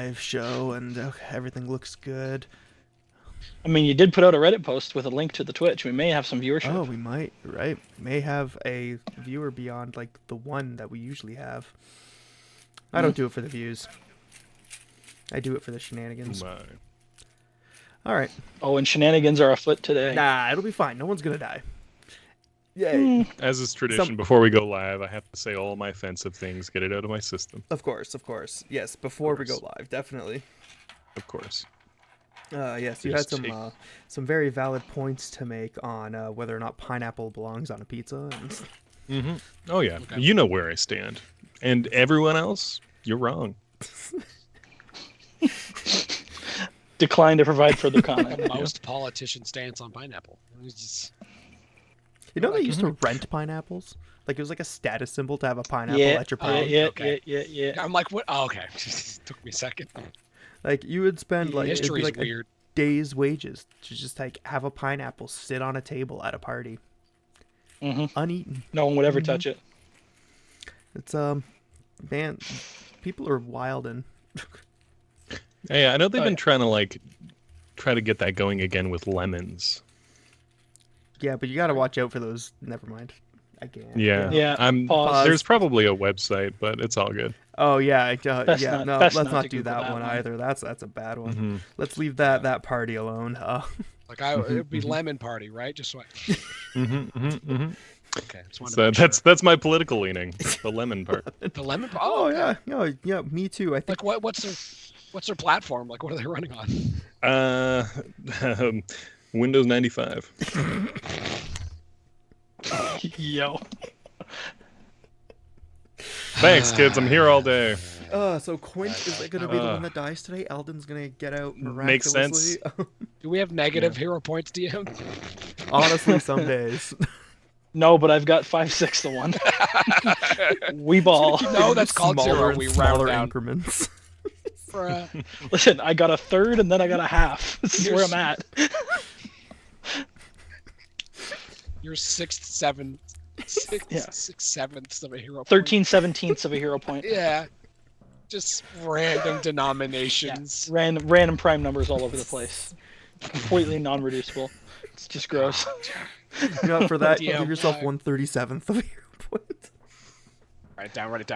live show, and everything looks good. I mean, you did put out a Reddit post with a link to the Twitch. We may have some viewership. Oh, we might, right? May have a viewer beyond like the one that we usually have. I don't do it for the views. I do it for the shenanigans. All right. Oh, and shenanigans are afoot today. Nah, it'll be fine. No one's gonna die. Yay. As is tradition, before we go live, I have to say all my offensive things, get it out of my system. Of course. Yes, before we go live, definitely. Of course. Yes, you had some very valid points to make on whether or not pineapple belongs on a pizza. And... Oh yeah, okay. You know where I stand, and everyone else, you're wrong. Decline to provide further comment. Most politicians' stance on pineapple. You know, they used to rent pineapples. Like it was like a status symbol to have a pineapple at your party. Yeah. I'm like, what? Oh, okay. Took me a second. Like you would spend like history is like weird. A day's wages to just like have a pineapple sit on a table at a party, uneaten. No one would ever touch it. It's man, people are wild and. Hey, I know they've been trying to get that going again with lemons. Yeah, but you got to watch out for those. Never mind. I can't. Yeah. There's probably a website, but it's all good. Oh yeah, let's not do that one either. That's a bad one. Let's leave that party alone. Like it would be lemon party, right? Just so Okay, so that's my political leaning. The lemon part. The lemon part. Oh yeah, me too. I think. Like what's their platform? Like what are they running on? Windows 95. Yo. Thanks, kids. I'm here all day. So Quint is going to be the one that dies today. Eldin's going to get out miraculously. Makes sense. Do we have negative hero points, DM? Honestly, some days. No, but I've got 5/6 to 1. We ball. No, that's called zero. We round down increments. Listen, I got a third and then I got a half. This is where I'm at. You're 6/7 of a hero point. 13/17 of a hero point. Yeah. Just random denominations. Yeah. Random prime numbers all over the place. Completely non-reducible. It's just gross. You know, for that, give yourself 1/37th of a hero point. Write it down. Write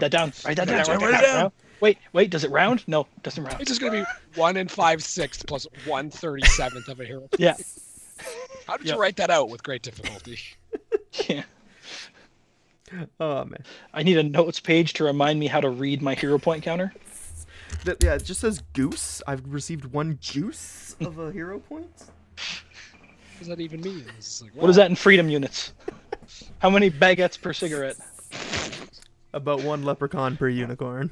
that down. Wait, does it round? No, it doesn't round. It's just going to be 1 5/6 plus 1/37th of a hero point. Yeah. How did you write that out with great difficulty? Yeah. Oh, man. I need a notes page to remind me how to read my hero point counter. Yeah, it just says goose. I've received 1 goose of a hero point. What does that even mean? Like, what is that in freedom units? How many baguettes per cigarette? About 1 leprechaun per unicorn.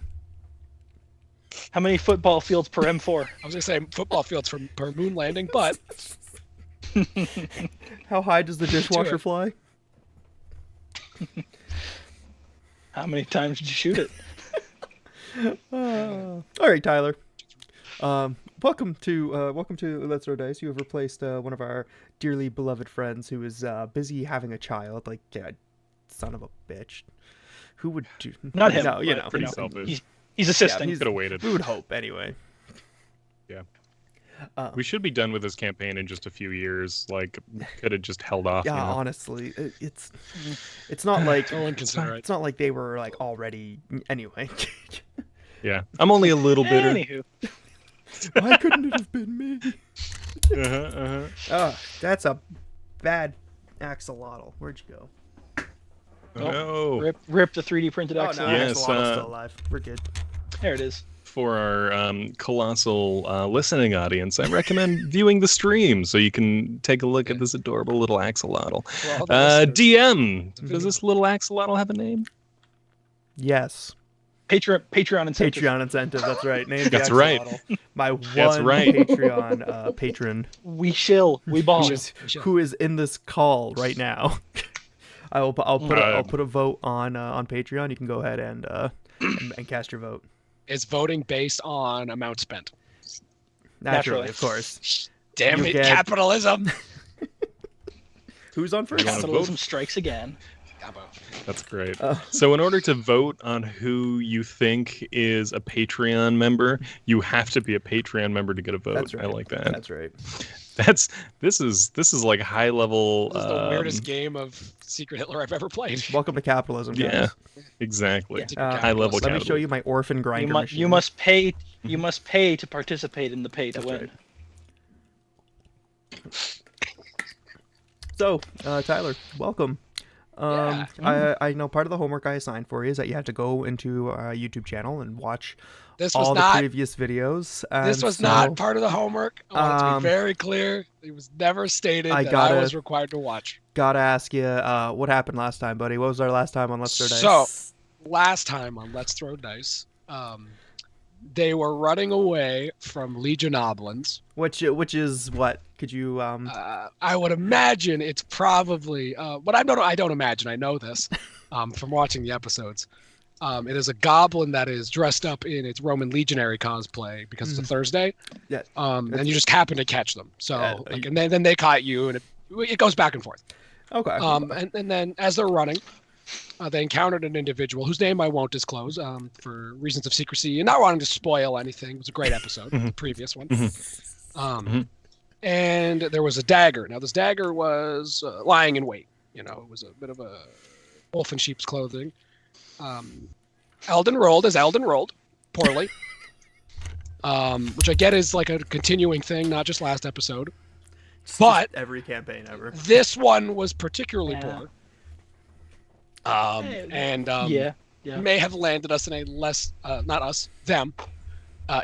How many football fields per M4? I was going to say football fields per moon landing, but... How high does the dishwasher fly? How many times did you shoot it? All right, Tyler. Welcome to Let's Throw Dice. You have replaced one of our dearly beloved friends who is busy having a child. Like, son of a bitch. Who would do? Not him. No, you know. Pretty selfish. He's assisting. He could have waited. We would hope, anyway. Yeah. We should be done with this campaign in just a few years. Like, could have just held off. Yeah, you know? honestly, it's not like it's not like they were like already anyway. Yeah, I'm only a little bitter. Anywho. Why couldn't it have been me? That's a bad axolotl. Where'd you go? No. Rip the 3D printed axolotl. No, axolotl's still alive. We're good. There it is. For our colossal listening audience, I recommend viewing the stream so you can take a look at this adorable little axolotl. DM, does this little axolotl have a name? Yes. Patreon incentive. Patreon incentive. That's right. Named That's right. My one right. Patreon patron. We ball. Who is in this call right now? I'll put a vote on Patreon. You can go ahead and cast your vote. Is voting based on amount spent? Naturally, of course. Damn it, capitalism! Who's on first? Capitalism strikes again. Combo. That's great. So in order to vote on who you think is a Patreon member, you have to be a Patreon member to get a vote. That's right. I like that. That's right. This is like high level. This is the weirdest game of Secret Hitler I've ever played. Welcome to capitalism, guys. Yeah, exactly. Yeah. High level. Let me show you my orphan grinder machine. You must pay. You must pay to participate in the pay to That's win. right. So, Tyler, welcome. I know part of the homework I assigned for you is that you had to go into our YouTube channel and watch This was all not. the previous videos. This was not part of the homework. I want it to be very clear. It was never stated that I was required to watch. Gotta ask you, what happened last time, buddy? What was our last time on Let's Throw Dice? So, last time on Let's Throw Dice, they were running away from Legion Oblins. Which is what? Could you I would imagine it's probably but I don't imagine. I know this from watching the episodes. It is a goblin that is dressed up in its Roman legionary cosplay because it's a Thursday. Yeah. And you just happen to catch them. So Yeah, and then they caught you, and it goes back and forth. Okay. And then as they're running, they encountered an individual whose name I won't disclose for reasons of secrecy and not wanting to spoil anything. It was a great episode, the previous one. And there was a dagger. Now, this dagger was lying in wait. You know, it was a bit of a wolf in sheep's clothing. Eldin rolled poorly, which I get is like a continuing thing, not just last episode. But every campaign ever. This one was particularly poor. May have landed us in a less, not us, them,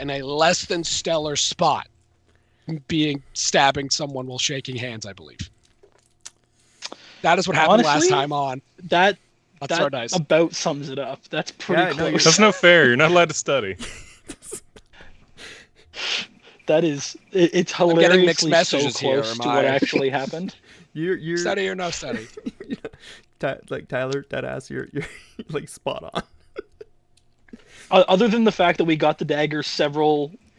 in a less than stellar spot, stabbing someone while shaking hands, I believe. That is what happened last time on. That Let's Throw Dice. About sums it up. That's pretty close. That's not fair. You're not allowed to study. That is, it's hilariously so messages close here, to what actually happened. You're study or no study. Like Tyler, that ass, you're like spot on. Other than the fact that we got the dagger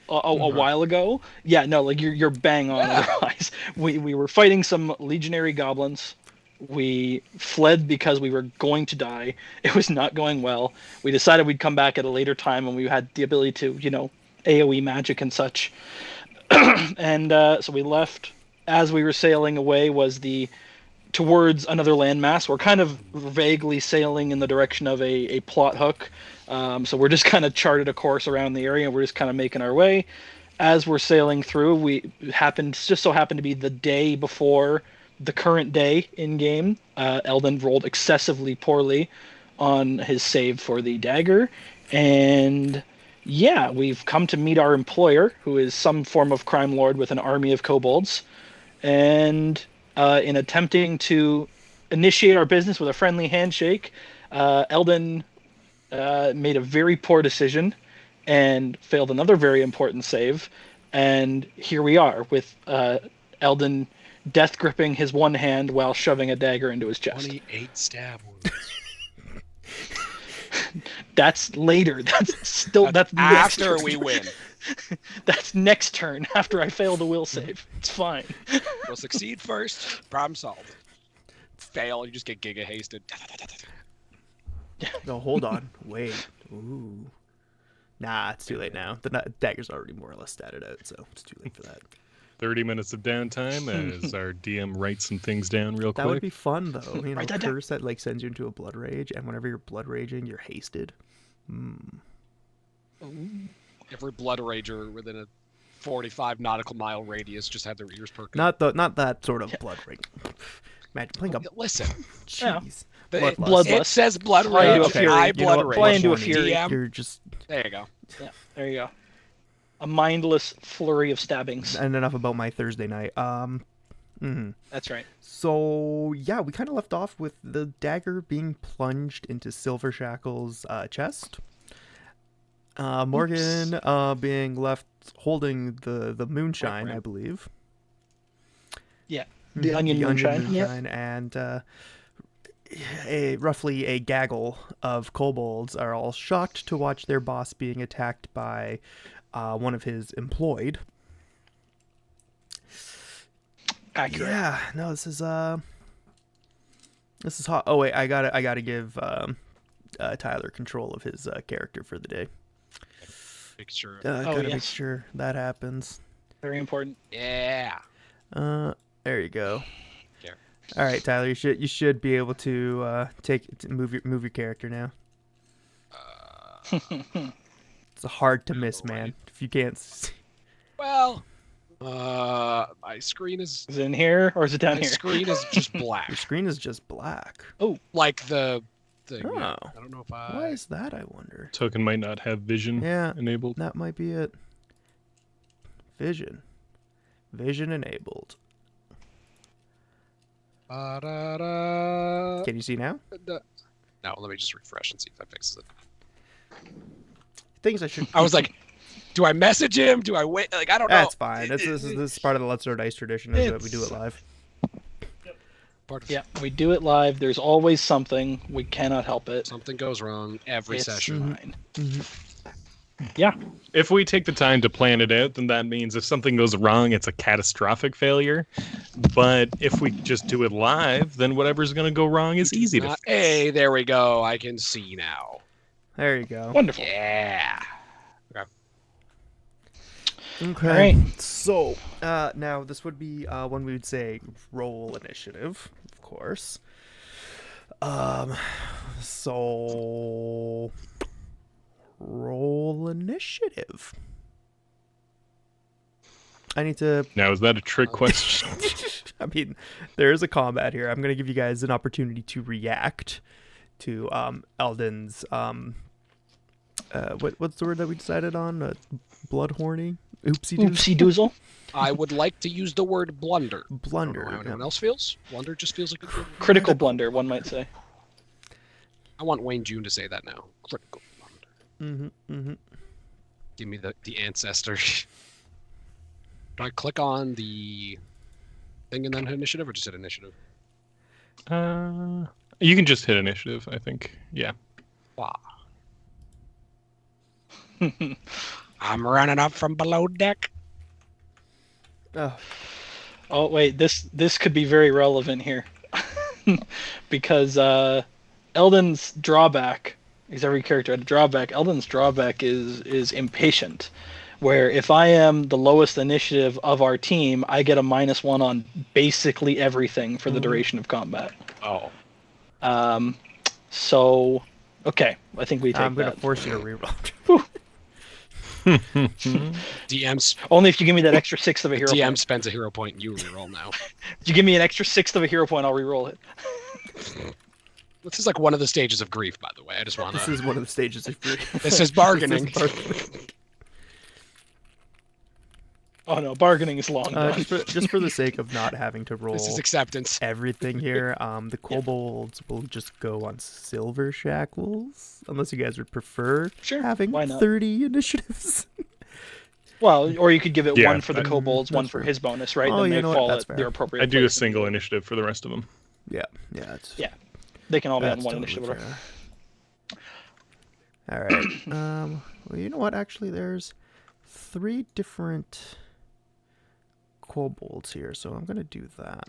a while ago, yeah, no, like you're bang on. Otherwise, we were fighting some legionary goblins. We fled because we were going to die. It was not going well. We decided we'd come back at a later time when we had the ability to, AoE magic and such. And so we left. As we were sailing away was towards another landmass. We're kind of vaguely sailing in the direction of a plot hook. So we're just kind of charted a course around the area. And we're just kind of making our way. As we're sailing through, just so happened to be the day before the current day in game. Eldin rolled excessively poorly on his save for the dagger, and yeah, we've come to meet our employer, who is some form of crime lord with an army of kobolds, and in attempting to initiate our business with a friendly handshake, Eldin made a very poor decision and failed another very important save, and here we are with Eldin death gripping his one hand while shoving a dagger into his chest. 28 stab wounds. That's later. That's after we win. That's next turn after I failed a will save. It's fine. We'll succeed first. Problem solved. Fail. You just get giga hasted. No, hold on. Wait. Ooh. Nah, it's too late now. The dagger's already more or less statted out, so it's too late for that. 30 minutes of downtime as our DM writes some things down real quick. That would be fun, though. Write that curse that like sends you into a blood rage, and whenever you're blood raging, you're hasted. Every blood rager within a 45 nautical mile radius just had their ears perked. Not that sort of blood rage. Imagine playing a... Listen. Jeez. Bloodlust. It says blood rage. Okay. I blood rage. Play into a fury. You're just... There you go. Yeah, there you go. A mindless flurry of stabbings. And enough about my Thursday night. That's right. So, yeah, we kind of left off with the dagger being plunged into Silver Shackle's chest. Morgan being left holding the moonshine, I believe. Yeah, the onion moonshine. Yep. And roughly a gaggle of kobolds are all shocked to watch their boss being attacked by one of his employed. Accurate. Yeah, no, this is This is hot. Oh wait, I gotta give Tyler control of his character for the day. Make sure. Gotta make yes. sure that happens. Very important. Yeah. There you go. Here. All right, Tyler, you should be able to move your character now. It's hard to miss, man. If you can't. Well, my screen is. Is it in here or is it down My here? screen is just black. Your screen is just black. Like the thing. Oh. Yeah. I don't know if I. Why is that, I wonder? Token might not have vision Yeah, enabled. that might be it. Vision enabled. Ba-da-da. Can you see now? No, let me just refresh and see if that fixes it. Things I should. I was like, do I message him? Do I wait? Like, I don't know. That's fine. This is part of the Let's Throw Dice tradition, is that we do it live. Part of Yeah, we do it live. There's always something. We cannot help it. Something goes wrong every It's session. fine. Yeah. If we take the time to plan it out, then that means if something goes wrong, it's a catastrophic failure. But if we just do it live, then whatever's going to go wrong is easy to fix. Hey, there we go. I can see now. There you go. Wonderful. Yeah. Okay. All right. So, now this would be when we would say roll initiative, of course. So roll initiative. I need to. Now, is that a trick question? I mean, there is a combat here. I'm gonna give you guys an opportunity to react to Eldin's what's the word that we decided on? Bloodhorny? Oopsie doozle? Oopsie doozle. I would like to use the word blunder. I don't know Blunder. how anyone else feels. Blunder just feels like a good word. Critical blunder, one might say. I want Wayne June to say that now. Critical blunder. Mm-hmm. Give me the ancestor. Do I click on the thing and then hit initiative, or just hit initiative? You can just hit initiative, I think. Yeah. Wow. I'm running up from below deck. Oh, Oh wait, this could be very relevant here, because Eldin's drawback is every character had a drawback. Eldin's drawback is impatient, where if I am the lowest initiative of our team, I get a -1 on basically everything for the duration of combat. Oh. So, okay, I think we take I'm gonna that. force you to reroll. DM's Only if you give me that extra sixth of a hero DM point. spends a hero point and you reroll now. If you give me an extra sixth of a hero point, I'll reroll it. This is like one of the stages of grief, by the way. I just want This to. is one of the stages of grief. This is bargaining. This is bargaining. Oh no, bargaining is long done. Just for the sake of not having to roll This is acceptance. everything here, the kobolds will just go on silver shackles, unless you guys would prefer Sure, having why not? 30 initiatives. Well, or you could give it Yeah, one for the I- kobolds, one that's for fair. his bonus, right? Oh, then you they know what? fall That's at fair. their appropriate I do a place. single initiative for the rest of them. Yeah, it's, Yeah. They can all be on that's one totally initiative. Whatever. fair. All right. Well, you know what? Actually, there's 3 different kobolds here, so I'm gonna do that.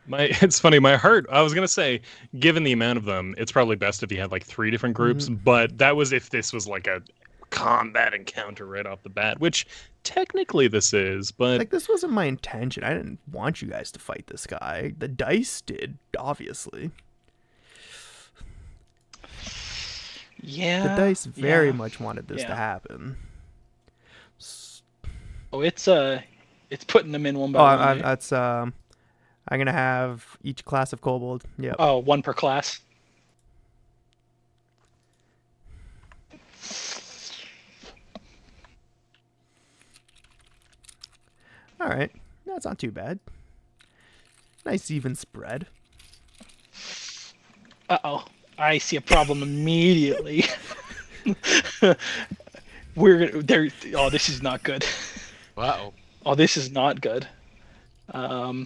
It's funny. My heart. I was gonna say, given the amount of them, it's probably best if you had like 3 different groups. But that was if this was like a combat encounter right off the bat, which technically this is. But Like, this wasn't my intention. I didn't want you guys to fight this guy. The dice did, obviously. Yeah. The dice very yeah. much wanted this to Yeah. happen. Oh, it's putting them in one by Oh, one. I'm, right? that's I'm gonna have each class of kobold. Yeah. Oh, one per class. All right. That's not too bad. Nice even spread. Uh-oh. I see a problem immediately. We're gonna there. Oh, this is not good. Uh-oh. Oh, this is not good. Huh.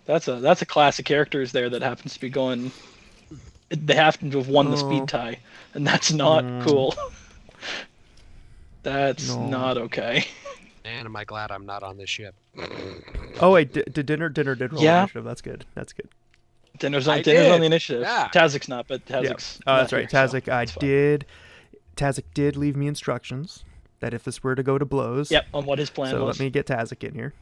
That's a class of characters there that happens to be going. They happen to have won the Oh. speed tie, and that's not cool. That's No. not okay. Man, am I glad I'm not on this ship. Oh wait, did dinner did roll Yeah. initiative. That's good. That's good. Dinner's I on did. the initiative. Yeah. Tazik's not, but Tazik's. Oh, not that's right. here, so Tazik, it's fine. Tazik did leave me instructions that if this were to go to blows. Yep, on what his plan So was. let me get Tazik in here.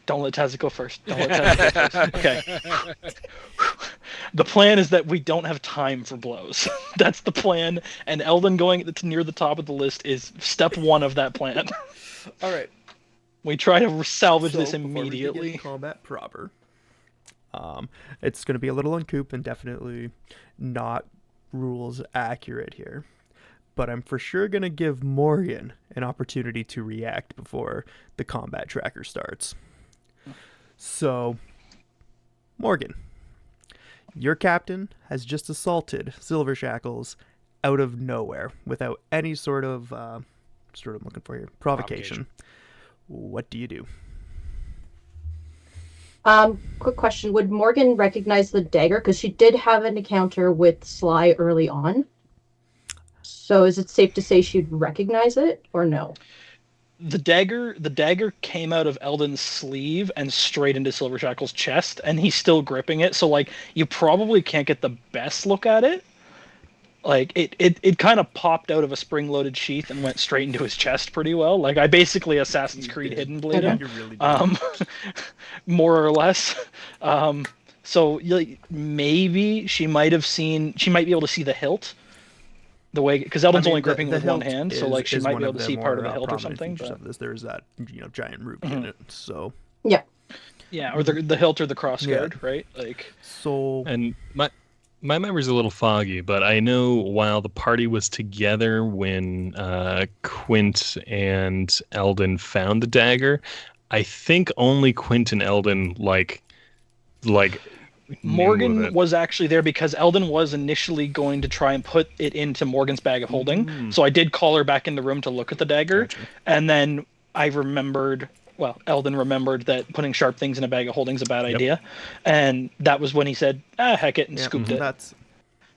Don't let Tazik go first. Don't let Tazik go first. Okay. The plan is that we don't have time for blows. That's the plan. And Eldin going near the top of the list is step one of that plan. All right. We try to salvage this Before we immediately. begin combat proper. It's going to be a little uncoop and definitely not rules accurate here. But I'm for sure going to give Morgan an opportunity to react before the combat tracker starts. So, Morgan, your captain has just assaulted Silver Shackles out of nowhere without any sort of, I'm looking for here, provocation. What do you do? Quick question. Would Morgan recognize the dagger? Because she did have an encounter with Sly early on. So is it safe to say she'd recognize it or no? The dagger came out of Eldon's sleeve and straight into Silver Shackle's chest, and he's still gripping it. So like you probably can't get the best look at it. Like it kind of popped out of a spring-loaded sheath and went straight into his chest pretty well. Like I basically Assassin's Creed hidden blade him, You really did. more or less. So maybe she might be able to see the hilt. The way, because Eldon's only gripping with one hand, so like she might be able to see part of the hilt or something. But... There's that giant ruby in it. So yeah, or the hilt or the crossguard, right? Like so. And my memory's a little foggy, but I know while the party was together when Quint and Eldin found the dagger, I think only Quint and Eldin like. Morgan was actually there because Eldin was initially going to try and put it into Morgan's bag of holding. So I did call her back in the room to look at the dagger. Gotcha. And then I remembered, Eldin remembered that putting sharp things in a bag of holding is a bad idea. And that was when he said, heck it, and scooped it.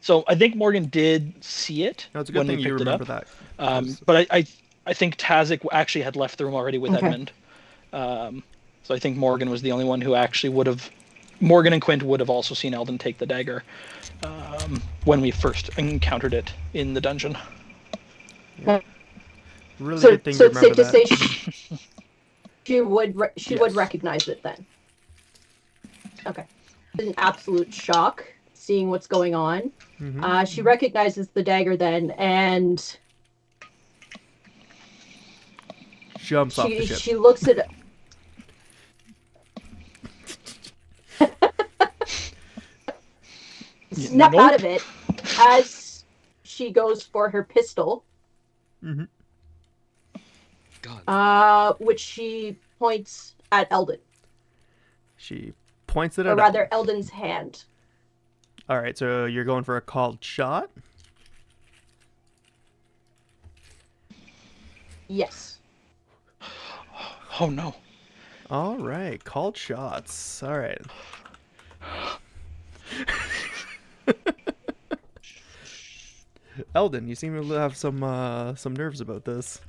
So I think Morgan did see it it's a good when thing we you picked it remember up. that. But I think Tazik actually had left the room already with Edmund. So I think Morgan was the only one who actually would have... Morgan and Quint would have also seen Eldin take the dagger when we first encountered it in the dungeon. Yeah. Really so good thing so to it's safe remember to say she would would recognize it then. Okay. An absolute shock seeing what's going on. Mm-hmm. She recognizes the dagger then, and jumps off the ship. She looks at it. Snap out of it as she goes for her pistol, which she points at Eldin. She points it at, or rather, Eldin's hand. All right, so you're going for a called shot? Yes. Oh no. All right, called shots. All right. Eldin, you seem to have some nerves about this.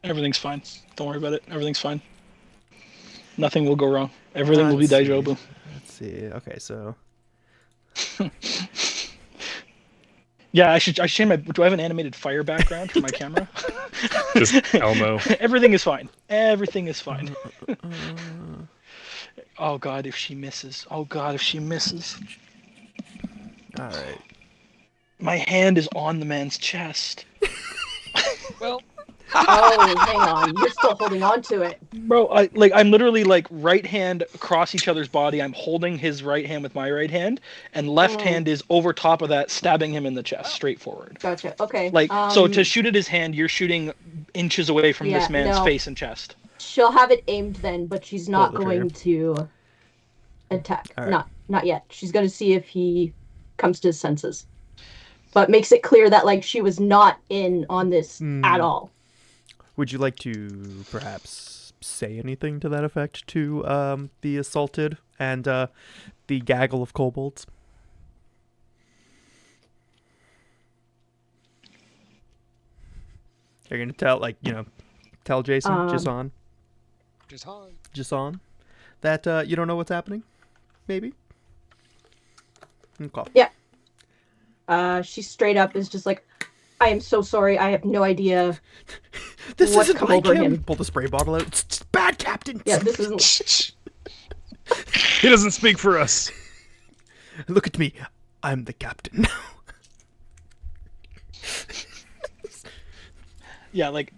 Everything's fine. Don't worry about it. Everything's fine. Nothing will go wrong. Everything will be daijobu. Let's see. Okay, so. Yeah, I should change my. Do I have an animated fire background for my camera? Just Elmo. Everything is fine. Everything is fine. Oh God, if she misses. Oh God, if she misses. All right. My hand is on the man's chest. Well. Oh, hang on. You're still holding on to it. Bro, I'm literally like right hand across each other's body. I'm holding his right hand with my right hand, and left hand is over top of that, stabbing him in the chest, straight forward. Gotcha. Okay. Like, so to shoot at his hand, you're shooting inches away from this man's face and chest. She'll have it aimed then, but she's not the going to attack. Right. Not yet. She's going to see if he comes to his senses. But makes it clear that like she was not in on this at all. Would you like to perhaps say anything to that effect to the assaulted and the gaggle of kobolds? You're gonna tell, tell Jason, Jason, that you don't know what's happening? Maybe? Okay. Yeah. She straight up is just like, I am so sorry. I have no idea. This What's isn't come like over him. him? Pull the spray bottle out. It's bad, Captain. Yeah, this isn't. He doesn't speak for us. Look at me. I'm the captain now. Yeah, like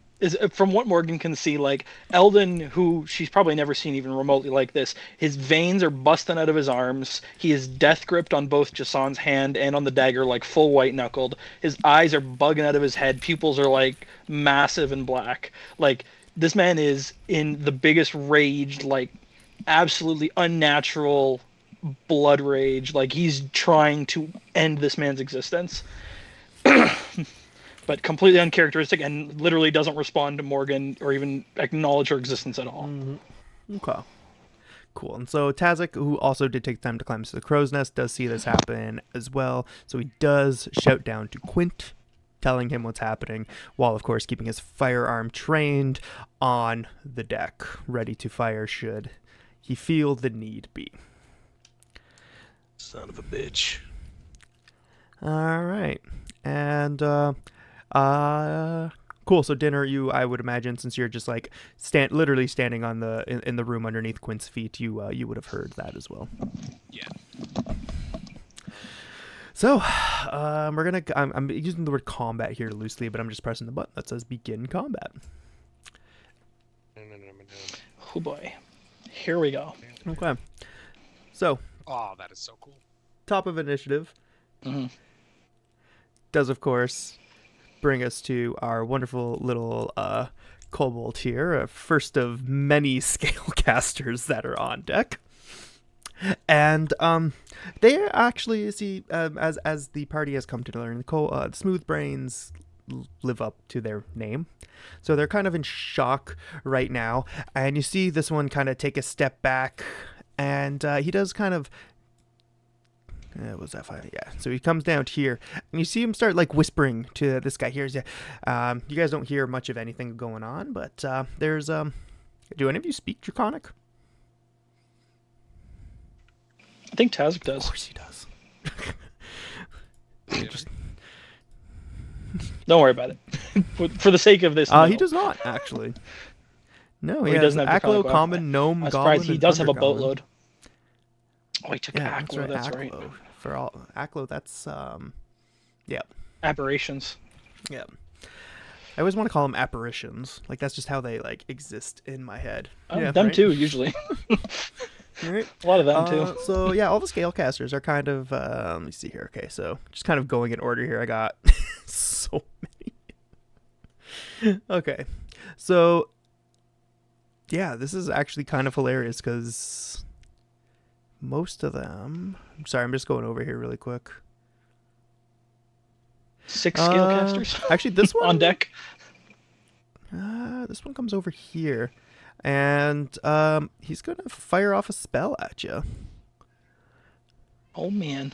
from what Morgan can see, like Eldin, who she's probably never seen even remotely like this, his veins are busting out of his arms. He is death gripped on both Jason's hand and on the dagger, like full white knuckled. His eyes are bugging out of his head. Pupils are like massive and black. Like this man is in the biggest rage, like absolutely unnatural blood rage. Like he's trying to end this man's existence. But completely uncharacteristic and literally doesn't respond to Morgan or even acknowledge her existence at all. Okay. Cool. And so Tazik, who also did take time to climb to the crow's nest, does see this happen as well. So he does shout down to Quint, telling him what's happening, while of course keeping his firearm trained on the deck, ready to fire should he feel the need be. Son of a bitch. All right. And cool. So dinner, I would imagine, since you're just like literally standing on in the room underneath Quint's feet, you would have heard that as well. Yeah. So, we're gonna. I'm using the word combat here loosely, but I'm just pressing the button that says begin combat. Oh boy, here we go. Okay. So, Oh, that is so cool. top of initiative Mm-hmm. does of course bring us to our wonderful little kobold here, first of many scale casters that are on deck. And they actually see, as the party has come to learn, the Smooth Brains live up to their name, so they're kind of in shock right now. And you see this one kind of take a step back, and he does kind of. What was that five? Yeah. So he comes down to here, and you see him start like whispering to this guy here. You guys don't hear much of anything going on, but there's Do any of you speak Draconic? I think Tazik does. Of course he does. Just, Don't worry about it. For the sake of this, no. he does not actually. No, He doesn't have Aklo, Draconic. Common, Gnome, I'm Goblin. surprised he and does have a Undergoblin. boatload. Oh, he took Yeah, Aklo. That's right. Aklo. For all Aklo, that's yeah. Aberrations. Yeah. I always want to call them apparitions. Like that's just how they like exist in my head. Yeah, Them right? too, usually. Right. A lot of them too. So yeah, all the scale casters are kind of let me see here. Okay, so just kind of going in order here. I got so many. Okay. So yeah, this is actually kind of hilarious because most of them, I'm sorry, I'm just going over here really quick. 6 scale casters Actually, this one on deck. This one comes over here, and he's gonna fire off a spell at you. Oh man.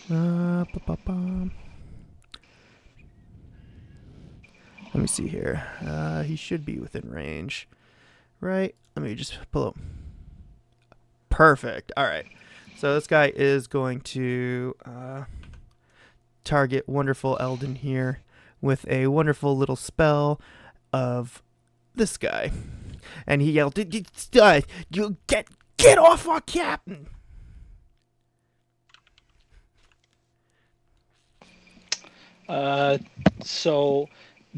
Let me see here. He should be within range, right? Let me just pull up. Perfect. All right. So this guy is going to target wonderful Eldin here with a wonderful little spell of this guy, and he yelled, "You get off our captain!" So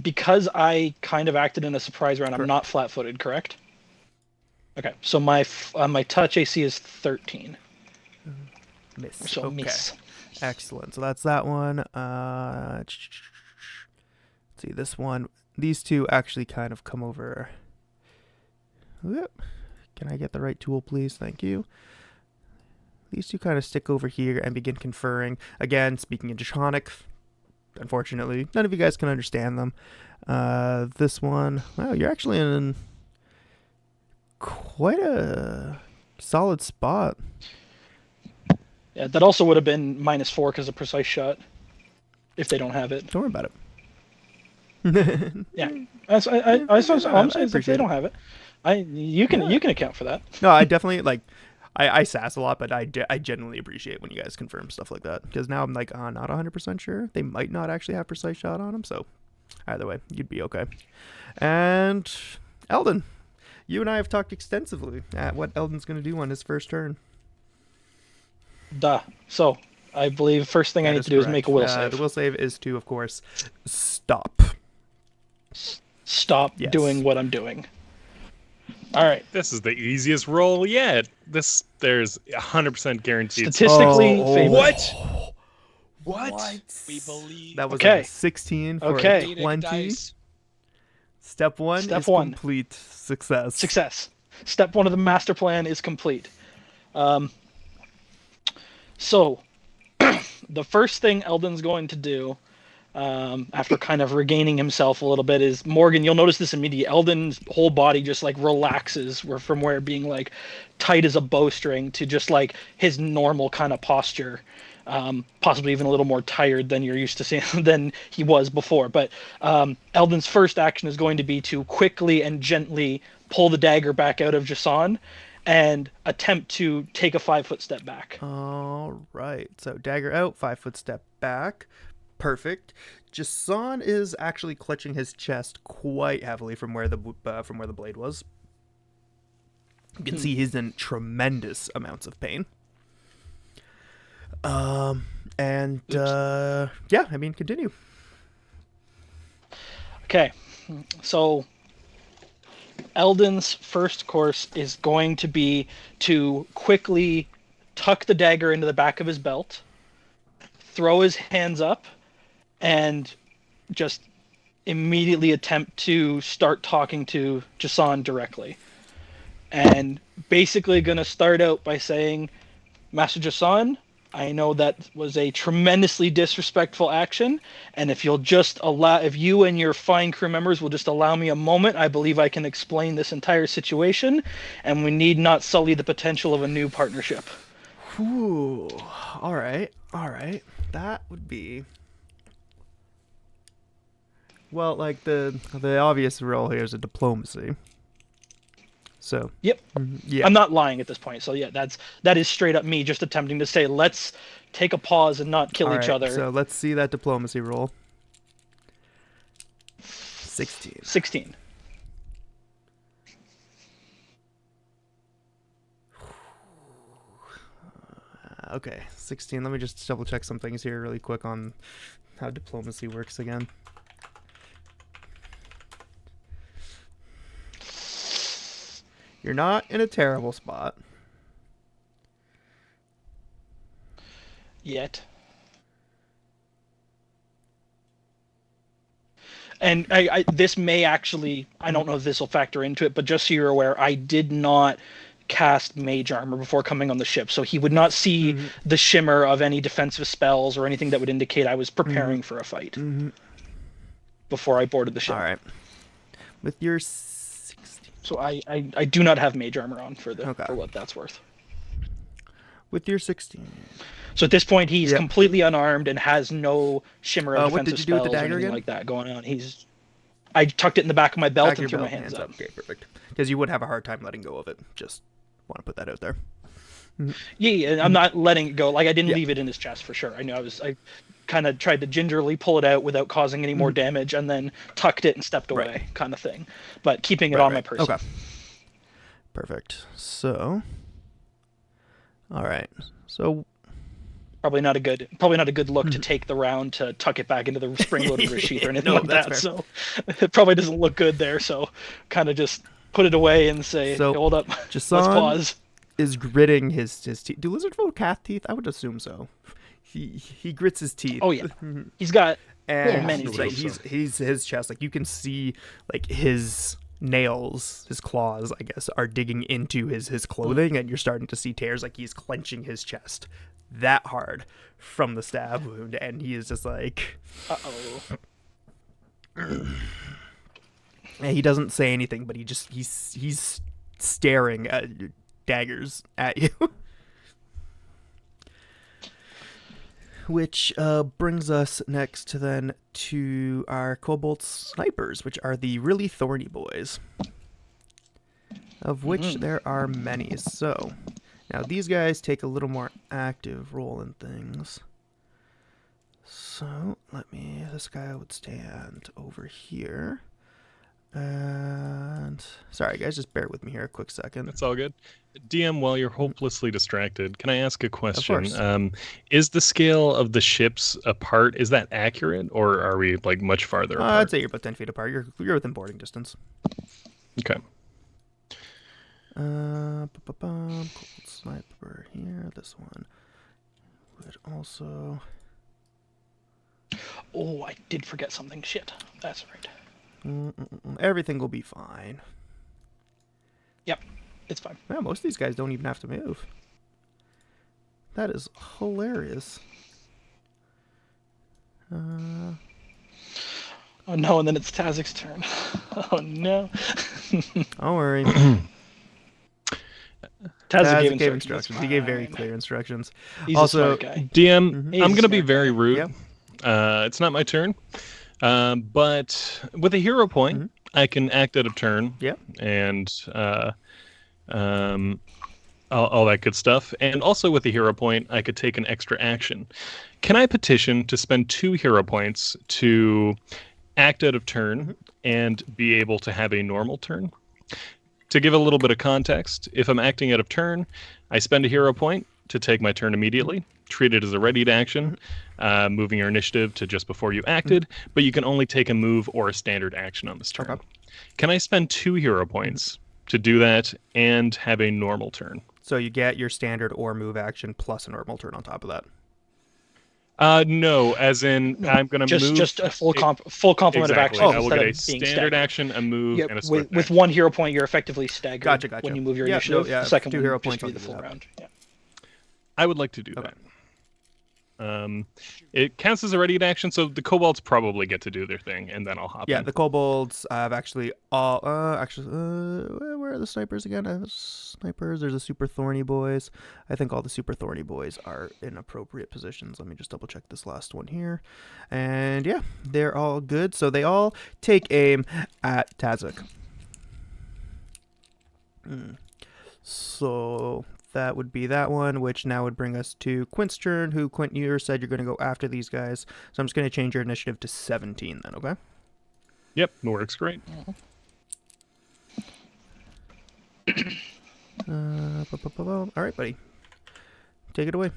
because I kind of acted in a surprise round, I'm not flat-footed, correct? Okay, so my touch AC is 13. Miss. So Okay. miss. Excellent. So that's that one. Let's see this one. These two actually kind of come over. Whoop. Can I get the right tool, please? Thank you. These two kind of stick over here and begin conferring. Again, speaking in Draconic. Unfortunately, none of you guys can understand them. This one, wow, you're actually in quite a solid spot. Yeah, that also would have been -4 because of precise shot. If they don't have it. Don't worry about it. Yeah. I'm saying if they appreciate don't have it. You can account for that. No, I definitely like. I sass a lot, but I genuinely appreciate when you guys confirm stuff like that, because now I'm like not 100% sure. They might not actually have precise shot on them, so either way, you'd be okay. And Eldin, you and I have talked extensively at what Eldin's going to do on his first turn. Duh. So I believe first thing I need to do is make a will save. The will save is to, of course, stop. Stop doing what I'm doing. All right. This is the easiest roll yet. There's 100% guaranteed. Statistically favored. What? We believe. That was a 16 for a 20. Dice. Step one is complete success. Success. Step one of the master plan is complete. So, the first thing Eldin's going to do, after kind of regaining himself a little bit, is Morgan. You'll notice this immediately. Eldin's whole body just like relaxes, from where being like tight as a bowstring to just like his normal kind of posture, possibly even a little more tired than you're used to seeing than he was before. But Eldin's first action is going to be to quickly and gently pull the dagger back out of Jason and attempt to take a 5-foot step back. All right. So dagger out, 5-foot step back. Perfect. Jason is actually clutching his chest quite heavily from where the blade was. You can see he's in tremendous amounts of pain. Yeah, I mean, continue. Okay, so Eldin's first course is going to be to quickly tuck the dagger into the back of his belt, throw his hands up, and just immediately attempt to start talking to Jason directly. And basically going to start out by saying, Master Jason, I know that was a tremendously disrespectful action, and if you and your fine crew members will just allow me a moment, I believe I can explain this entire situation, and we need not sully the potential of a new partnership. Ooh, all right. That would be... Well, like the obvious role here is a diplomacy. So yep, yeah. I'm not lying at this point. So yeah, that is straight up me just attempting to say, let's take a pause and not kill each other. So let's see that diplomacy roll. 16. Okay, 16. Let me just double check some things here really quick on how diplomacy works again. You're not in a terrible spot. Yet. And this may actually, I don't know if this will factor into it, but just so you're aware, I did not cast mage armor before coming on the ship, so he would not see the shimmer of any defensive spells or anything that would indicate I was preparing for a fight before I boarded the ship. All right. With your... So I do not have mage armor on for what that's worth. With your 16. So at this point, he's completely unarmed and has no shimmer of defensive what did you do with the spells or dagger anything again? like that going on. I tucked it in the back of my belt and threw my hands up. Okay, perfect. Because you would have a hard time letting go of it. Just want to put that out there. Yeah, I'm not letting it go. Like I didn't leave it in his chest for sure. I kind of tried to gingerly pull it out without causing any more damage, and then tucked it and stepped away, kind of thing. But keeping it on my person. Okay. Perfect. So, all right. So, probably not a good look to take the round to tuck it back into the spring-loaded wrist sheath or anything like that. Fair. So, it probably doesn't look good there. So, kind of just put it away and say, hey, hold up, let's pause. Is gritting his teeth. Do lizard folk have teeth? I would assume so. He grits his teeth. Oh yeah, he's got many teeth. He's his chest. Like you can see, like his nails, his claws, I guess, are digging into his clothing, and you're starting to see tears. Like he's clenching his chest that hard from the stab wound, and he is just like, and he doesn't say anything, but he's staring at daggers at you. Which brings us next then to our Cobalt Snipers, which are the really thorny boys. of which there are many. So, now these guys take a little more active role in things. So, this guy would stand over here. And, sorry guys, just bear with me here a quick second. That's all good. DM, while you're hopelessly distracted, can I ask a question? Of course. Is the scale of the ships apart, is that accurate, or are we like much farther apart? I'd say you're about 10 feet apart. You're within boarding distance. Okay. Cold sniper here. This one would also. Oh, I did forget something. Shit. That's right. Everything will be fine. Yep, it's fine. Yeah, most of these guys don't even have to move. That is hilarious. Oh no, and then it's Tazik's turn. Oh no. Don't worry. Tazik gave instructions. He gave very clear instructions. He's Also, a smart guy. DM, He's I'm a going to be smart very guy. rude. Yep. It's not my turn. But with a hero point, I can act out of turn. Yep. And all that good stuff. And also with a hero point, I could take an extra action. Can I petition to spend 2 hero points to act out of turn and be able to have a normal turn? To give a little bit of context, if I'm acting out of turn, I spend a hero point to take my turn immediately, treat it as a readied action, moving your initiative to just before you acted, but you can only take a move or a standard action on this turn. Okay. Can I spend 2 hero points to do that and have a normal turn? So you get your standard or move action plus a normal turn on top of that. No, as in I'm going to move. Just a full complement of Exactly. actions I will instead get a of being standard staggered. action, a move, Yeah, and a swift with action. 1 hero point, you're effectively staggered Gotcha. when you move your Yeah, initiative. no, yeah, The second 2 one hero would points just be on the the full top. round. Yeah. I would like to do Okay. that. It counts as a readied action, so the kobolds probably get to do their thing, and then I'll hop Yeah, in. the kobolds have actually all. Where are the snipers again? Snipers. There's the super thorny boys. I think all the super thorny boys are in appropriate positions. Let me just double check this last one here, and yeah, they're all good. So they all take aim at Tazik. So that would be that one, which now would bring us to Quint's turn, who, Quint, you said you're going to go after these guys. So I'm just going to change your initiative to 17 then, okay? Yep, works great. All right, buddy. Take it away.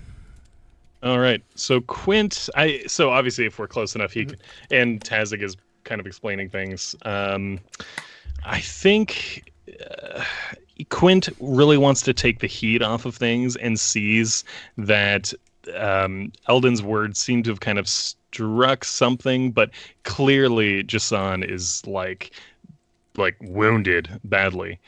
All right, so Quint, so obviously if we're close enough, he can, and Tazik is kind of explaining things. I think Quint really wants to take the heat off of things and sees that Eldin's words seem to have kind of struck something, but clearly Jason is like wounded badly.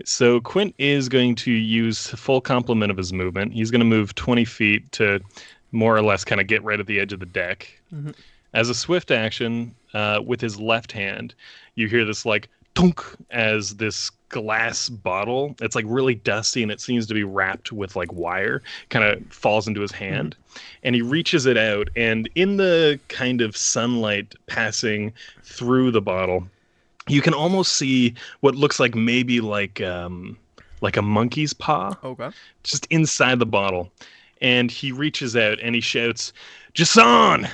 So Quint is going to use full complement of his movement. He's going to move 20 feet to more or less kind of get right at the edge of the deck. As a swift action, with his left hand, you hear this like tunk as this glass bottle, it's like really dusty and it seems to be wrapped with like wire, kind of falls into his hand. And he reaches it out, and in the kind of sunlight passing through the bottle, you can almost see what looks like maybe like a monkey's paw, Okay. just inside the bottle. And he reaches out and he shouts, "Jason,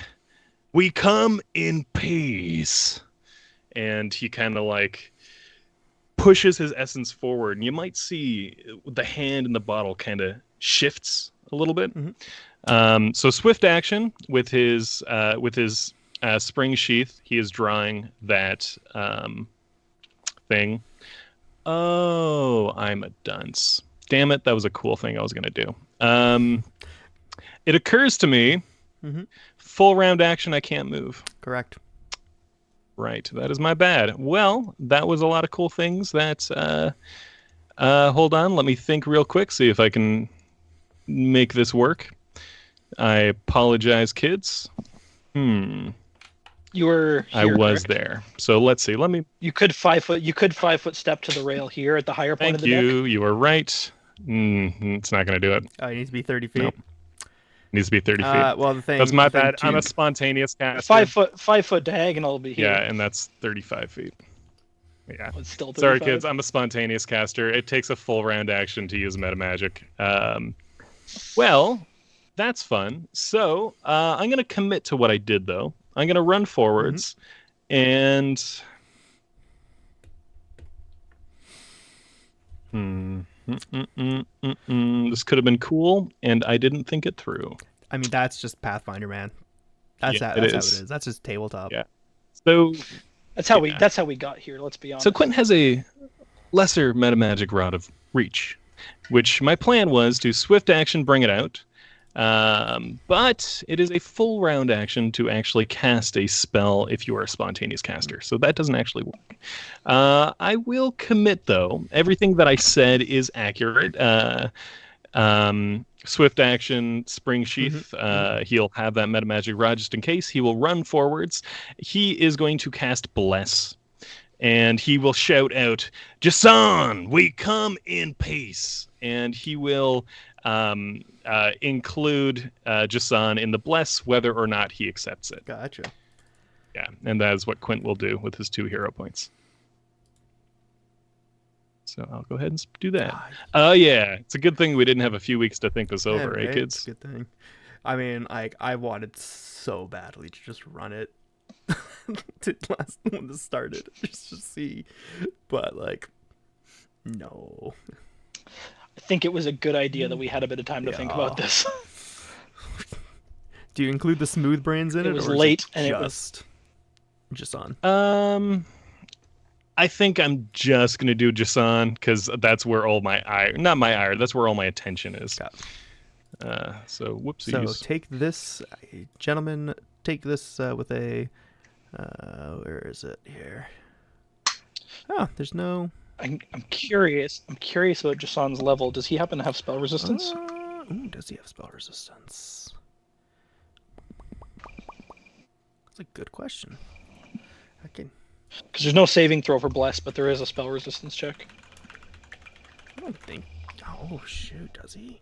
we come in peace." And he kind of like pushes his essence forward, and you might see the hand in the bottle kind of shifts a little bit. So swift action with his spring sheath, he is drawing that thing. Oh, I'm a dunce. Damn it, that was a cool thing I was going to do. It occurs to me, full round action, I can't move. Correct. Right, that is my bad. Well, that was a lot of cool things. That hold on, let me think real quick, see if I can make this work. I apologize, kids. You were here, I was correct? there. So let's see. Let me. You could 5 foot step to the rail here at the higher point Thank of the you. deck. You were right. It's not going to do it. Oh, it needs to be 30 feet. Nope. Needs to be 30 feet. Well, the thing. That's my the thing bad. I'm too- a spontaneous caster. 5 foot diagonal will be here. Yeah, and that's 35 feet. Yeah. It's still Sorry, 35. kids. I'm a spontaneous caster. It takes a full round action to use meta magic. Well, that's fun. So I'm going to commit to what I did, though. I'm going to run forwards, and this could have been cool, and I didn't think it through. I mean, that's just Pathfinder, man. That's Yeah, how it it is. is. That's just tabletop. Yeah. So That's how we got here. Let's be honest. So Quentin has a lesser metamagic rod of reach, which my plan was to swift action bring it out, but it is a full round action to actually cast a spell if you are a spontaneous caster. So that doesn't actually work. I will commit, though. Everything that I said is accurate. Swift action, spring sheath. He'll have that metamagic rod just in case. He will run forwards. He is going to cast Bless. And he will shout out, "Jason, we come in peace." And he will include Jason in the Bless, whether or not he accepts it. Gotcha. Yeah, and that is what Quint will do with his 2 hero points. So I'll go ahead and do that. Yeah, it's a good thing we didn't have a few weeks to think this over, right? kids? It's a good thing. I mean, I wanted so badly to just run it to last when this started, just to see, but no. I think it was a good idea that we had a bit of time to think about this. Do you include the smooth brains in it? It was or is late, it and it was just on. I think I'm just gonna do Jason because that's where all my that's where all my attention is. So whoopsies. So take this, gentlemen. Take this with a. Where is it here? Oh, there's no. I'm curious. I'm curious about Jason's level. Does he happen to have spell resistance? Does he have spell resistance? That's a good question. I can. Because there's no saving throw for Bless, but there is a spell resistance check. I don't think. Oh shoot! Does he?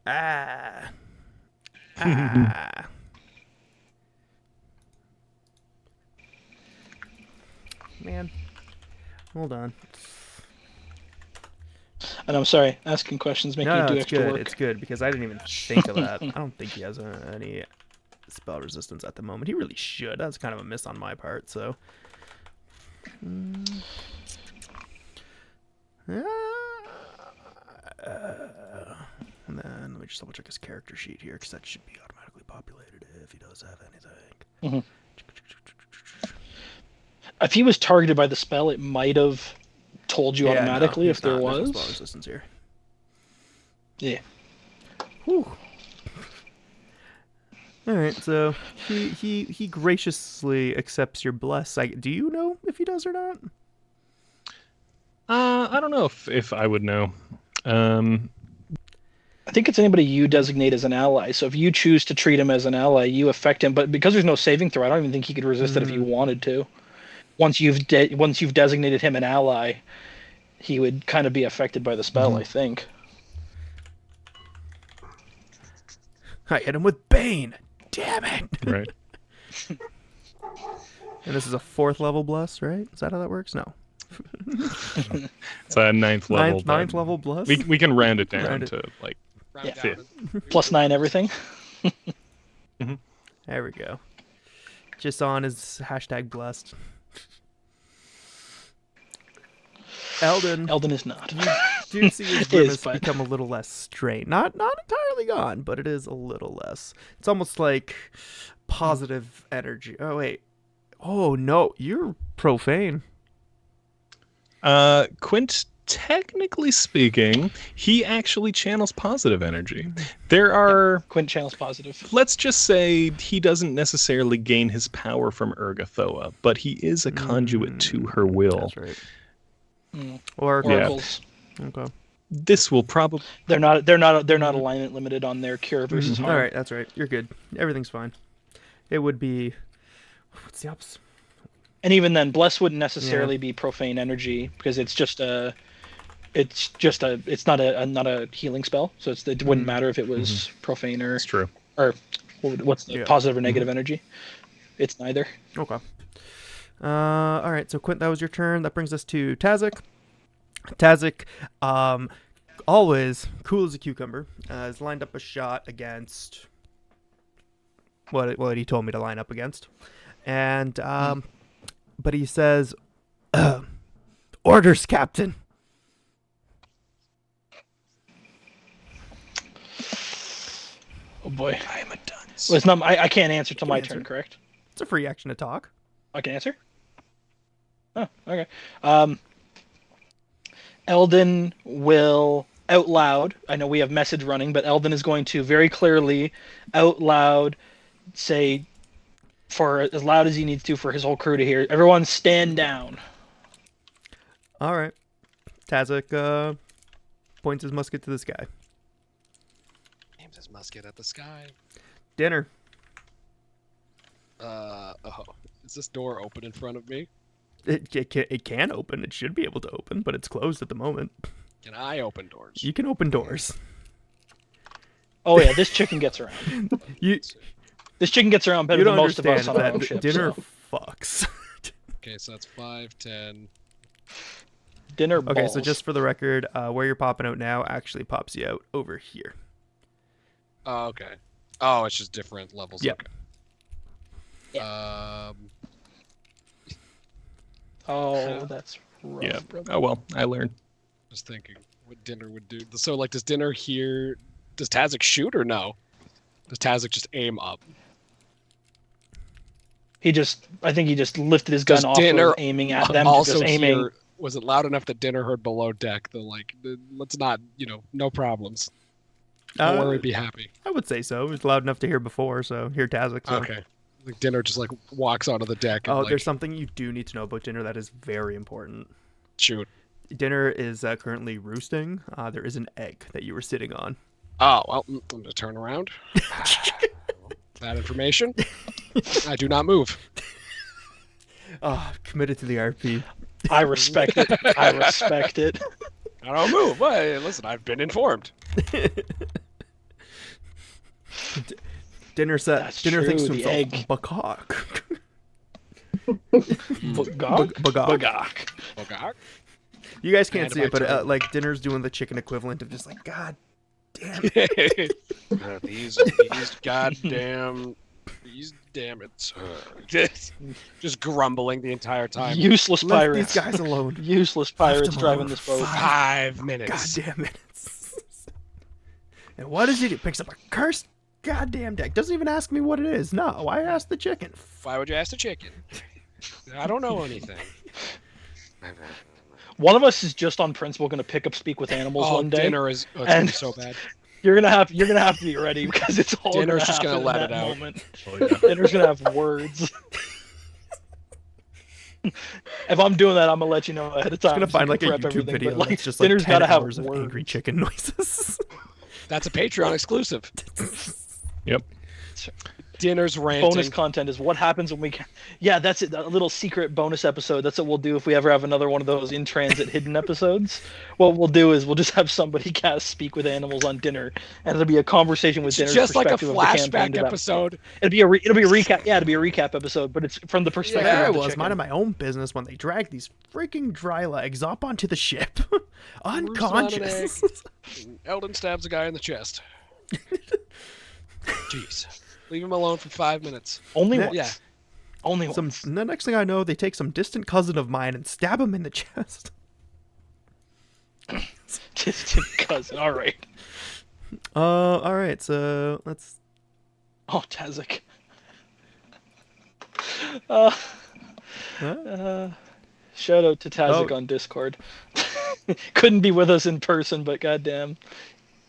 Ah. Man, hold on. And I'm sorry, asking questions make you do it's extra good. work. It's good because I didn't even think of that. I don't think he has any spell resistance at the moment. He really should. That's kind of a miss on my part. So. And then let me just double check his character sheet here because that should be automatically populated if he does have anything. If he was targeted by the spell, it might have told you automatically if there was. There's no spell resistance here. Yeah. Whew. All right, so he graciously accepts your bless. Do you know if he does or not? I don't know if I would know. I think it's anybody you designate as an ally. So if you choose to treat him as an ally, you affect him. But because there's no saving throw, I don't even think he could resist it if he wanted to. Once you've designated him an ally, he would kind of be affected by the spell, I think. I hit him with Bane. Damn it! Right. And this is a 4th level bless, right? Is that how that works? No. It's a 9th level. 9th level bless. We can round it down to like Round down 5th. and- +9 everything. There we go. Just on his #blessed. Eldin is not. do you see his Is, grimace but- become a little less strained? Not entirely gone, but it is a little less. It's almost like positive energy. Oh wait. Oh no, you're profane. Quint, technically speaking, he actually channels positive energy. There are... Quint channels positive. Let's just say he doesn't necessarily gain his power from Urgathoa, but he is a conduit to her will. That's right. Mm. Oracles. Oracles. Okay. This will probably... They're not alignment limited on their cure versus harm. All right, that's right. You're good. Everything's fine. It would be... What's the opposite? And even then, Bless wouldn't necessarily be profane energy because it's not a healing spell, so it wouldn't matter if it was profane or It's true. or what's the positive or negative energy. It's neither. Okay. All right, so Quint, that was your turn. That brings us to Tazik. Tazik, always cool as a cucumber, has lined up a shot against what he told me to line up against, and but he says, "Orders, Captain." Oh boy. I am a dunce. Well, it's not. I can't answer till my answer. turn, correct? It's a free action to talk. I can answer? Oh, okay. Eldin will out loud, I know we have message running, but Eldin is going to very clearly out loud say, for as loud as he needs to for his whole crew to hear, everyone stand down. All right. Tazik points his musket to the sky. Aims his musket at the sky. Dinner. Is this door open in front of me? It can open. It should be able to open, but it's closed at the moment. Can I open doors? You can open doors. Oh yeah, this chicken gets around. This chicken gets around better You than don't most of us understand on our that own ship. dinner So. fucks. Okay, so that's 5, 10. Dinner balls. Okay, so just for the record, where you're popping out now actually pops you out over here. Oh, okay. Oh, it's just different levels. Yep. Okay. Oh, that's rough. Yeah. brother. Oh well, I learned. Just thinking what dinner would do. So, like, does dinner here? Does Tazik shoot or no? Does Tazik just aim up? I think he just lifted his Does gun off, dinner was aiming at them, also just aiming. hear? Was it loud enough that dinner heard below deck? Let's not, no problems. Don't worry, be happy. I would say so. It was loud enough to hear before, so hear Tazik. So. Okay. Like dinner just like walks onto the deck. And, There's something you do need to know about dinner that is very important. shoot. Dinner is currently roosting. There is an egg that you were sitting on. Oh well, I'm gonna turn around. That information. I do not move. Committed to the RP. I respect it. I respect it. I don't move. Well, listen, I've been informed. Dinner That's thinks true, to the himself, egg. Bakak. Bagok? Bagok. Okay. You guys can't And see my it, but turn. like Dinner's doing the chicken equivalent of just like, God damn. These goddamn, these damn it. Just grumbling the entire time. Useless Let pirates. these guys alone. Useless pirates driving this boat. 5 minutes. God damn it. And what does he do? Picks up a cursed goddamn deck. Doesn't even ask me what it is. No, why ask the chicken? Why would you ask the chicken? I don't know anything. One of us is just on principle going to pick up Speak with Animals Oh, one day. dinner is it's gonna And- be so bad. You're gonna have to be ready because it's all Dinner's gonna just gonna happen let in it that out. moment. Oh, yeah. Dinner's gonna have words. If I'm doing that, I'm gonna let you know ahead of time. I'm gonna so find you like a can prep YouTube everything, video but, that's just like dinner's 10 gotta have hours of words. angry chicken noises. That's a Patreon exclusive. Yep. Dinner's ranting. Bonus content is what happens when we can. Yeah, that's it. A little secret bonus episode. That's what we'll do if we ever have another one of those in transit hidden episodes. What we'll do is we'll just have somebody cast Speak with Animals on Dinner, and it'll be a conversation with Dinner's Just like a perspective of the campaign flashback to that. episode. It'll be a recap. Yeah, it'll be a recap episode, but it's from the perspective There I of the was, chicken. minding my own business when they dragged these freaking dry legs up onto the ship. on an Unconscious. Eldin stabs a guy in the chest. Jeez. Leave him alone for 5 minutes. Only Yeah. once. Yeah. Only once. And the next thing I know, they take some distant cousin of mine and stab him in the chest. Distant cousin. All right. All right, so let's. Oh, Tazik. Shout out to Tazik on Discord. Couldn't be with us in person, but goddamn,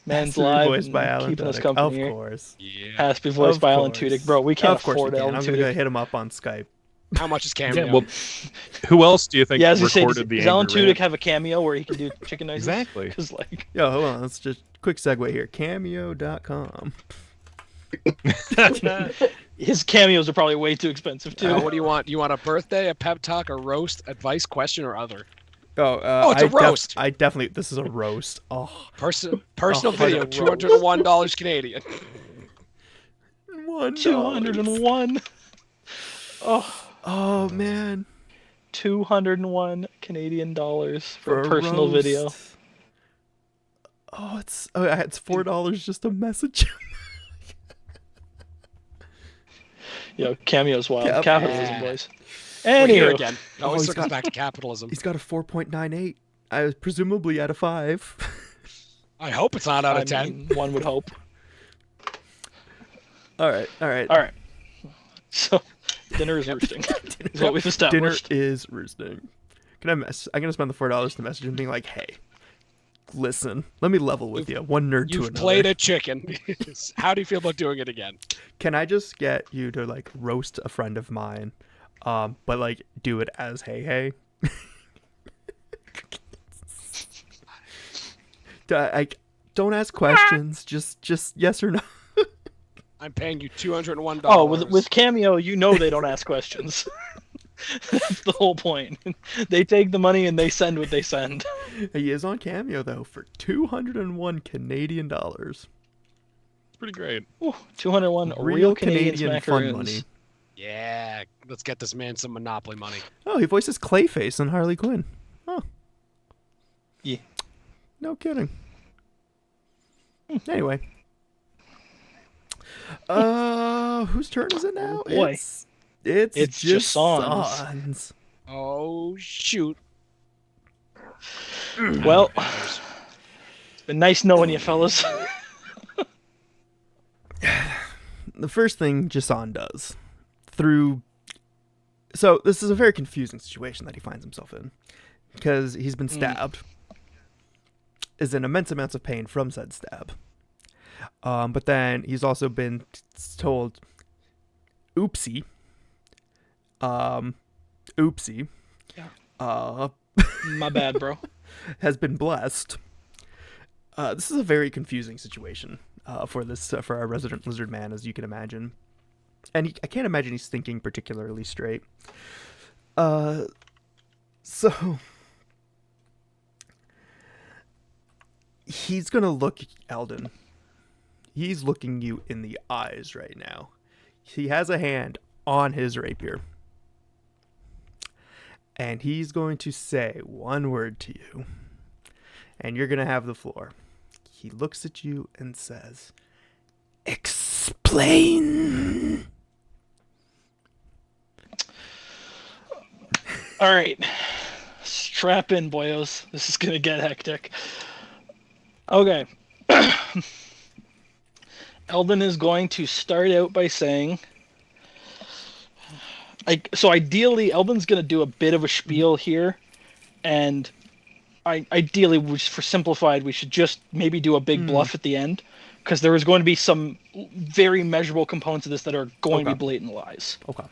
man's live voiced and by Alan keeping us Tudyk. company Of here. course. Yeah. Has to be voiced Of by Alan course. Tudyk, bro. We can't Of course afford we can. Alan I'm gonna go Tudyk. hit him up on Skype. How much is cameo? Yeah. Well, who else do you think Yeah, as you say, recorded the does Alan angry Tudyk rant? have a cameo where he can do chicken noises? Exactly. Because like, Yo, hold on. Let's just quick segue here. Cameo.com. his cameos are probably way too expensive too. What do you want? Do you want a birthday, a pep talk, a roast, advice, question, or other? Oh, it's a roast. I definitely. This is a roast. Oh, Personal Oh, video, roast. $201 Canadian. $1. 201. Oh, Oh man. $201 Canadian for a personal video. roast. Oh, it's $4 just a message. Yo, Cameo's wild. Yeah. Capitalism, boys. We're here Anywho, again. It always circles back to capitalism. He's got a 4.98. I was presumably out of 5. I hope it's not out of 10. mean, one would hope. All right. So, dinner is roosting. Is what we've Dinner established. is roosting. I'm gonna spend the $4 to message him, being like, "Hey, listen, let me level with you. One nerd to You've another. played a chicken. How do you feel about doing it again? Can I just get you to like roast a friend of mine, but like do it as hey? Don't ask questions. Just yes or no. I'm paying you $201. Oh, with Cameo, you know they don't ask questions. That's the whole point. They take the money and they send what they send. He is on Cameo though for $201 Canadian. It's pretty great. Ooh, 201 real Canadian fun smackaroons. money. Yeah, let's get this man some Monopoly money. Oh, he voices Clayface and Harley Quinn. Oh, Yeah. no kidding. Anyway. Whose turn is it now? Oh, boy. It's just Jason's. Sans. Oh, shoot. Well, it's been nice knowing you, fellas. The first thing Jason does so this is a very confusing situation that he finds himself in, because he's been stabbed, is in immense amounts of pain from said stab, but then he's also been told oopsie, Yeah. My bad, bro. has been blessed. This is a very confusing situation for our resident lizard man, as you can imagine. And I can't imagine he's thinking particularly straight. So he's gonna look Eldin. He's looking you in the eyes right now. He has a hand on his rapier. And he's going to say one word to you. And you're going to have the floor. He looks at you and says, "Explain." All right. Strap in, boyos. This is going to get hectic. Okay. Eldin is going to start out by saying... So ideally, Eldin's going to do a bit of a spiel here, and ideally, for simplified, we should just maybe do a big bluff at the end, because there is going to be some very measurable components of this that are going to be blatant lies. Okay.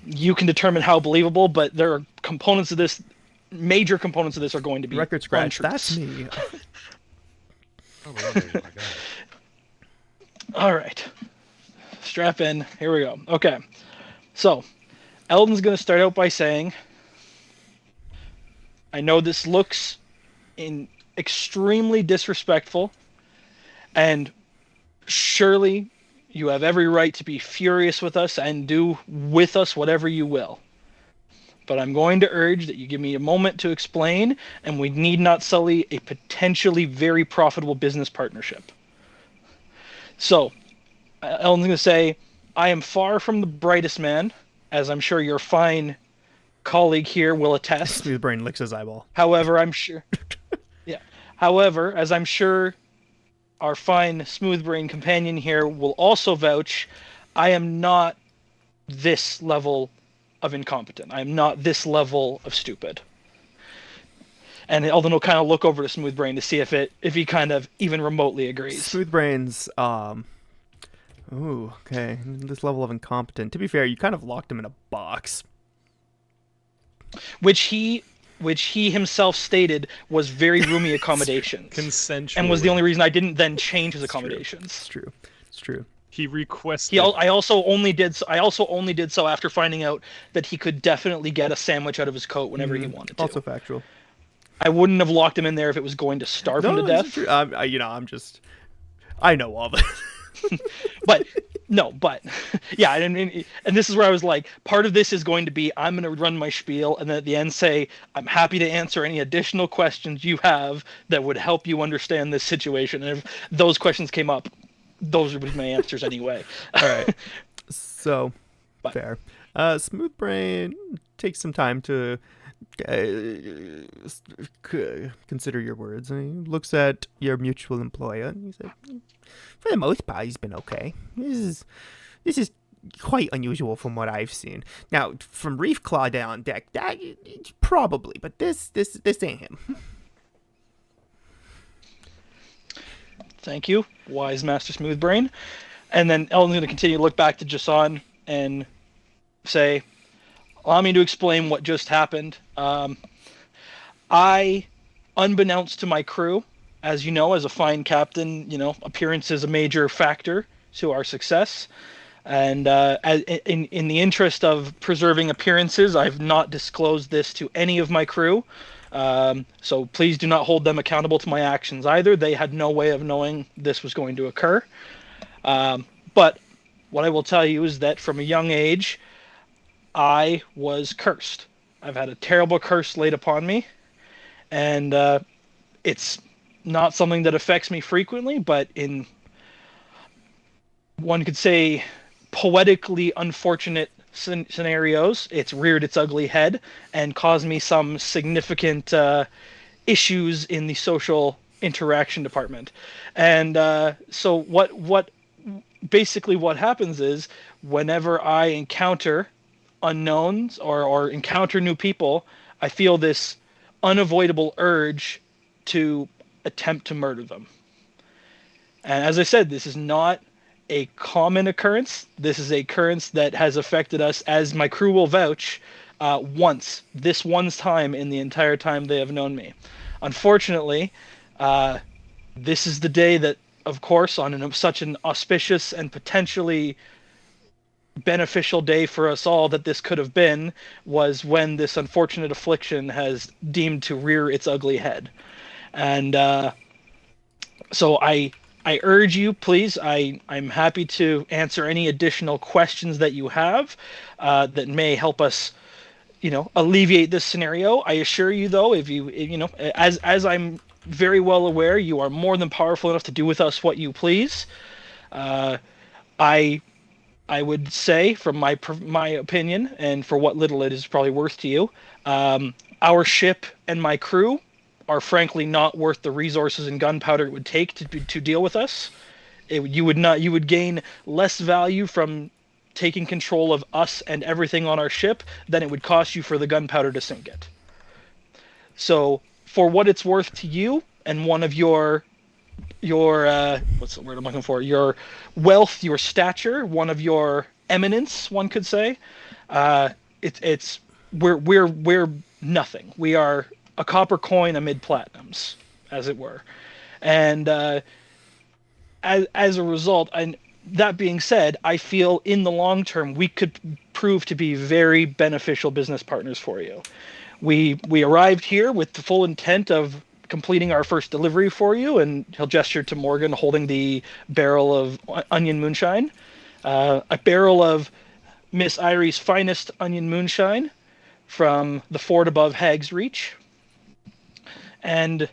You can determine how believable, but there are components of this, major components of this are going to be Record scratch. untruths. That's me. All right. Strap in. Here we go. Okay. So, Eldon's going to start out by saying, I know this looks extremely disrespectful, and surely you have every right to be furious with us and do with us whatever you will. But I'm going to urge that you give me a moment to explain, and we need not sully a potentially very profitable business partnership. So, Ellen's going to say, I am far from the brightest man, as I'm sure your fine colleague here will attest. Smooth Brain licks his eyeball. However, I'm sure... Yeah. However, as I'm sure our fine Smooth Brain companion here will also vouch, I am not this level of incompetent. I am not this level of stupid. And Eldon will kind of look over to Smooth Brain to see if he kind of even remotely agrees. Smooth Brain's ooh, okay. This level of incompetent. To be fair, you kind of locked him in a box. Which he himself stated was very roomy accommodations. Consensual. And was the only reason I didn't then change his accommodations. It's true. It's true. He requested. I also only did so after finding out that he could definitely get a sandwich out of his coat whenever he wanted to. Also factual. I wouldn't have locked him in there if it was going to starve him to death. True. I know all this. But no, but yeah, and this is where I was like, part of this is going to be I'm going to run my spiel, and then at the end say I'm happy to answer any additional questions you have that would help you understand this situation. And if those questions came up, those would be my answers anyway. All right. So, But- fair. Smooth Brain takes some time to consider your words, and he looks at your mutual employer, and he said, for the most part, he's been okay. This is quite unusual from what I've seen. Now, from Reef Claw down on deck, that probably, but this ain't him. Thank you, wise Master Smoothbrain. And then Eldin's going to continue to look back to Jason and say, allow me to explain what just happened. I, unbeknownst to my crew, as you know, as a fine captain, appearance is a major factor to our success. And in the interest of preserving appearances, I've not disclosed this to any of my crew. So please do not hold them accountable to my actions either. They had no way of knowing this was going to occur. But what I will tell you is that from a young age, I was cursed. I've had a terrible curse laid upon me. And it's not something that affects me frequently, but in, one could say, poetically unfortunate scenarios, it's reared its ugly head and caused me some significant issues in the social interaction department. And so what basically what happens is, whenever I encounter unknowns or encounter new people, I feel this unavoidable urge to attempt to murder them. And as I said, this is not a common occurrence. This is a occurrence that has affected us, as my crew will vouch, once. This one time in the entire time they have known me. Unfortunately, this is the day that, of course, on such an auspicious and potentially beneficial day for us all that this could have been, was when this unfortunate affliction has deemed to rear its ugly head. And so I urge you, please, I'm happy to answer any additional questions that you have that may help us, alleviate this scenario. I assure you, though, if you as I'm very well aware, you are more than powerful enough to do with us what you please. I would say, from my opinion, and for what little it is probably worth to you, our ship and my crew are frankly not worth the resources and gunpowder it would take to deal with us. You would gain less value from taking control of us and everything on our ship than it would cost you for the gunpowder to sink it. So, for what it's worth to you and one of your what's the word I'm looking for? Your wealth, your stature, one of your eminence, one could say. We're nothing. We are a copper coin amid platinums, as it were. And as a result, and that being said, I feel in the long term we could prove to be very beneficial business partners for you. We arrived here with the full intent of completing our first delivery for you, and he'll gesture to Morgan holding the barrel of onion moonshine, a barrel of Miss Irie's finest onion moonshine from the fort above Hag's Reach. And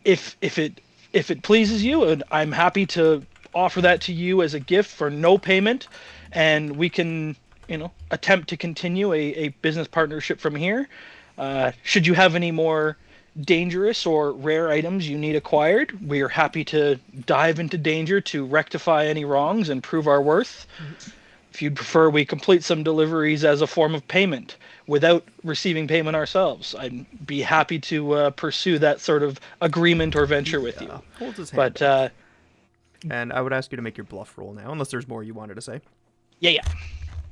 if it pleases you, and I'm happy to offer that to you as a gift for no payment, and we can attempt to continue a business partnership from here. Should you have any more dangerous or rare items you need acquired, we are happy to dive into danger to rectify any wrongs and prove our worth. If you'd prefer, we complete some deliveries as a form of payment without receiving payment ourselves. I'd be happy to pursue that sort of agreement or venture with you. Holds his hand But up. And I would ask you to make your bluff roll now, unless there's more you wanted to say. yeah.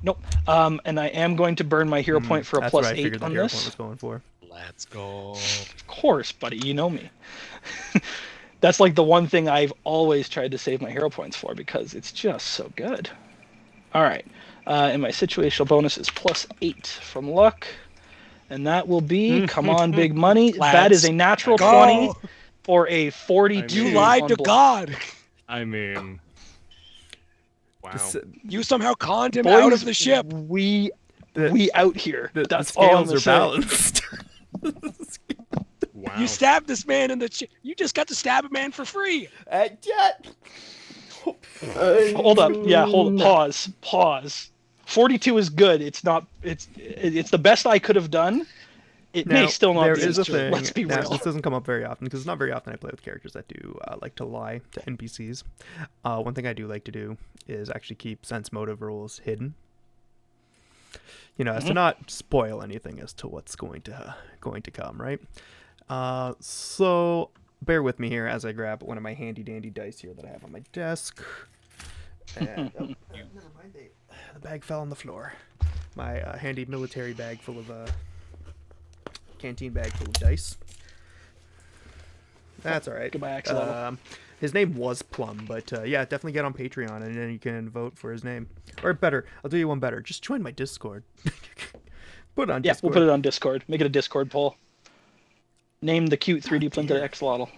Nope. And I am going to burn my hero point for a That's plus what I 8 figured the on hero this. point was going for. Let's go. Of course, buddy, you know me. That's like the one thing I've always tried to save my hero points for, because it's just so good. All right. And my situational bonus is plus 8 from luck. And that will be, come on, big money. That is a natural go. 20 for a 42. You You lied on to bluff. God. I mean, Wow. You somehow conned him out of the ship. We The- out here. The That's all I'm scales gonna are say. balanced. Wow. You stabbed this man in the ship. You just got to stab a man for free. Hold up. Yeah, hold. No. Pause. 42 is good. It's not. It's the best I could have done. It may still not there be. is a thing. Let's be now, real. This doesn't come up very often because it's not very often I play with characters that do like to lie to NPCs. One thing I do like to do is actually keep sense motive rules hidden. You know, as to not spoil anything as to what's going to come, right? So bear with me here as I grab one of my handy dandy dice here that I have on my desk. And never mind, the bag fell on the floor. My handy military bag full of canteen bag full of dice. That's all right. Goodbye, Axolotl. His name was Plum, but yeah, definitely get on Patreon and then you can vote for his name. Or better, I'll do you one better. Just join my Discord. Put it on Yeah, Discord. we'll put it on Discord. Make it a Discord poll. Name the cute 3D printed axolotl.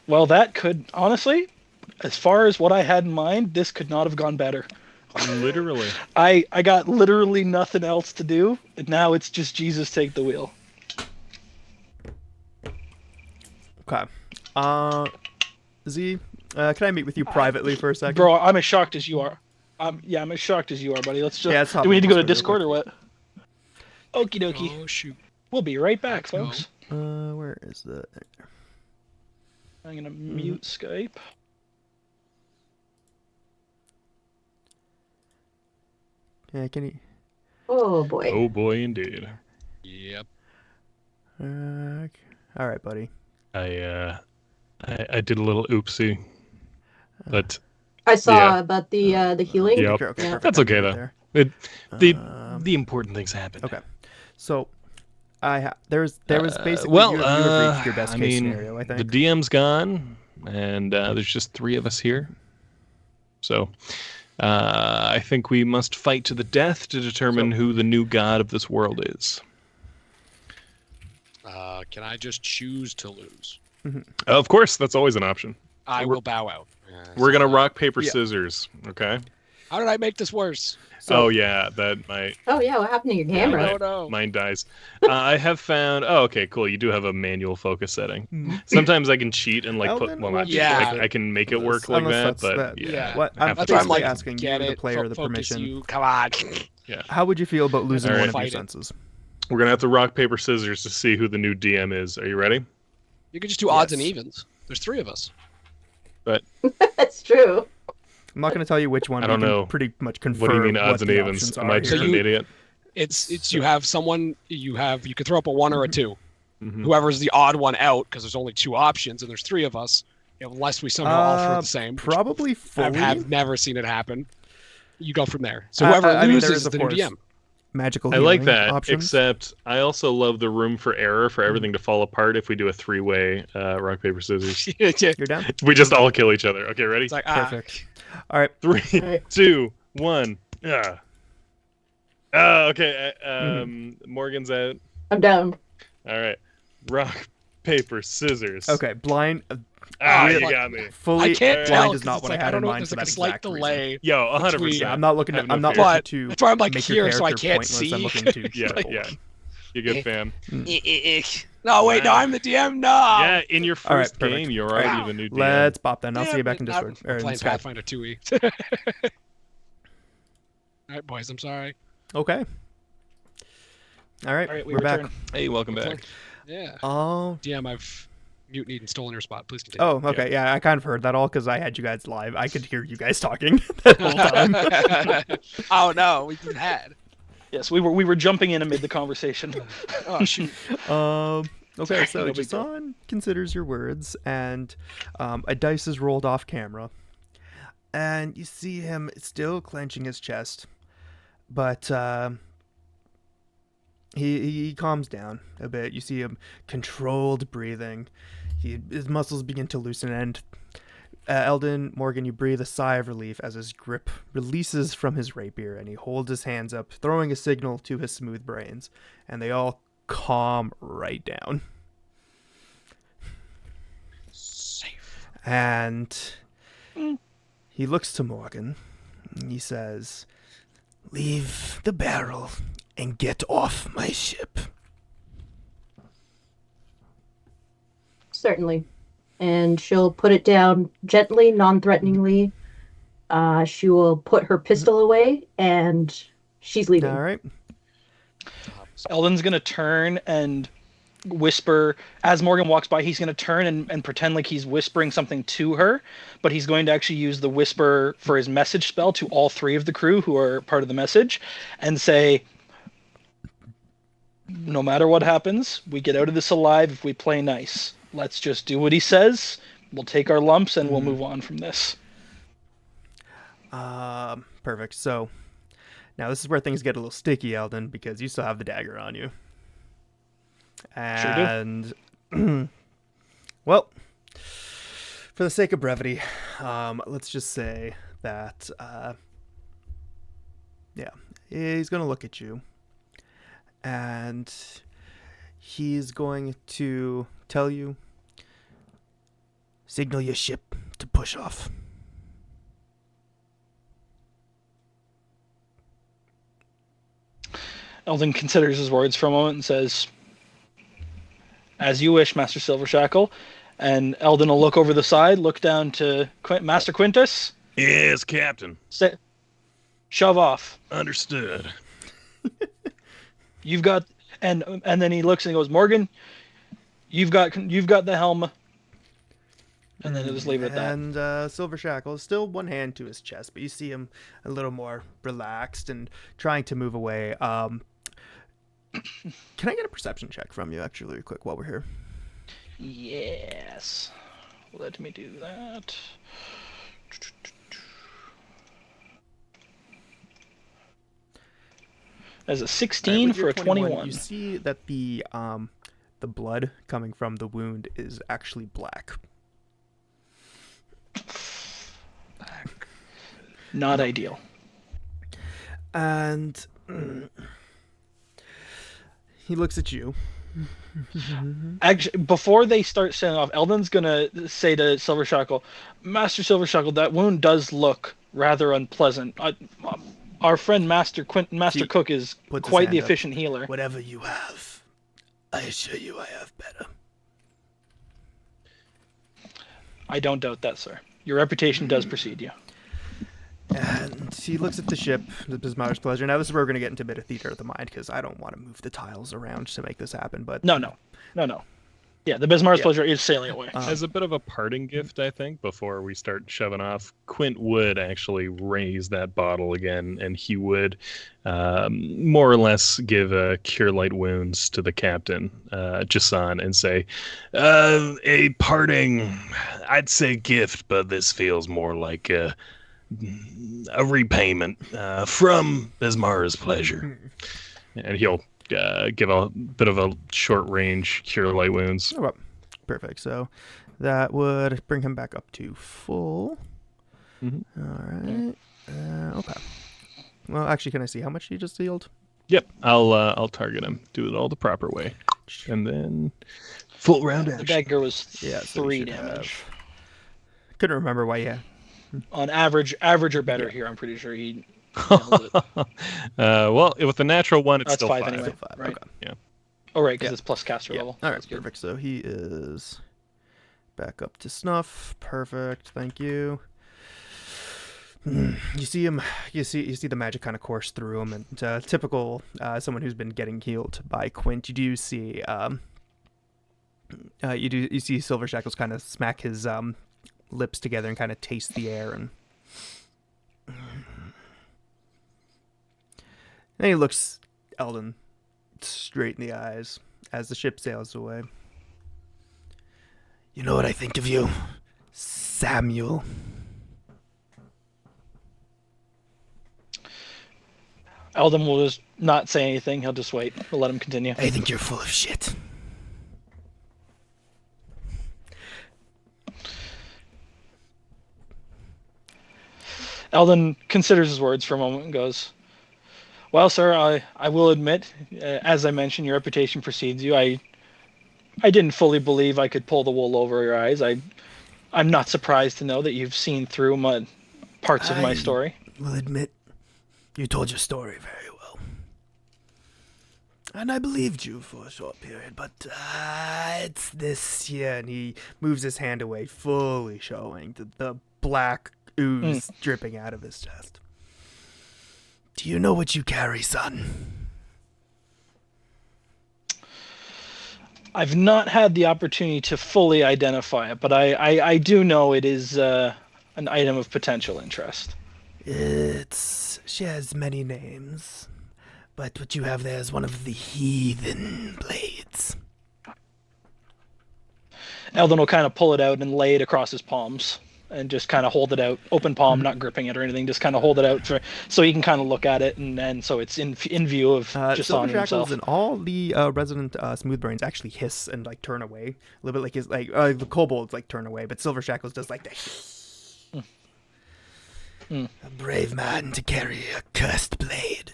Well, that could, honestly, as far as what I had in mind, this could not have gone better. Literally. I got literally nothing else to do, and now it's just Jesus take the wheel. Okay. Z, can I meet with you privately for a second? Bro, I'm as shocked as you are. I'm as shocked as you are, buddy. Let's just. Yeah, let's hop do we need to on go to Discord Discord real or what? Okie dokie. Oh shoot. We'll be right back, Let's go. folks. Where is the... I'm gonna mute Skype. Yeah, can you... Oh boy. Oh boy, indeed. Yep. All right, buddy. I did a little oopsie, but I saw Yeah. about the healing. Yep. Okay, Yeah. perfect. that's okay though. There. The important things happen. Okay. So, there was basically well, you have reached your best I case mean, scenario, I think. the DM's gone, and there's just 3 of us here. So, I think we must fight to the death to determine who the new god of this world is. Can I just choose to lose? Of course, that's always an option. I will bow out. We're gonna rock, paper, Yeah. scissors. Okay. How did I make this worse? Oh yeah, that might. Oh yeah, what happened to your camera? Right. no. Mine dies. I have found. Oh, okay, cool. You do have a manual focus setting. Sometimes I can cheat and like put. Eldin Well, will not be cheat, Yeah. I can make it work like Unless that. that's But that. yeah. What I have I'm to That's why I'm basically like, asking get you, the it. player, the Focus permission. you. Come on. How would you feel about losing All one right. of your Fight it. senses? We're gonna have to rock, paper, scissors to see who the new DM is. Are you ready? You could just do odds and Yes. evens. There's 3 of us. That's true. I'm not going to tell you which one. I don't we can know. pretty much confirm. What do you mean odds what and the evens? options Am are I here. just an idiot? It's you have someone you could throw up a 1 or a 2. Mhm. Whoever's the odd one out, because there's only 2 options and there's 3 of us, unless we somehow all throw the same. which Probably I fully. have never seen it happen. You go from there. So I- whoever I mean, loses there is is, the of new course, DM. Magical. I like healing that, options. except I also love the room for error for everything to fall apart if we do a 3-way rock, paper, scissors. Yeah. You're down. We just all kill each other. Okay, ready? It's like Perfect. All right. 3, Right. 2, 1. Yeah. Okay. Morgan's out. I'm down. All right. Rock, paper, scissors. Okay. Blind. You got me. Fully I can't blind tell. is 'Cause not it's what like, I had don't in know. mind There's for like a that slight exact reason. delay. Yo, 100%. Between- Yeah, I'm not looking. Have To, no I'm not fear. looking But to. that's why I'm like make your here, so I character can't pointless. see. I'm looking to. Yeah, yeah. You good, fam? No, wait, no, I'm the DM. No. Yeah, in your All right, first perfect. game, you're already the new DM. Let's pop then. I'll see you Damn back in it. Discord or I'm in playing Skype. Pathfinder 2e. All right, boys. I'm sorry. Okay. All right. All right, we We're back. return. Hey, welcome back. Yeah. Oh. DM, I've mutinied and stolen your spot. Please continue. Oh, okay. Yeah, I kind of heard that all because I had you guys live. I could hear you guys talking that whole time. Oh no, we just had. Yes, we were jumping in amid the conversation. Oh shoot. Okay, so No big deal. Jason considers your words, and a dice is rolled off camera, and you see him still clenching his chest, but he calms down a bit. You see him controlled breathing. His muscles begin to loosen, and Eldin, Morgan, you breathe a sigh of relief as his grip releases from his rapier, and he holds his hands up, throwing a signal to his smooth brains, and they all calm right down. Safe. And He looks to Morgan. And he says, "Leave the barrel and get off my ship." Certainly. And she'll put it down gently, non-threateningly. She will put her pistol away, and she's leaving. All right. Eldon's gonna turn and whisper as Morgan walks by. He's gonna turn and pretend like he's whispering something to her, but he's going to actually use the whisper for his message spell to all three of the crew who are part of the message, and say, "No matter what happens, we get out of this alive if we play nice. Let's just do what he says. We'll take our lumps and we'll move on from this." Perfect. So now this is where things get a little sticky, Eldin, because you still have the dagger on you. And well, for the sake of brevity, let's just say that he's gonna look at you, and he's going to tell you, "Signal your ship to push off." Eldon considers his words for a moment and says, "As you wish, Master Silvershackle." And Eldon will look over the side, look down to Master Quintus. Yes, Captain. Say, "Shove off." Understood. You've got, and then he looks and he goes, "Morgan, you've got the helm." And then he'll just leave it at that. And Silver Shackle is still one hand to his chest, but you see him a little more relaxed and trying to move away. Can I get a perception check from you, actually, real quick, while we're here? Yes. Let me do that. As a 16 for a 21. You see that the blood coming from the wound is actually black. Not ideal. And he looks at you. Actually, before they start sending off, Eldon's gonna say to Silvershackle, "Master Silvershackle, that wound does look rather unpleasant. Our friend Master Cook is quite the efficient healer." "Whatever you have, I assure you I have better." "I don't doubt that, sir. Your reputation does precede you." And he looks at the ship, the Bismarck's pleasure. Now, this is where we're going to get into a bit of theater of the mind, because I don't want to move the tiles around to make this happen. But No. Yeah, the Bismarck's pleasure is sailing away. As a bit of a parting gift, I think, before we start shoving off, Quint would actually raise that bottle again, and he would more or less give cure light wounds to the captain, Jason, and say, "A parting, I'd say gift, but this feels more like a repayment from Bismarck's pleasure." And he'll give a bit of a short range cure light wounds. Oh, well, perfect. So that would bring him back up to full. Mm-hmm. All right. Okay. Well, actually, can I see how much he just healed? Yep, I'll target him. Do it all the proper way, and then full round action. The dagger was Yeah, so 3 you should damage. Couldn't remember why. Yeah. On average or better here. I'm pretty sure he handled it. Well, with the natural one, it's That's still 5 5. anyway. Five. Right. Okay. Yeah. Oh, right, because Yeah. it's plus caster Yeah. level. All right. That's good. Perfect. So he is back up to snuff. Perfect. Thank you. You see him. You see the magic kind of course through him, and typical someone who's been getting healed by Quint. You do see. You see Silver Shackles kind of smack his lips together and kind of taste the air, and then he looks Eldin straight in the eyes as the ship sails away. "You know what I think of you, Samuel?" Eldon will just not say anything. He'll just wait. We'll let him continue. "I think you're full of shit." Eldon considers his words for a moment and goes, "Well, sir, I will admit, as I mentioned, your reputation precedes you. I didn't fully believe I could pull the wool over your eyes. I'm not surprised to know that you've seen through parts of my story. Will admit, you told your story very well. And I believed you for a short period, but it's this here. And he moves his hand away, fully showing the black ooze dripping out of his chest. Do you know what you carry, son? I've not had the opportunity to fully identify it, but I do know it is an item of potential interest. It shares many names, but what you have there is one of the heathen blades. Eldin will kind of pull it out and lay it across his palms and just kind of hold it out, open palm, not gripping it or anything, just kind of hold it out so he can kind of look at it, and so it's in view of just on himself. And all the resident smooth brains actually hiss and like turn away a little bit, like his the kobolds like turn away, but Silver Shackles does like that. A brave man to carry a cursed blade.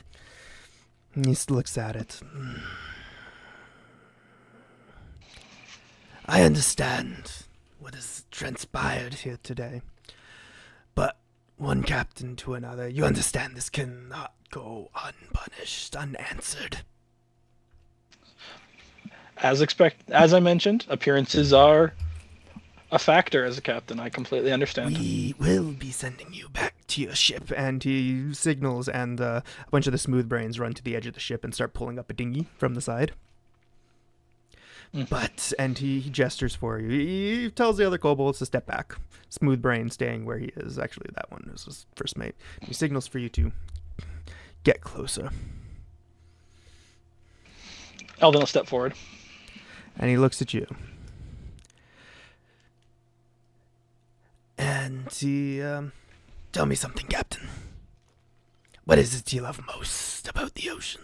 And he looks at it. I understand what has transpired here today. But one captain to another, you understand this cannot go unpunished, unanswered. As I mentioned, appearances are a factor as a captain. I completely understand. We will be sending you back to your ship. And he signals, and a bunch of the smooth brains run to the edge of the ship and start pulling up a dinghy from the side. And he gestures for you. He tells the other kobolds to step back. Smooth brain staying where he is. Actually, that one is his first mate. He signals for you to get closer. Eldin will step forward. And he looks at you. And he, tell me something, Captain. What is it you love most about the ocean?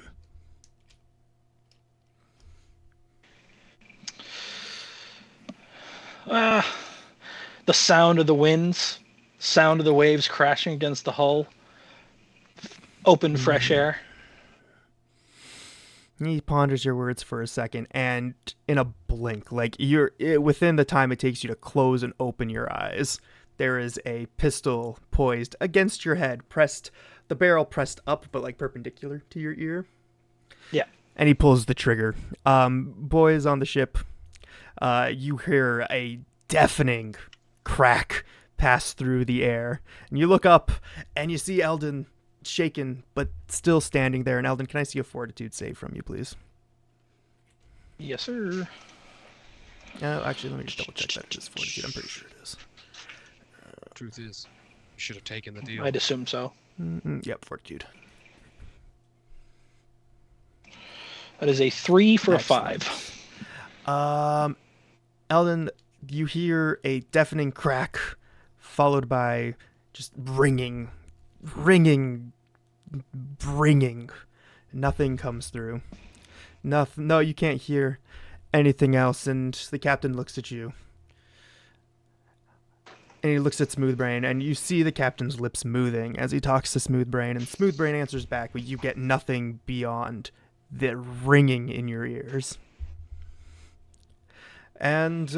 The sound of the winds, sound of the waves crashing against the hull, open fresh air. He ponders your words for a second, and in a blink, like within the time it takes you to close and open your eyes, there is a pistol poised against your head, the barrel pressed up, but like perpendicular to your ear. Yeah. And he pulls the trigger. Boys on the ship, you hear a deafening crack pass through the air, and you look up and you see Eldin shaken but still standing there. And Eldin, can I see a fortitude save from you, please? Yes, sir. Actually, let me just double check that it is fortitude. I'm pretty sure it is. Truth is, you should have taken the deal. I'd assume so. Yep, fortitude. That is a 3 for Excellent. a 5. Eldin, you hear a deafening crack, followed by just ringing. Nothing comes through. Nothing. No, you can't hear anything else. And the captain looks at you. And he looks at Smoothbrain, and you see the captain's lips moving as he talks to Smoothbrain, and Smoothbrain answers back, but you get nothing beyond the ringing in your ears. And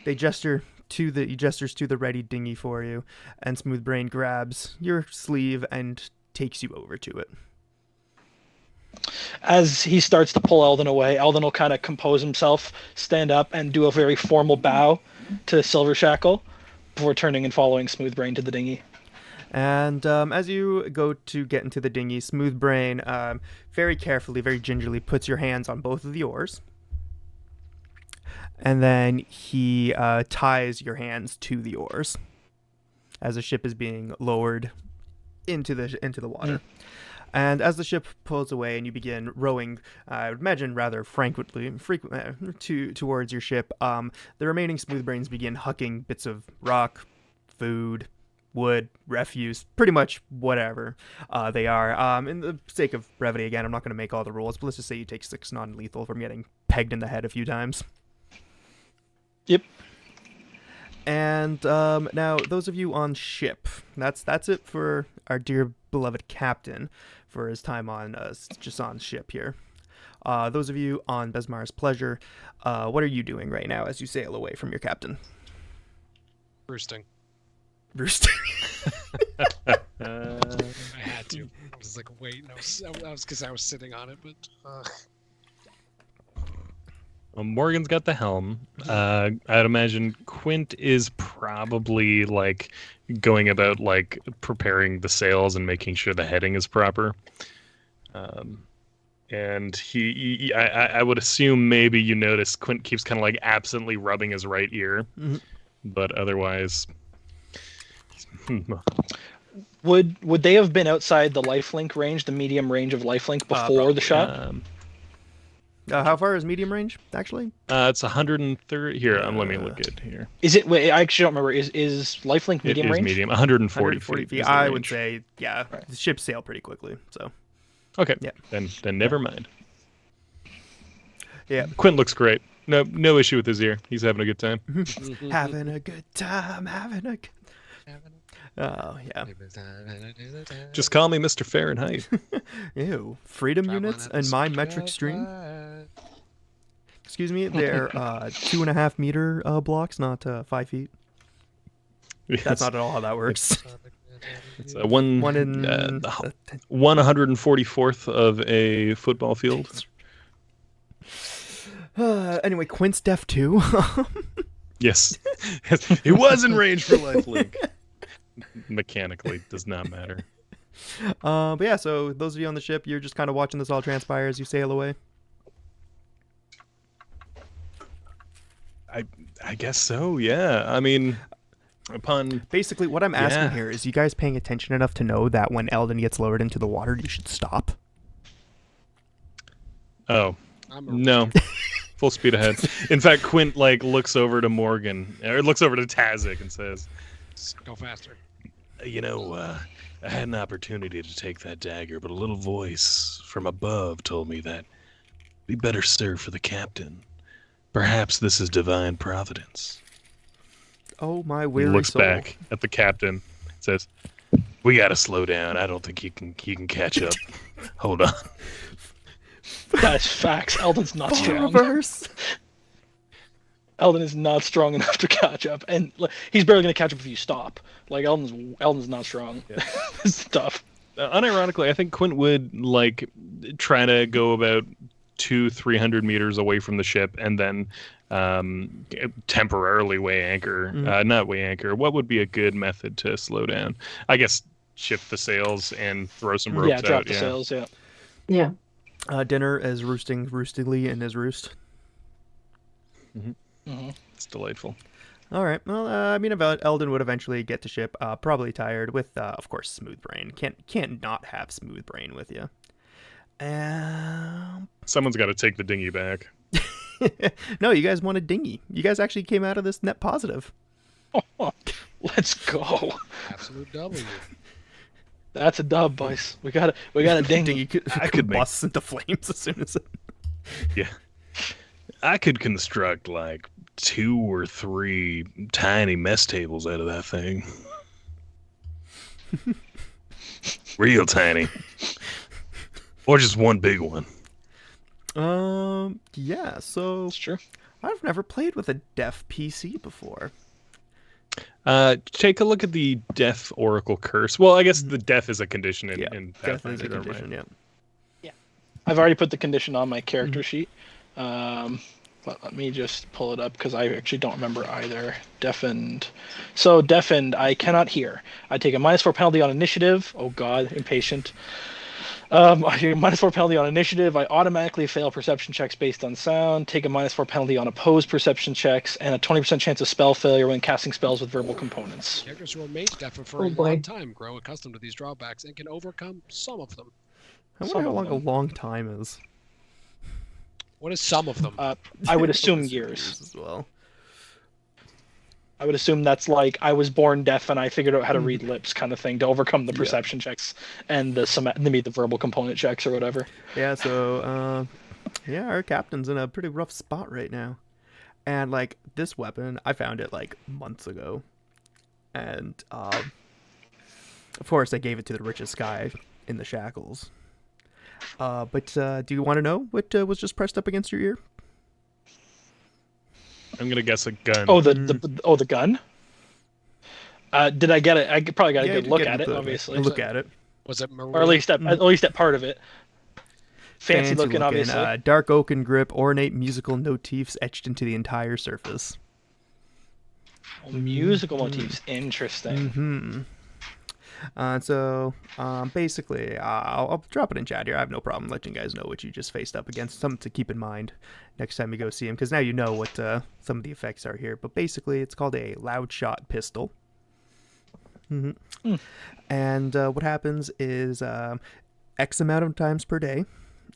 he gestures to the ready dinghy for you, and Smoothbrain grabs your sleeve and takes you over to it. As he starts to pull Eldin away, Eldin will kind of compose himself, stand up, and do a very formal bow to Silver Shackle before turning and following Smoothbrain to the dinghy. And as you go to get into the dinghy, Smoothbrain very carefully, very gingerly puts your hands on both of the oars. And then he ties your hands to the oars as the ship is being lowered into the water. And as the ship pulls away and you begin rowing, I would imagine rather frequently towards your ship, the remaining Smoothbrains begin hucking bits of rock, food, wood, refuse, pretty much whatever they are. In the sake of brevity, again, I'm not going to make all the rules, but let's just say you take 6 non-lethal from getting pegged in the head a few times. Yep. And now, those of you on ship, that's it for our dear beloved captain for his time on Jason's ship here. Those of you on Besmar's Pleasure, what are you doing right now as you sail away from your captain? Roosting. roosting. I had to. I was like, wait, no, that was because I was sitting on it, but. Well, Morgan's got the helm. I'd imagine Quint is probably like going about like preparing the sails and making sure the heading is proper. And I would assume maybe you notice Quint keeps kind of like absently rubbing his right ear, but otherwise. Would they have been outside the lifelink range, the medium range of lifelink before the shot? How far is medium range, actually? It's 130. Here, let me look it here. Is it? Wait, I actually don't remember. Is lifelink medium It is range? medium. 140 140 feet. feet. is the I would range. say, yeah, the ships sail pretty quickly, so. Okay. Yeah. Then never mind. Yeah. Quint looks great. No issue with his ear. He's having a good time. Having a good time, Oh, yeah. Just call me Mr. Fahrenheit. Ew. Freedom units and my metric stream? Excuse me, they're 2.5 meter blocks, not 5 feet. Yes. That's not at all how that works. It's a one in 144th of a football field. Anyway, Quint's deaf too. Yes. He was in range for lifelink. Mechanically, does not matter. But yeah, so those of you on the ship, you're just kind of watching this all transpire as you sail away. I guess so, yeah. I mean, Basically, what I'm asking here is you guys paying attention enough to know that when Eldin gets lowered into the water, you should stop? Oh, no. Full speed ahead. In fact, Quint looks over to Morgan, or looks over to Tazik and says, "Go faster." You know, I had an opportunity to take that dagger, but a little voice from above told me that we better serve for the captain. Perhaps this is divine providence. Oh, my weary He looks soul. back at the captain, says, "We gotta slow down. I don't think he can catch up. Hold on." That's facts. Eldon's not strong. Reverse. Eldin is not strong enough to catch up, and he's barely going to catch up if you stop. Like Eldon's not strong. Yeah. It's tough. Unironically, I think Quint would try to go about 200-300 meters away from the ship, and then temporarily weigh anchor. Not weigh anchor. What would be a good method to slow down? I guess shift the sails and throw some ropes out. Drop the sails. Yeah. Yeah. Dinner is roosting roostingly in his roost. It's delightful. All right. Well, I mean, Eldin would eventually get to ship, probably tired, with, of course, Smooth Brain. Can't not have Smooth Brain with you. Someone's got to take the dinghy back. No, you guys wanted dinghy. You guys actually came out of this net positive. Let's go. Absolute W. That's a dub, boys. We got a dinghy. I could bust into flames as soon as it... Yeah. I could construct 2 or 3 tiny mess tables out of that thing. Real tiny. Or just one big one. Yeah, so... That's true. I've never played with a deaf PC before. Take a look at the Death Oracle Curse. Well, I guess the death is a condition in death is Pathfinder, a condition, yeah. I've already put the condition on my character sheet. But let me just pull it up because I actually don't remember either. Deafened. So deafened, I cannot hear. I take a -4 penalty on initiative. Oh god, impatient. I take a -4 penalty on initiative. I automatically fail perception checks based on sound. Take a -4 penalty on opposed perception checks, and a 20% chance of spell failure when casting spells with verbal components. Characters who are made deaf for a long time grow accustomed to these drawbacks and can overcome some of them. I wonder how long a long time is. What is some of them? I would assume years as well. I would assume that's I was born deaf and I figured out how to read lips kind of thing to overcome the perception checks and the verbal component checks or whatever. Yeah, so our captain's in a pretty rough spot right now. And this weapon, I found it months ago. And of course I gave it to the richest guy in the shackles. But do you want to know what was just pressed up against your ear? I'm gonna guess a gun. Oh, the gun. Did I get it? I probably got a Yeah, good you look get at it, a obviously, look at it. Was it maroon? or at least at part of it. Fancy looking, obviously. Dark oaken grip, ornate musical motifs etched into the entire surface. Musical motifs, interesting. Basically, I'll drop it in chat here. I have no problem letting you guys know what you just faced up against. Something to keep in mind next time you go see him, because now you know what some of the effects are here. But basically, it's called a loud shot pistol. And what happens is X amount of times per day,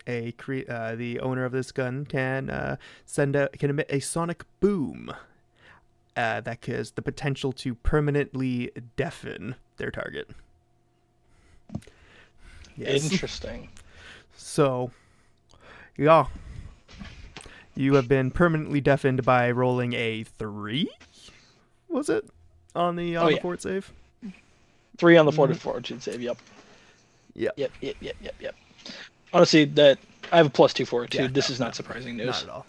the owner of this gun can emit a sonic boom that has the potential to permanently deafen their target. Yes. Interesting. So, yeah, you have been permanently deafened by rolling a 3. Was it on the fort save? 3 on the fortitude save. Yep. Yep. Yep. Honestly, that I have a +2 fortitude. Yeah, this is not surprising news. Not at all.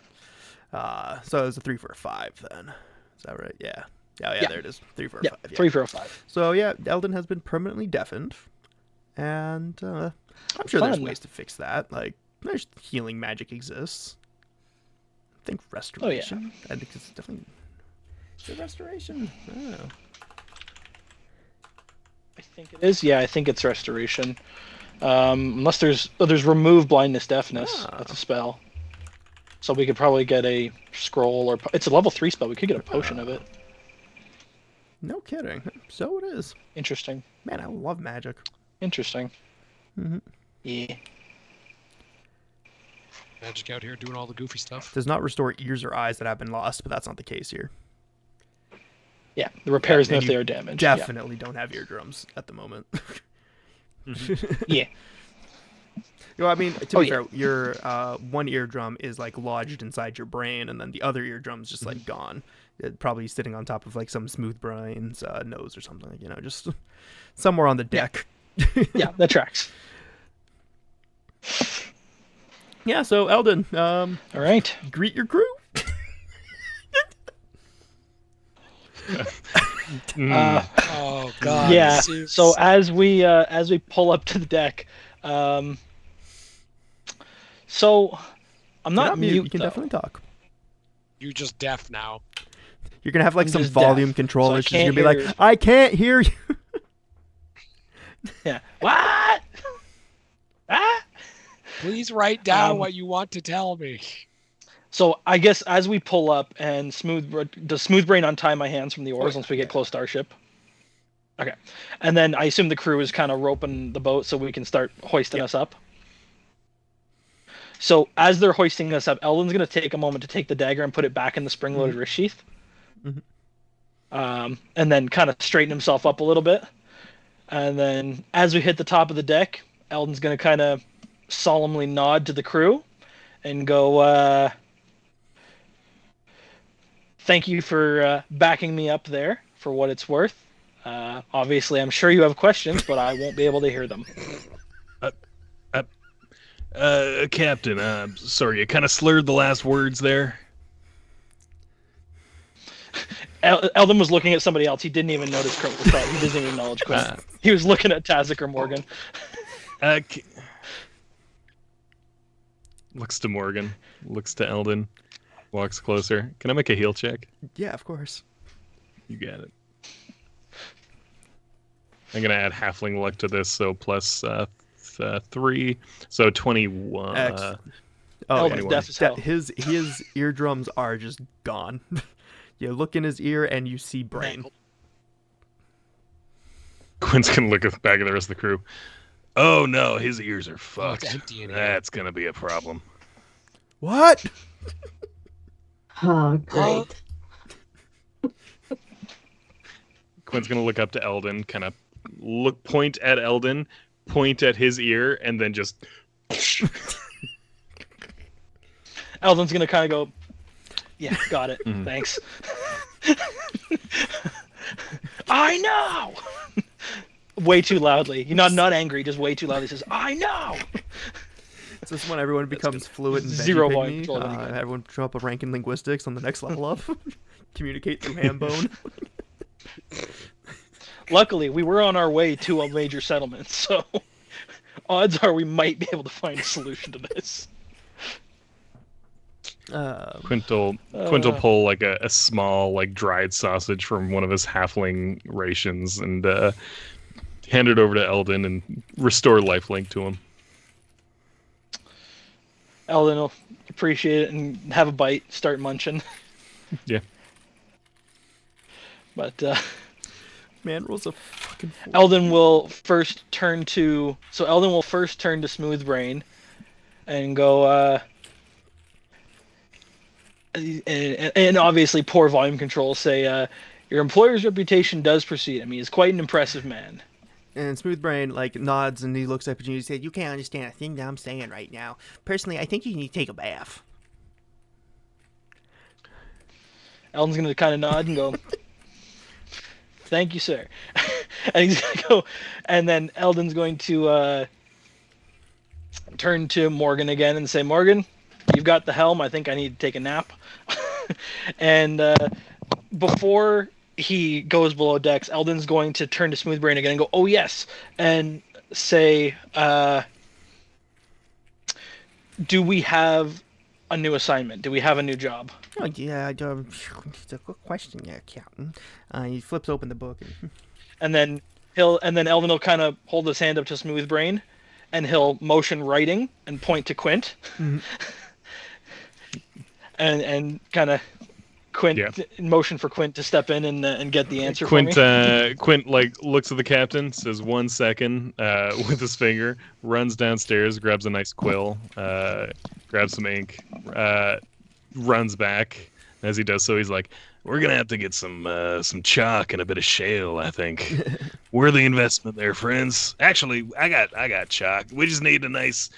So it was a 3 for a 5 then. Is that right? Yeah. Oh, yeah, there it is. 3 for a 5. Yeah. 3 for a 5. So, yeah, Eldin has been permanently deafened. And I'm sure there's ways to fix that. Like, there's healing magic exists. I think restoration. I think it's definitely... Is it restoration? I don't know. I think it is. Yeah, I think it's restoration. Unless there's remove blindness deafness. That's a spell. So we could probably get a scroll, or it's a level 3 spell. We could get a potion of it. No kidding. So it is. Interesting. Man, I love magic. Interesting. Yeah. Magic out here doing all the goofy stuff. Does not restore ears or eyes that have been lost, but that's not the case here. Yeah, the repairs if they are damaged. Definitely don't have eardrums at the moment. Yeah. I mean, to be fair, your one eardrum is like lodged inside your brain, and then the other eardrum's just like gone. Probably sitting on top of like some smooth brain's nose or something, just somewhere on the deck. Yeah, that tracks. Yeah, so Eldin, all right, greet your crew. Oh God. Yeah. So as we pull up to the deck, so I'm not mute. You can definitely talk. You're just deaf now. You're gonna have like some volume control issues. You're gonna be like, you. I can't hear you. Yeah. What? Ah? Please write down what you want to tell me. So I guess as we pull up and does Smooth Brain untie my hands from the oars once we get close to our ship? Okay. And then I assume the crew is kind of roping the boat so we can start hoisting us up. So as they're hoisting us up, Eldon's going to take a moment to take the dagger and put it back in the spring-loaded wrist sheath. And then kind of straighten himself up a little bit. And then as we hit the top of the deck, Eldon's going to kind of solemnly nod to the crew and go, thank you for backing me up there for what it's worth. Obviously, I'm sure you have questions, but I won't be able to hear them. Captain, sorry, you kind of slurred the last words there. Eldin was looking at somebody else. He didn't even notice Kurt was talking. He doesn't even acknowledge Quinn. He was looking at Tazik or Morgan. Looks to Morgan. Looks to Eldin. Walks closer. Can I make a heal check? Yeah, of course. You got it. I'm going to add halfling luck to this, so plus 3. So 21. Eldin's deaf as hell. His eardrums are just gone. You look in his ear and you see brain. Quinn's going to look back at the rest of the crew. Oh no, his ears are fucked. It's empty in here. That's going to be a problem. What? Oh, great. Quinn's going to look up to Eldin, kind of point at Eldin, point at his ear, and then just... Eldon's going to kind of go, yeah, got it. Thanks. I know! Way too loudly. You're not angry, just way too loudly. He says, I know! Is this when everyone becomes fluent in Zero Veggie volume Pygmy? control anymore. Everyone show up a rank in linguistics on the next level up? Communicate through ham bone? Luckily, we were on our way to a major settlement, so odds are we might be able to find a solution to this. Quintal pull like a small like dried sausage from one of his halfling rations and hand it over to Eldin and restore lifelink to him. Eldin will appreciate it and have a bite, start munching. Yeah. But Man rolls a fucking 4. Eldin will first turn to Smoothbrain and go and obviously poor volume control say your employer's reputation does precede him. He is quite an impressive man. And Smoothbrain like nods and he looks up at you and he said, "You can't understand a thing that I'm saying right now. Personally, I think you need to take a bath." Eldon's gonna kind of nod and go, "Thank you, sir." And he's gonna go, and then Eldon's going to turn to Morgan again and say, "Morgan, you've got the helm. I think I need to take a nap." And before he goes below decks, Eldon's going to turn to Smoothbrain again and go, "Oh yes," and say, "Do we have a new assignment? Do we have a new job?" Oh yeah, it's a good question there, Captain. He flips open the book And then Eldon will kind of hold his hand up to Smoothbrain, and he'll motion writing and point to Quint, and kind of motion for Quint to step in and get the answer for me. Quint like looks at the captain, says 1 second with his finger, runs downstairs, grabs a nice quill, grabs some ink, runs back. As he does so, he's like, "We're gonna have to get some chalk and a bit of shale, I think. Worthy investment there, friends. Actually, I got chalk. We just need a nice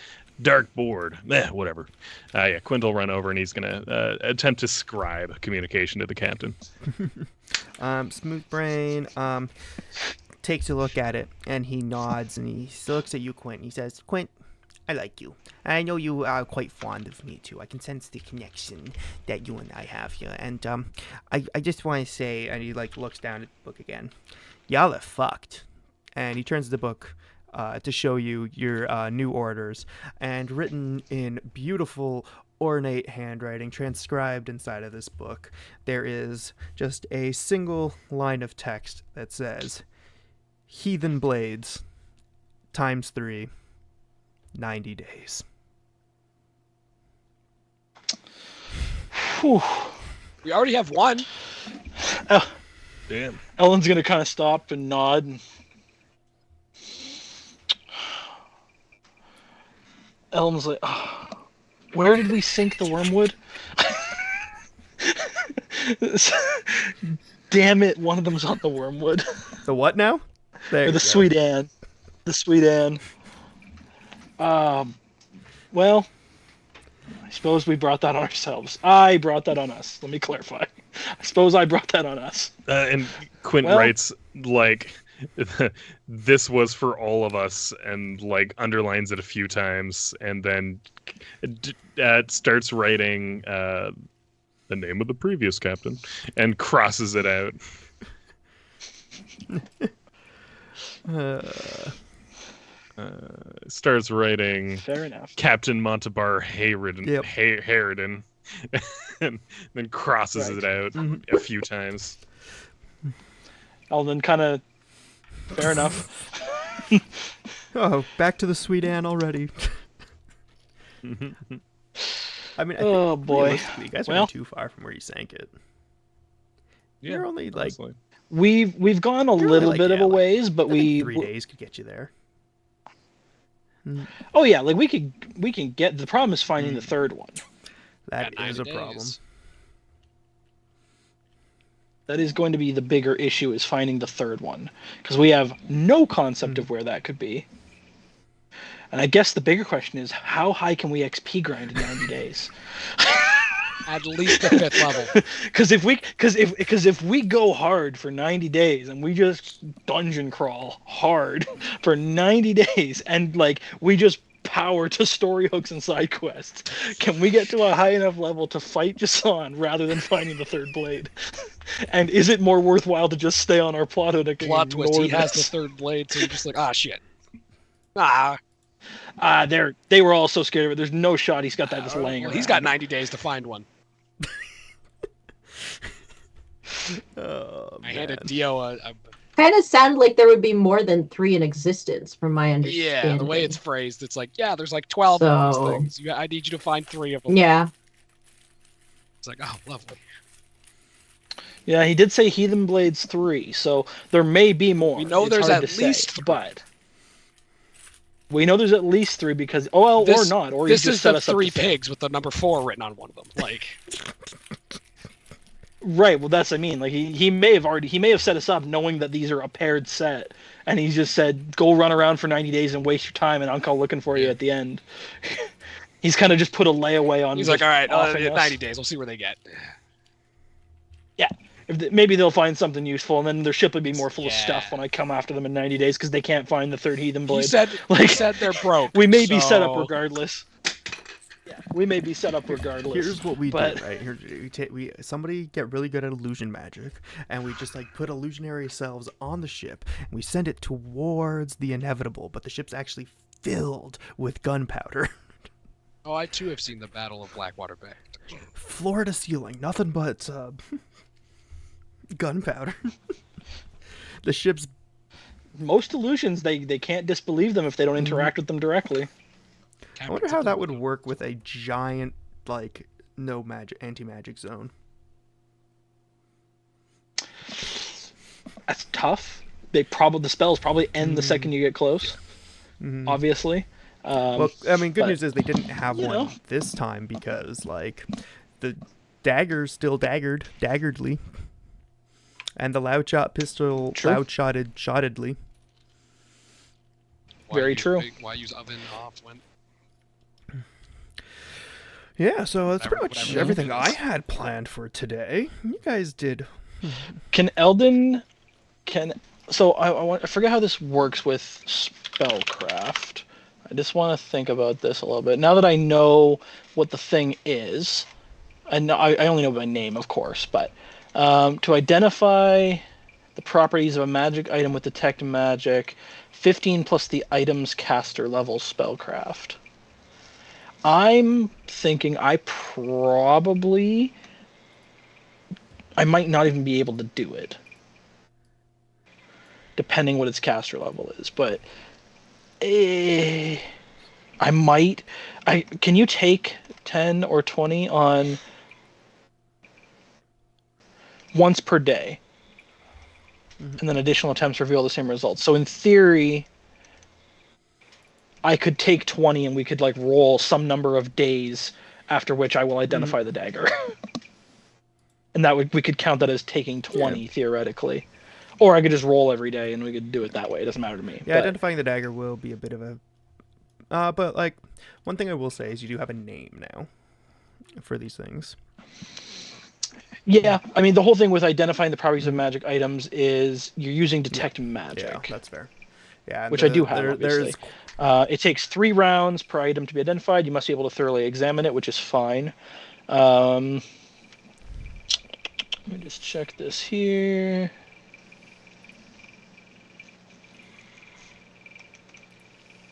dark board. Whatever." Yeah, Quint will run over and he's gonna attempt to scribe communication to the captain. Smoothbrain takes a look at it and he nods and he still looks at you, Quint. He says, "Quint, I like you. I know you are quite fond of me too. I can sense the connection that you and I have here. And I just want to say," and he like looks down at the book again, "y'all are fucked." And he turns to the book to show you your new orders, and written in beautiful ornate handwriting, transcribed inside of this book, there is just a single line of text that says, "Heathen Blades ×3, 90 days." Whew. We already have one. Damn. Ellen's gonna kind of stop and nod. And Ellen's like, "Oh, where did we sink the wormwood?" Damn it! One of them's on the wormwood. The what now? There. Or the Sweet Anne. The Sweet Anne. Well, I suppose we brought that on ourselves. I brought that on us. Let me clarify. I suppose I brought that on us. And Quint writes like, "This was for all of us," and like underlines it a few times, and then starts writing the name of the previous captain and crosses it out. Starts writing Fair enough. Captain Montebar Harridan, and then crosses it out a few times. Eldon kind of, fair enough. Oh, back to the Sweet Anne already. I mean, Oh, boy. you guys aren't too far from where you sank it. Yeah, You're only like honestly. We've gone a little bit of a ways, but I think 3 days could get you there. Oh yeah, like we can get. The problem is finding the third one. That At is a 90 problem. days. That is going to be the bigger issue, is finding the third one, because we have no concept of where that could be. And I guess the bigger question is, how high can we XP grind in 90 days? At least the 5th level. Because if we go hard for 90 days and we just dungeon crawl hard for 90 days and like we just power to story hooks and side quests. Can we get to a high enough level to fight Jason rather than finding the third blade? And is it more worthwhile to just stay on our plot hook and Plot twist, ignore he has the this? third blade, so you're just like, ah, shit. They were all so scared of it. There's no shot he's got that just laying Well, around. he's got 90 days to find one. Oh, I handed man. Dio a Kind of sounded like there would be more than 3 in existence, from my understanding. yeah, the way it's phrased, it's like, yeah, there's like 12 of So- these things. I need you to find 3 of them. Yeah. It's like, oh, lovely. Yeah, he did say Heathen Blades 3, so there may be more. We know It's there's hard at to say, least 3. but we know there's at least 3 because or not, or he This just is set the us up 3 to fail. pigs with the number 4 written on one of them. Like, Right, well that's what I mean. Like he may have set us up knowing that these are a paired set, and he just said, go run around for 90 days and waste your time, and I'll come looking for you at the end. He's kind of just put a layaway on. he's like, all right, offing us. 90 days. We'll see where they get. Yeah, maybe they'll find something useful, and then their ship would be more full of stuff Yeah. when I come after them in 90 days because they can't find the third Heathen He Blade. said, Like- they're broke. We may be set up so- regardless. Yeah, we may be set up regardless. Here's what we but- do, right? Here, somebody get really good at illusion magic, and we just like put illusionary selves on the ship, and we send it towards the inevitable. But the ship's actually filled with gunpowder, Oh, I too have seen the Battle of Blackwater Bay. floor to ceiling, nothing but gunpowder. The ship's Most illusions, they can't disbelieve them if they don't interact with them directly. I wonder how that would work with a giant, like, no magic, anti-magic zone. That's tough. The spells probably end the second you get close. Obviously. Well, I mean, good but, news is they didn't have you one know. this time because, like, the dagger's still daggeredly, and the loud shot pistol True. shottedly. Very true. Why use oven off when? Yeah, so that's pretty Whatever much the everything hell I it is. had planned for today. You guys did. Can Eldin... So I forget how this works with spellcraft. I just want to think about this a little bit. Now that I know what the thing is, and I only know by name, of course, but to identify the properties of a magic item with detect magic, 15 plus the item's caster level spellcraft. I'm thinking I might not even be able to do it, depending what its caster level is. But I might. Can you take 10 or 20 on once per day, and then additional attempts reveal the same results? So in theory, I could take 20 and we could like roll some number of days after which I will identify the dagger. And we could count that as taking 20 theoretically. Or I could just roll every day and we could do it that way. It doesn't matter to me. Yeah, But identifying the dagger will be a bit of a. But like, one thing I will say is you do have a name now for these things. yeah, I mean the whole thing with identifying the properties of magic items is you're using detect magic. Yeah, that's fair. Yeah, and Which I do have, obviously. It takes 3 rounds per item to be identified. You must be able to thoroughly examine it, which is fine. Let me just check this here.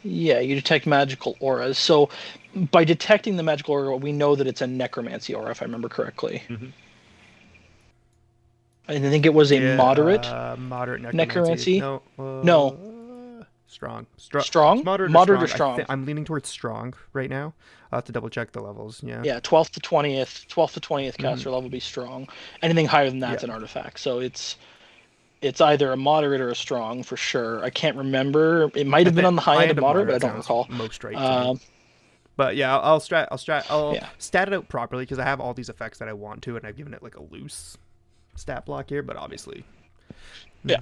Yeah, you detect magical auras. So by detecting the magical aura, we know that it's a necromancy aura, if I remember correctly. Mhm. I think it was a moderate. Moderate necromancy? No. No. Strong. Strong? It's moderate, Moderate or or strong? I'm leaning towards strong right now. I'll have to double check the levels. Yeah. Yeah, 12th to 20th caster level will be strong. Anything higher than that's Yeah. an artifact. So it's either a moderate or a strong for sure. I can't remember. It might have been on the high end of moderate, but I don't sounds recall. Most right. To me. But yeah, I'll stat it out properly because I have all these effects that I want to, and I've given it like a loose stat block here. But obviously, Yeah.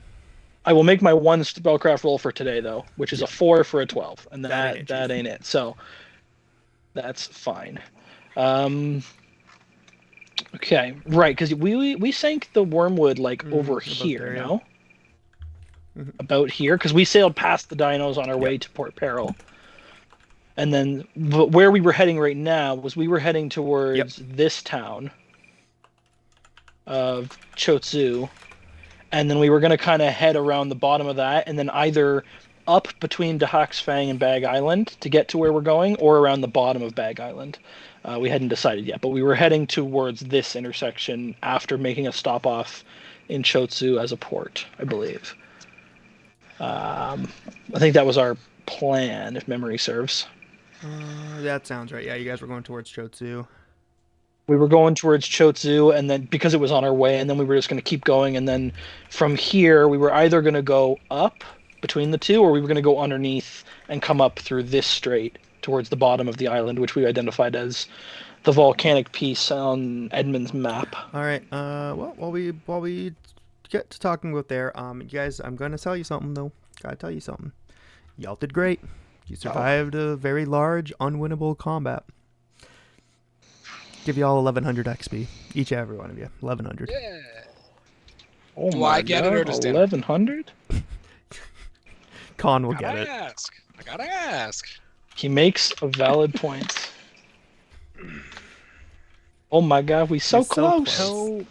I will make my one spellcraft roll for today though, which is a 4 for a 12, and that ain't it. So that's fine. Okay, right, because we sank the wormwood like over about here, there, yeah. no? About here, because we sailed past the dinos on our way to Port Peril. And then where we were heading right now was we were heading towards this town of Chotsu, and then we were going to kind of head around the bottom of that, and then either up between Dahaksfang and Bag Island to get to where we're going, or around the bottom of Bag Island. We hadn't decided yet, but we were heading towards this intersection after making a stop off in Chotsu as a port, I believe. I think that was our plan, if memory serves. That sounds right. Yeah, you guys were going towards Chotsu. We were going towards Chotsu, and then because it was on our way, and then we were just going to keep going, and then from here we were either going to go up between the two, or we were going to go underneath and come up through this strait towards the bottom of the island, which we identified as the volcanic piece on Edmund's map. All right. Well, while we get to talking about there, you guys, I'm going to tell you something though. Gotta tell you something. Y'all did great. You survived a very large, unwinnable combat. Give you all 1100 XP. Each and every one of you. 1100. Yeah. Oh Do my I get it or does Dan? 1100? Khan will get it. I gotta ask. He makes a valid point. Oh my god, we so You're so close.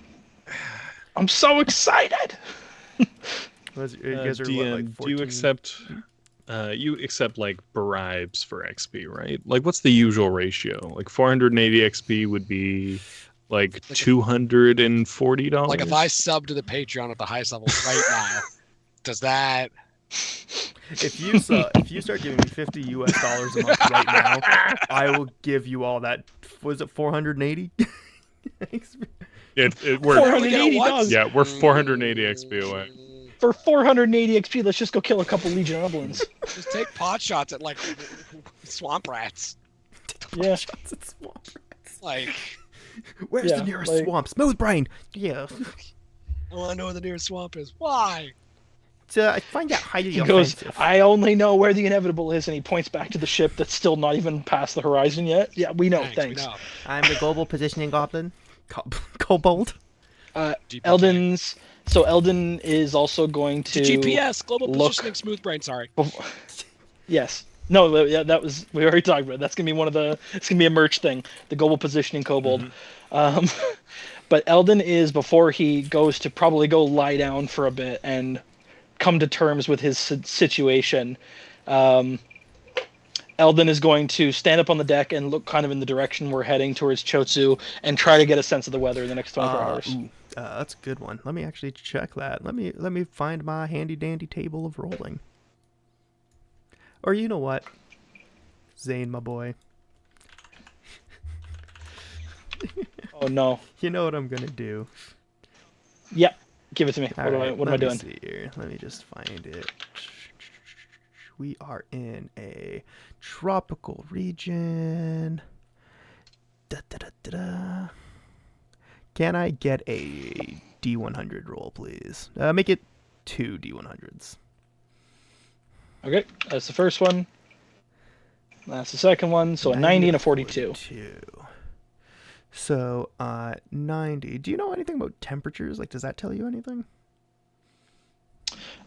I'm so excited. You guys are what, like DM, 14? do you accept like bribes for XP, right? Like what's the usual ratio? Like 480 XP would be like $240. Like if I sub to the Patreon at the highest level right now, does that? If you start giving me $50 US a month right now, I will give you all that. Was it 480? we're $480. yeah, we're 480 XP away. For 480 XP, let's just go kill a couple Legion Eldins. Just take pot shots at like swamp rats. Yeah. Shots at swamp rats. Like, where's the nearest swamp? Smooth brain. Yeah. I want to know where the nearest swamp is. Why? To find out highly He goes, offensive. I only know where the inevitable is, and he points back to the ship that's still not even past the horizon yet. Yeah, we know. Thanks. We know. I'm the global positioning goblin. Kobold. Eldin's. So Eldin is also going to GPS, global positioning, smooth brain. Sorry. Yes. No. Yeah. That was. We already talked about it. That's gonna be one of the. It's gonna be a merch thing. The global positioning kobold. Mm-hmm. But Eldin is, before he goes to probably go lie down for a bit and come to terms with his situation. Eldin is going to stand up on the deck and look kind of in the direction we're heading towards Chotsu and try to get a sense of the weather in the next 24 hours. That's a good one. Let me actually check that. Let me find my handy dandy table of rolling. Or you know what, Zane, my boy. Oh no! You know what I'm gonna do. Yep, give it to me. What am I doing? See here. Let me just find it. We are in a tropical region. Da, da, da, da, da. Can I get a D100 roll, please? Make it 2 D100s. Okay, that's the first one. That's the second one. So a 90 and a 42. So, 90. Do you know anything about temperatures? Like, does that tell you anything?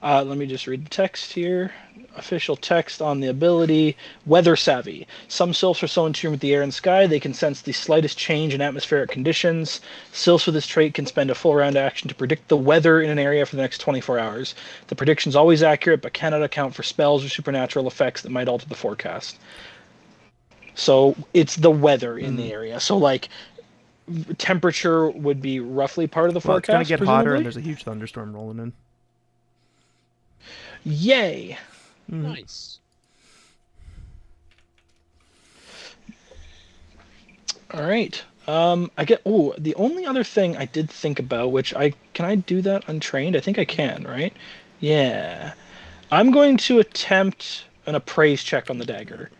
Let me just read the text here. Official text on the ability. Weather savvy. Some sylphs are so in tune with the air and sky they can sense the slightest change in atmospheric conditions. Sylphs with this trait can spend a full round action to predict the weather in an area for the next 24 hours. The prediction is always accurate but cannot account for spells or supernatural effects that might alter the forecast. So it's the weather in the area. So like temperature would be roughly part of the forecast. It's going to get hotter and there's a huge thunderstorm rolling in. Yay! Nice. All right. I get. Oh, the only other thing I did think about, which can I do that untrained? I think I can, right? Yeah. I'm going to attempt an appraise check on the dagger,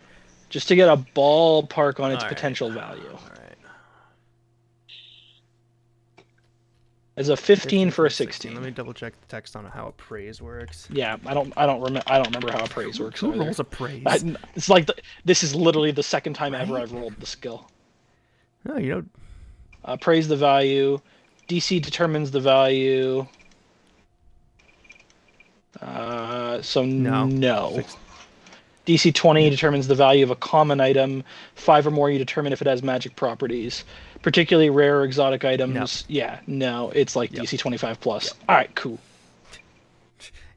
just to get a ballpark on its potential value. All right. As a 15 for a 16. Let me double check the text on how appraise works. Yeah, I don't remember how appraise works. Who either. rolls appraise? It's like this is literally the second time ever I've rolled the skill. No, you know. Appraise the value. DC determines the value. So no. DC 20 determines the value of a common item. 5 or more, you determine if it has magic properties. Particularly rare or exotic items, it's like DC 25 plus. All right, cool.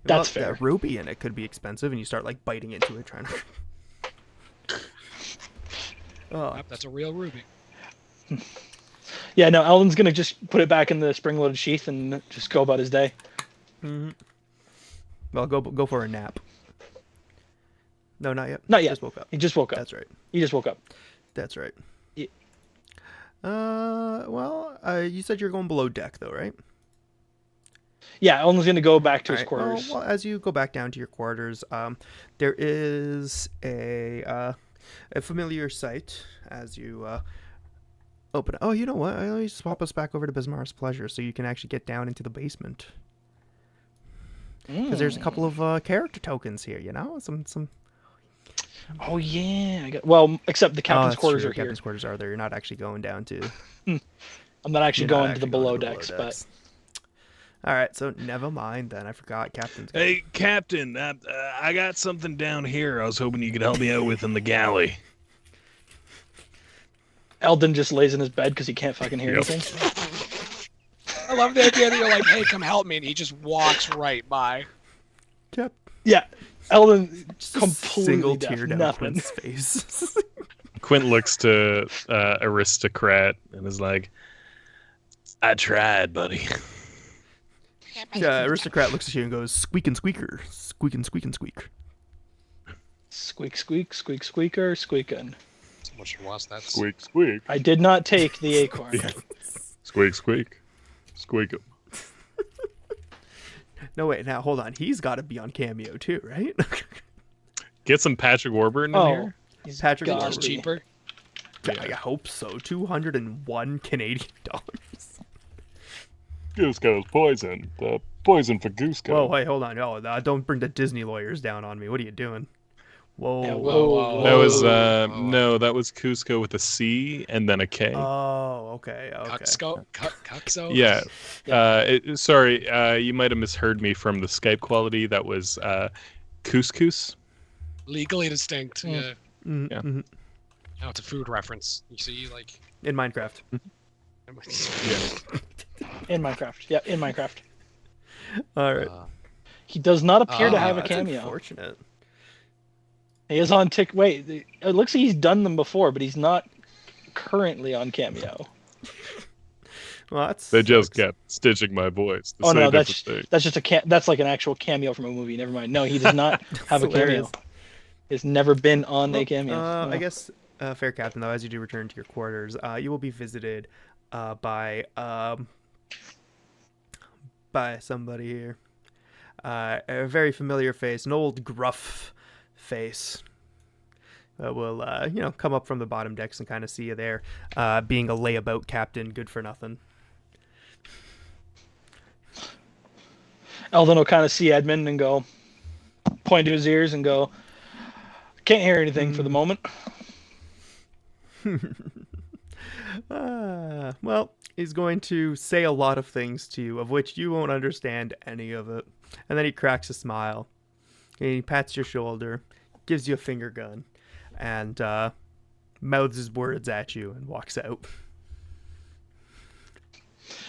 That's fair. Ruby in it could be expensive, and you start like biting into it, trying to. Yep, that's a real ruby. Yeah, no, Eldon's gonna just put it back in the spring-loaded sheath and just go about his day. Mm-hmm. Well, go for a nap. No, not yet. Not yet. Just woke up. He just woke up. That's right. He just woke up. That's right. Yeah. You said you're going below deck, though, right? Yeah, Eldon's gonna go back to his All right. quarters. Well, as you go back down to your quarters, there is a familiar sight as you open. Oh, you know what? I'll just swap us back over to Bismarck's Pleasure, so you can actually get down into the basement. Because there's a couple of character tokens here, you know, some. Oh yeah, except the captain's quarters are here. Captain's quarters are there. You're not actually going down to. I'm not actually going to the below decks, but. All right, so never mind then. I forgot Captain's. Hey, Captain, I got something down here I was hoping you could help me out with in the galley. Eldin just lays in his bed because he can't fucking hear anything. I love the idea that you're like, hey, come help me, and he just walks right by. Yep. Yeah, Eldin Just completely single deaf, tear down nothing. Quint's face. Quint looks to Aristocrat and is like, I tried, buddy. Aristocrat looks at you and goes, squeak and squeaker. Squeak and squeak and squeak. Squeak, squeak, squeak, squeaker, squeakin'. Someone should watch that. Squeak, squeak. I did not take the acorn. Squeak, squeak. Squeak 'em. No, wait, now hold on. He's got to be on Cameo too, right? Get some Patrick Warburton in Oh, here. he's Patrick gotta Warburton. be. Cheaper. I hope so. $201 Canadian dollars. Goosego's poison. The poison for Gooseco. Whoa, wait, hold on. Oh, don't bring the Disney lawyers down on me. What are you doing? Whoa. Yeah, whoa. That was no, that was Cusco with a C and then a K. Oh, okay. Cuxo. Yeah. Sorry, you might have misheard me from the Skype quality. That was couscous. Legally distinct. Yeah. Mm-hmm. Yeah. Mm-hmm. Now it's a food reference. You see, like. In Minecraft. In Minecraft. Yeah, in Minecraft. All right. He does not appear to have a That's cameo. unfortunate. He is on tick. Wait, it looks like he's done them before, but he's not currently on cameo. Well, that's. They just kept stitching my voice. Oh no, that's just that's like an actual cameo from a movie. Never mind. No, he does not have a hilarious. cameo. He's never been on a cameo. No. I guess, fair captain, though, as you do return to your quarters, you will be visited by somebody here. A very familiar face, an old gruff face. Will come up from the bottom decks and kind of see you there, being a layabout captain, good for nothing. Eldin will kind of see Edmund and go, point to his ears and go, can't hear anything for the moment. Well, he's going to say a lot of things to you, of which you won't understand any of it. And then he cracks a smile. And he pats your shoulder, gives you a finger gun, and mouths his words at you and walks out.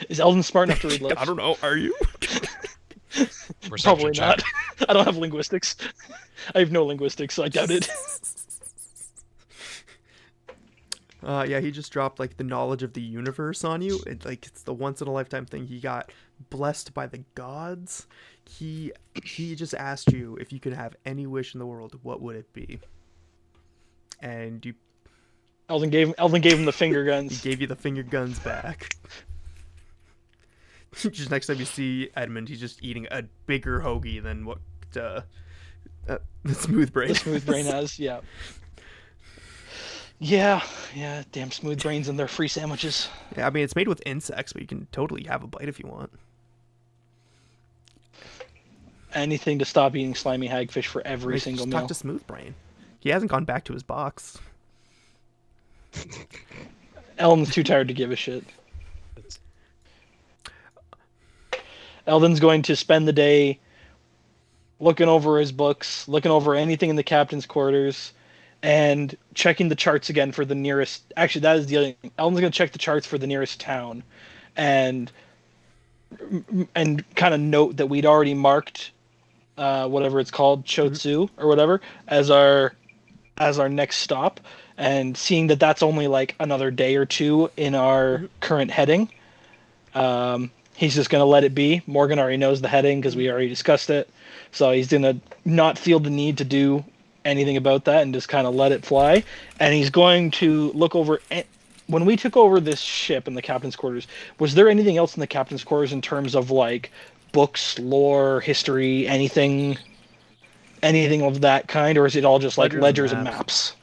Is Eldin smart enough to read lips? I don't know. Are you? Probably not. I don't have linguistics. I have no linguistics, so I doubt it. Yeah, he just dropped like the knowledge of the universe on you. It's the once in a lifetime thing. He got blessed by the gods. He just asked you if you could have any wish in the world, what would it be? And you. Eldin gave him the finger guns. He gave you the finger guns back. Just next time you see Edmund, he's just eating a bigger hoagie than what the Smooth Brain. The Smooth Brain has, yeah. Yeah, damn Smooth Brains and their free sandwiches. Yeah, I mean, it's made with insects, but you can totally have a bite if you want. Anything to stop eating slimy hagfish for every single meal. Talk to Smooth Brain. He hasn't gone back to his box. Eldin's too tired to give a shit. Eldin's going to spend the day looking over his books, looking over anything in the captain's quarters, and checking the charts again for the nearest. Actually, that is the other thing. Eldin's going to check the charts for the nearest town, and kind of note that we'd already marked whatever it's called, Chotsu or whatever, as our next stop. And seeing that that's only like another day or two in our current heading, he's just going to let it be. Morgan already knows the heading because we already discussed it. So he's going to not feel the need to do anything about that and just kind of let it fly. And he's going to look over. When we took over this ship in the captain's quarters, was there anything else in the captain's quarters in terms of like books, lore, history, anything of that kind? Or is it all just like ledgers and maps?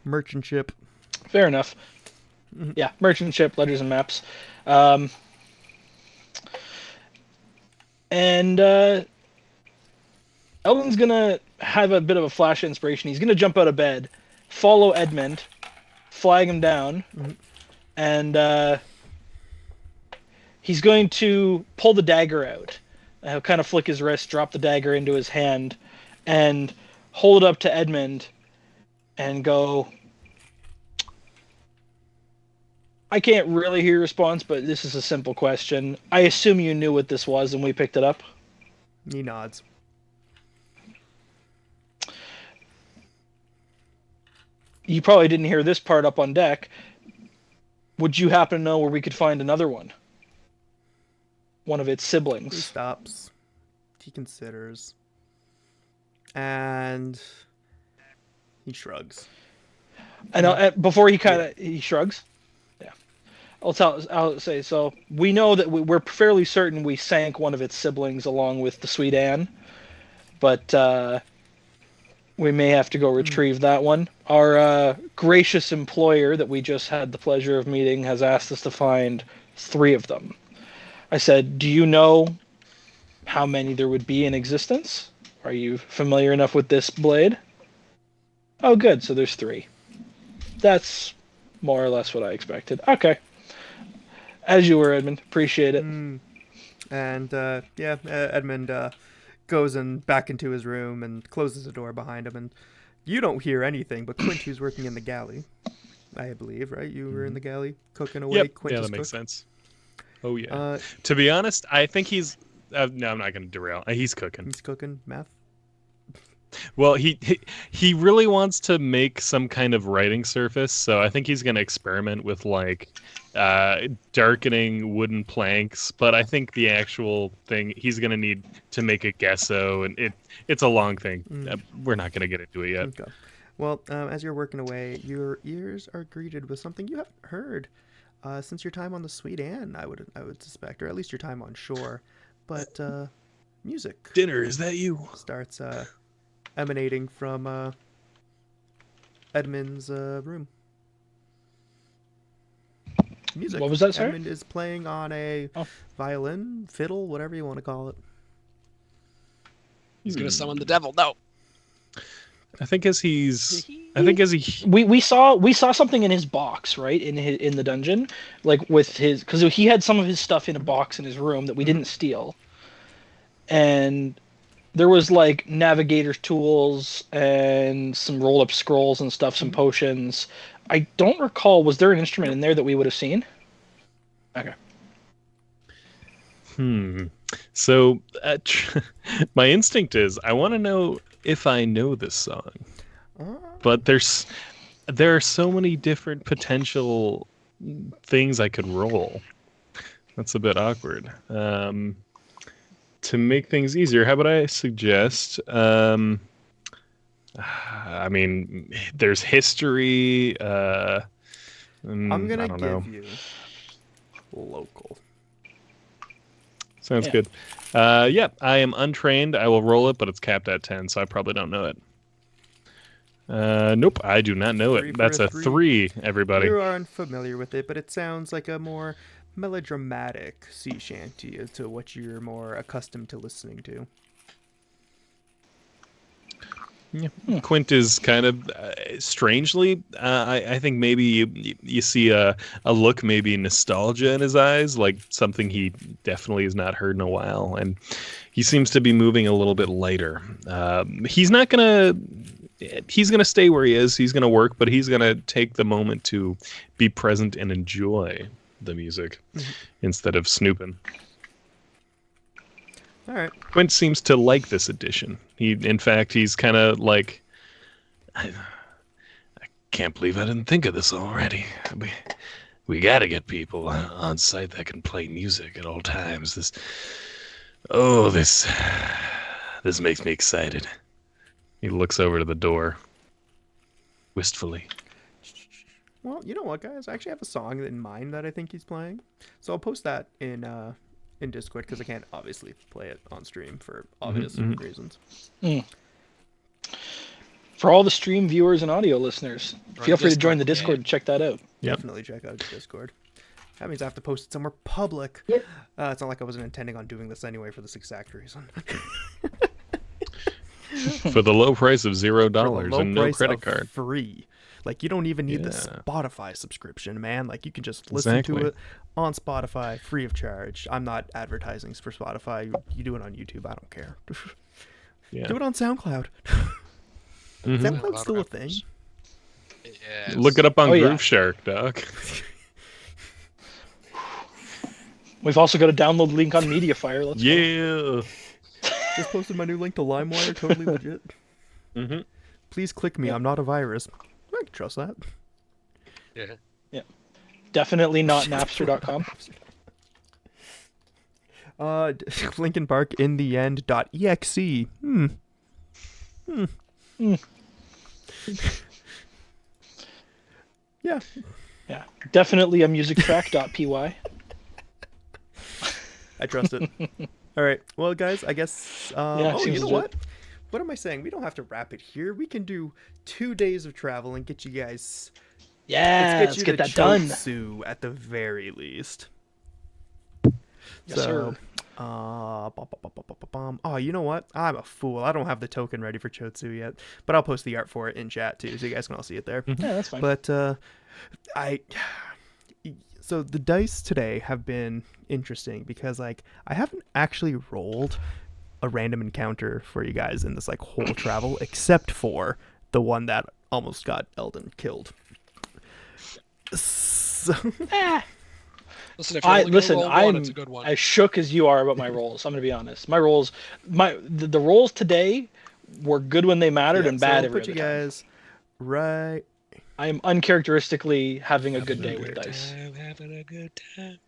Merchant ship. Fair enough. Yeah, merchant ship, ledgers and maps. And Eldin's going to have a bit of a flash of inspiration. He's going to jump out of bed, follow Edmund, flag him down, and he's going to pull the dagger out. He'll kind of flick his wrist, drop the dagger into his hand, and hold it up to Edmund and go, I can't really hear your response, but this is a simple question. I assume you knew what this was and we picked it up? He nods. You probably didn't hear this part up on deck. Would you happen to know where we could find another one? One of its He siblings. stops. He considers. And he shrugs. And before he shrugs. Yeah. I'll say, so we know that we're fairly certain we sank one of its siblings along with the Sweet Anne. But we may have to go retrieve that one. Our gracious employer that we just had the pleasure of meeting has asked us to find 3 of them. I said, do you know how many there would be in existence? Are you familiar enough with this blade? Oh, good. So there's 3. That's more or less what I expected. Okay. As you were, Edmund. Appreciate it. And Edmund goes back into his room and closes the door behind him. And you don't hear anything, but Quint, who's working in the galley, I believe, right? You were in the galley cooking away. Yep. Quint Yeah, is that makes cook. sense. Oh yeah. To be honest, I think he's. No, I'm not going to derail. He's cooking. He's cooking meth. Well, he really wants to make some kind of writing surface, so I think he's going to experiment with like darkening wooden planks. But I think the actual thing he's going to need to make a gesso, and it's a long thing. We're not going to get into it yet. Okay. Well, as you're working away, your ears are greeted with something you haven't heard since your time on the Sweet Anne. I would suspect, or at least your time on shore. But music. Dinner, is that you? Starts emanating from Edmund's room. Music. What was that, sir? Edmund is playing on a violin, fiddle, whatever you want to call it. He's gonna summon the devil. No. I think as he we saw something in his box, right, in the dungeon, like with his, because he had some of his stuff in a box in his room that we didn't steal, and there was like navigator's tools and some roll up scrolls and stuff, some potions. I don't recall. Was there an instrument in there that we would have seen? Okay. So my instinct is I want to know if I know this song, but there are so many different potential things I could roll. That's a bit awkward. To make things easier, how about I suggest? I mean, there's history. I'm gonna give you local. Sounds good. Yeah, I am untrained. I will roll it, but it's capped at 10, so I probably don't know it. Nope, I do not know it. That's a 3, everybody. You are unfamiliar with it, but it sounds like a more melodramatic sea shanty to what you're more accustomed to listening to. Yeah. Quint is kind of strangely. I think maybe you see a look, maybe nostalgia in his eyes, like something he definitely has not heard in a while, and He seems to be moving a little bit lighter. He's not gonna. He's gonna stay where he is. He's gonna work, but he's gonna take the moment to be present and enjoy the music instead of snooping. All right. Quint seems to like this addition. In fact, he's kind of like, I can't believe I didn't think of this already. We got to get people on site that can play music at all times. This makes me excited. He looks over to the door, wistfully. Well, you know what, guys? I actually have a song in mind that I think he's playing, so I'll post that in Discord because I can't obviously play it on stream for obvious reasons. For all the stream viewers and audio listeners, feel free to join the Discord and check that out. Definitely check out the Discord. That means I have to post it somewhere public. Yep. It's not like I wasn't intending on doing this anyway for this exact reason. For the low price of $0 low and no price credit of card. free. Like, you don't even need the Spotify subscription, man. Like, you can just listen to it on Spotify free of charge. I'm not advertising for Spotify. You do it on YouTube. I don't care. Do it on SoundCloud. SoundCloud's still a thing. Yes. Look it up on Groove Shark, Doc. We've also got a download link on Mediafire. Let's go. Just posted my new link to LimeWire. Totally legit. Please click me. I'm not a virus. I can trust that. Yeah. Definitely not Napster.com. Linkin Park in the end.exe. Yeah. Yeah. Definitely a music track.py. I trust it. All right. Well, guys, I guess. You know what? What am I saying? We don't have to wrap it here. We can do 2 days of travel and get you guys. Yeah, let's get that done. Chotsu at the very least. Yes, sir. Oh, you know what? I'm a fool. I don't have the token ready for Chotsu yet, but I'll post the art for it in chat too, so you guys can all see it there. Yeah, that's fine. But so the dice today have been interesting because I haven't actually rolled a random encounter for you guys in this whole travel, except for the one that almost got Eldin killed. So... Listen, I'm it's a good one. as shook as you are about my rolls. I'm gonna be honest. My rolls, the rolls today were good when they mattered and bad every other time. Guys right. I am uncharacteristically having a good day with dice. Having a good time.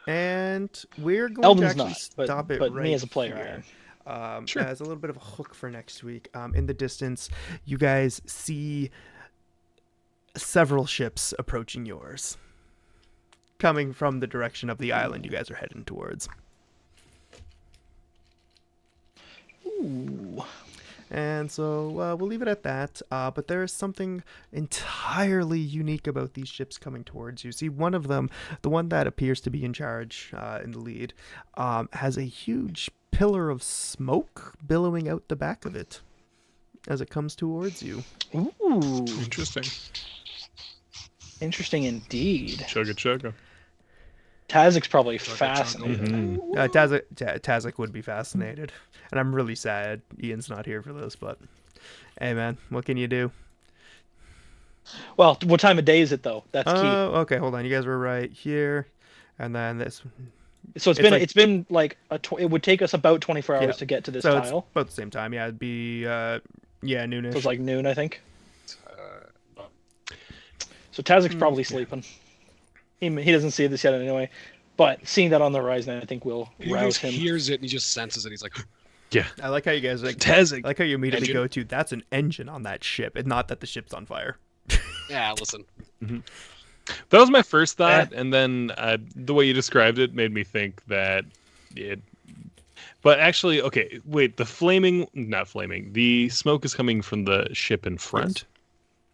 And we're going to Eldin's actually not, stop it but right me as a player, here. I am. As a little bit of a hook for next week. In the distance, you guys see several ships approaching yours, coming from the direction of the island you guys are heading towards. Ooh. And so we'll leave it at that. But there is something entirely unique about these ships coming towards you. See, one of them, the one that appears to be in charge in the lead, has a huge pillar of smoke billowing out the back of it as it comes towards you. Ooh. Interesting. Interesting indeed. Chugga. Tazik's probably fascinated. Tazik would be fascinated. And I'm really sad Ian's not here for this, but hey, man, what can you do? Well, what time of day is it, though? That's key. Okay, hold on. You guys were right here. And then this. So it's been like it would take us about 24 hours to get to this tile. It's about the same time. Yeah, it'd be noonish. So it's like noon, I think. So Tazik's probably sleeping. He doesn't see this yet anyway, but seeing that on the horizon, I think will rouse him. He hears it and he just senses it. He's like, yeah. I like how you guys Tazik. I like how you immediately Engine? go to that's an engine on that ship, and not that the ship's on fire. yeah, listen. That was my first thought, and then the way you described it made me think that it. But actually, okay, wait. The smoke is coming from the ship in front.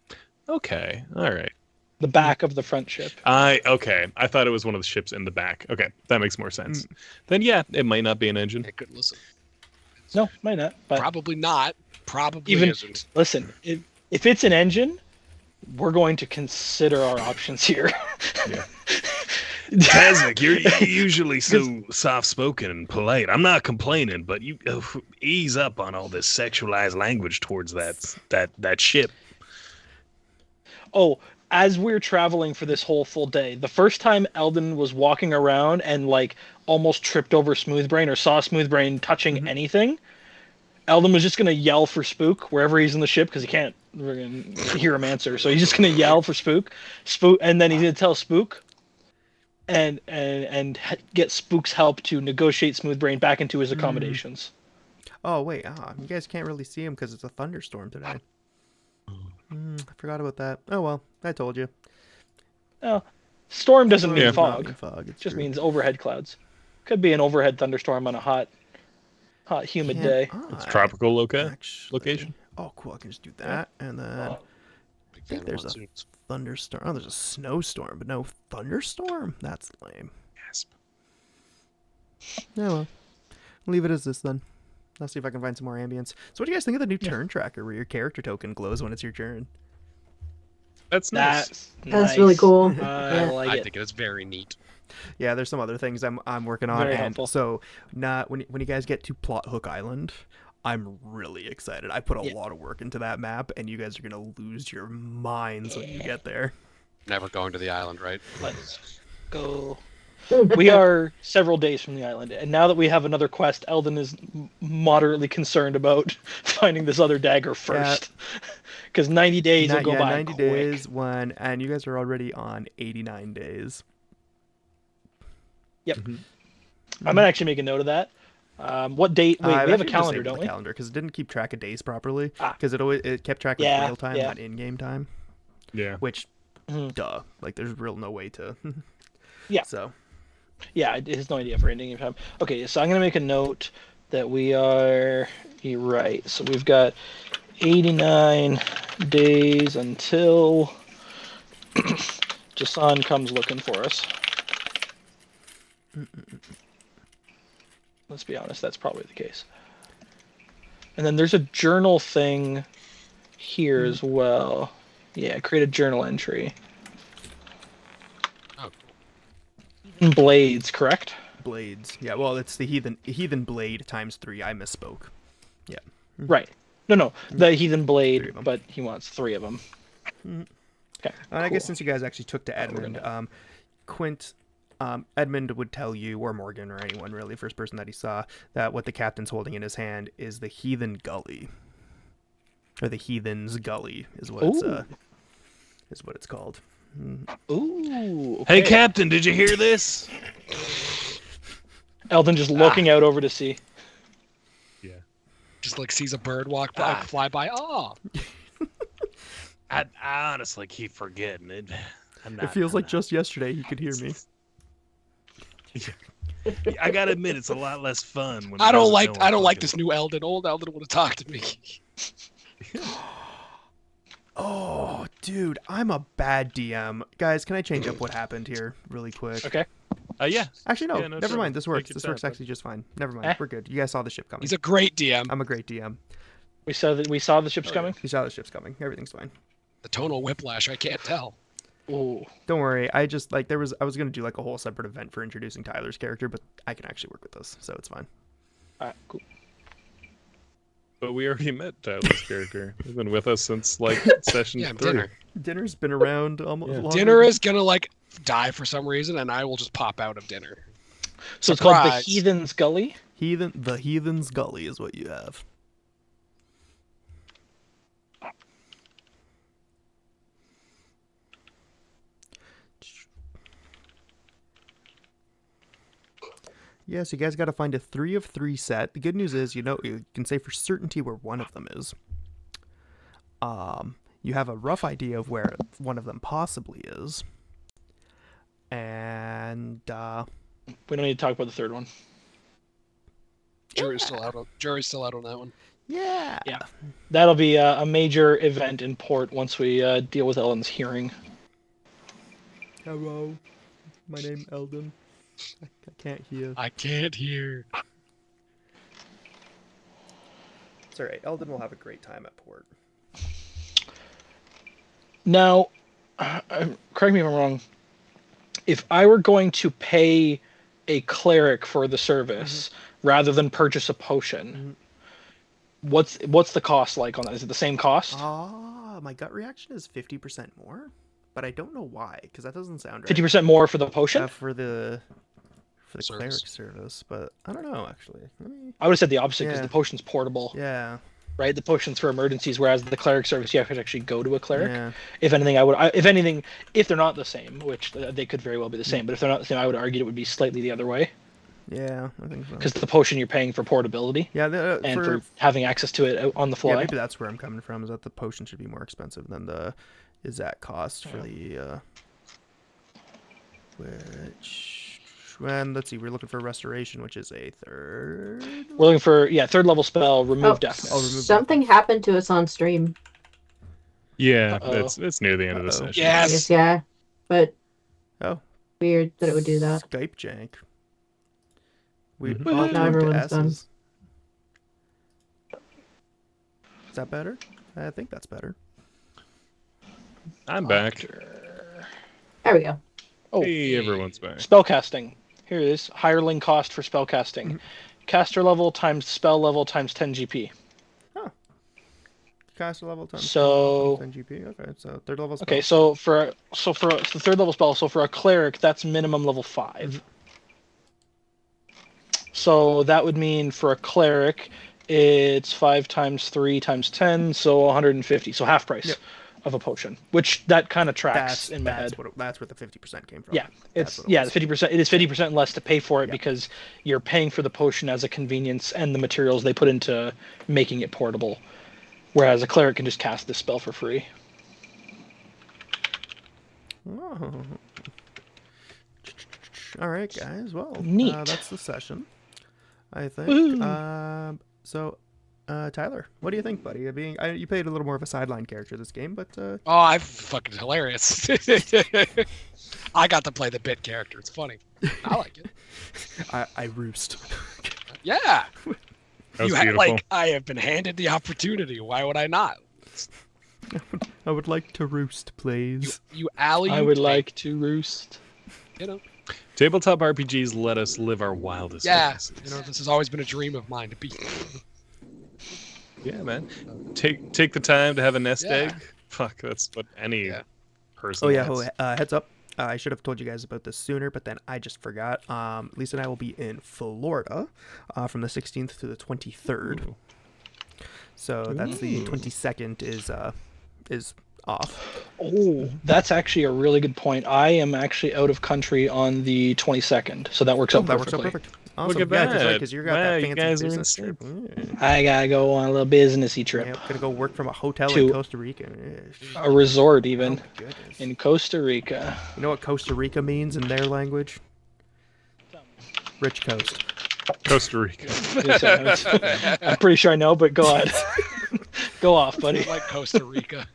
Yes. Okay, all right. The back of the front ship. I thought it was one of the ships in the back. Okay, that makes more sense. Then yeah, it might not be an engine. I couldn't listen. No, might not. But Probably not. Probably even isn't. Listen, if it's an engine, we're going to consider our options here. Yeah. Kazak, you're usually so soft-spoken and polite. I'm not complaining, but you ease up on all this sexualized language towards that ship. Oh, as we're traveling for this whole full day, the first time Eldin was walking around and like almost tripped over Smoothbrain or saw Smoothbrain touching anything, Eldin was just gonna yell for Spook wherever he's in the ship because he can't hear him answer. So he's just gonna yell for Spook, and then he's gonna tell Spook, and get Spook's help to negotiate Smoothbrain back into his accommodations. Oh wait, you guys can't really see him because it's a thunderstorm today. I forgot about that. Oh well, I told you. Oh, storm doesn't mean Does not fog. mean fog. It's It just true. means overhead clouds. Could be an overhead thunderstorm on a hot, humid Can't day. It's I tropical actually- location. Oh, cool. I can just do that, and then I Big fan think of there's a monsoons. thunderstorm. Oh, there's a snowstorm, but no thunderstorm. That's lame. Gasp. Yeah, well, leave it as this then. I'll see if I can find some more ambience. So, what do you guys think of the new turn tracker where your character token glows when it's your turn? That's nice. That's really cool. I Yeah. like I it. think it is very neat. Yeah, there's some other things I'm working on, Very and helpful. so when you guys get to Plot Hook Island, I'm really excited. I put a Yeah. lot of work into that map, and you guys are gonna lose your minds when you get there. Never going to the island, right? Let's go. We are several days from the island, and now that we have another quest, Eldin is moderately concerned about finding this other dagger first, because 90 days will go by 90 quick. days and you guys are already on 89 days. Yep. I'm gonna actually make a note of that. What date? Wait, we have a calendar, don't we? Calendar because it didn't keep track of days properly. Ah. Because it kept track of Yeah, real time, yeah. not in-game time. Yeah. Which, duh, like there's real no way to. Yeah. So. Yeah, it has no idea for ending time. Okay, so I'm gonna make a note that we are. You're right. So we've got 89 days until Jason comes looking for us. Let's be honest, that's probably the case. And then there's a journal thing here as well. Yeah, create a journal entry. Oh, Blades, correct? Blades. Yeah, well, it's the heathen blade times 3. I misspoke. Yeah. Right. No, the heathen 3 blade, of 'em. but he wants 3 of them. Okay. And I guess cool. since you guys actually took to we're Edmund, Quint, Edmund would tell you, or Morgan, or anyone really, first person that he saw, that what the captain's holding in his hand is the heathen gully, or the heathen's gully is what it's called. Ooh. Hey, Okay. Captain, did you hear this? Eldon just looking out over to sea. Yeah. just like sees a bird walk by, fly by. Oh, I honestly keep forgetting it. It feels like just yesterday he could hear me. I gotta admit, it's a lot less fun. When I don't there's no like one this talking. new Eldin. Old Eldin would have talked to me. Oh, dude, I'm a bad DM. Guys, can I change up what happened here really quick? Okay. Yeah. Actually, no, Yeah, no, never sure. mind. This works. Take your This time, works bud. actually just fine. Never mind. Eh. We're good. You guys saw the ship coming. He's a great DM. I'm a great DM. We saw the ships coming. You saw the ship's coming. Everything's fine. The tonal whiplash. I can't tell. Ooh. Don't worry. I just I was gonna do like a whole separate event for introducing Tyler's character, but I can actually work with this, so it's fine. All right. Cool. But we already met Tyler's character. He's been with us since like session Yeah, 3. dinner. Dinner's been around almost. Yeah. longer Dinner than- is gonna like die for some reason, and I will just pop out of dinner. So it's called the Surprise. Heathen's Gully. The heathen's gully is what you have. Yeah, so you guys got to find a 3 of 3 set. The good news is, you can say for certainty where one of them is. You have a rough idea of where one of them possibly is. And We don't need to talk about the third one. Jury's still out on that one. yeah. Yeah. That'll be a major event in port once we deal with Ellen's hearing. Hello, my name Eldin. I can't hear. I can't hear. It's alright. Eldin will have a great time at port. Now, correct me if I'm wrong. if I were going to pay a cleric for the service rather than purchase a potion, what's the cost like on that? Is it the same cost? My gut reaction is 50% more, but I don't know why, because that doesn't sound right. 50% more for the potion? For the Service. cleric service, but I don't know actually. I would have said the opposite because Yeah. the potion's portable, Yeah. right? The potion's for emergencies, whereas the cleric service you have to actually go to a cleric. Yeah. If anything, if they're not the same, which they could very well be the same, but if they're not the same, I would argue it would be slightly the other way. Yeah, I think so. Because the potion you're paying for portability Yeah, and for having access to it on the fly. Yeah, maybe that's where I'm coming from. Is that the potion should be more expensive than the exact cost for the which. And let's see, we're looking for restoration, which is a third. We're looking for third level spell, remove deafness. remove Something happened to us on stream. Yeah, Uh-oh. it's near the end of the Uh-oh. session. Yes. Yeah, but Oh, weird that it would do that. Skype jank. We Mhm. all Now turned to everyone's done. S's. Is that better? I think that's better. I'm back. There we go. Oh, Hey, everyone's back. spellcasting. Here it is. Hireling cost for spellcasting. Mm-hmm. Caster level times spell level times 10 GP. Caster level times So- 10 GP. Okay, so third level spell. Okay, so for the third level spell, so for a cleric, that's minimum level 5. Mm-hmm. So that would mean for a cleric, it's 5 times 3 times 10, so 150. So half price Yep. of a potion, which that kind of tracks in my head. That's where the 50% came from. Yeah, That's it's what it the was. 50%. It is 50% less to pay for it Yeah. because you're paying for the potion as a convenience and the materials they put into making it portable. Whereas a cleric can just cast this spell for free. Oh. All right, guys. Well, Neat. That's the session, I think. Woohoo. Tyler, what do you think, buddy? You played a little more of a sideline character this game, but Oh, I'm fucking hilarious. I got to play the bit character. It's funny. I like it. I roost. Yeah. That was You had, beautiful. I have been handed the opportunity. Why would I not? I would like to roost, please. You alley. I would like to roost. You know. Tabletop RPGs let us live our wildest Yeah. fantasies. You know, this has always been a dream of mine to be. Yeah, man. Take the time to have a nest Yeah. egg. Fuck, that's what any Yeah. person. Oh yeah, wants. heads up. I should have told you guys about this sooner, but then I just forgot. Lisa and I will be in Florida from the 16th to the 23rd. Ooh. So that's the 22nd is off. Oh, that's actually a really good point. I am actually out of country on the 22nd, so that works out that works perfectly. out perfect. Awesome. Look at Yeah, that. because you got Wow, that you fancy guys are business in trip. Yeah. I gotta go on a little businessy trip. Yeah, gonna go work from a hotel To- in Costa Rica. Yeah. A resort, even. Oh, goodness. In Costa Rica. You know what Costa Rica means in their language? Rich coast. Costa Rica. I'm pretty sure I know, but go ahead. Go off, buddy. like Costa Rica.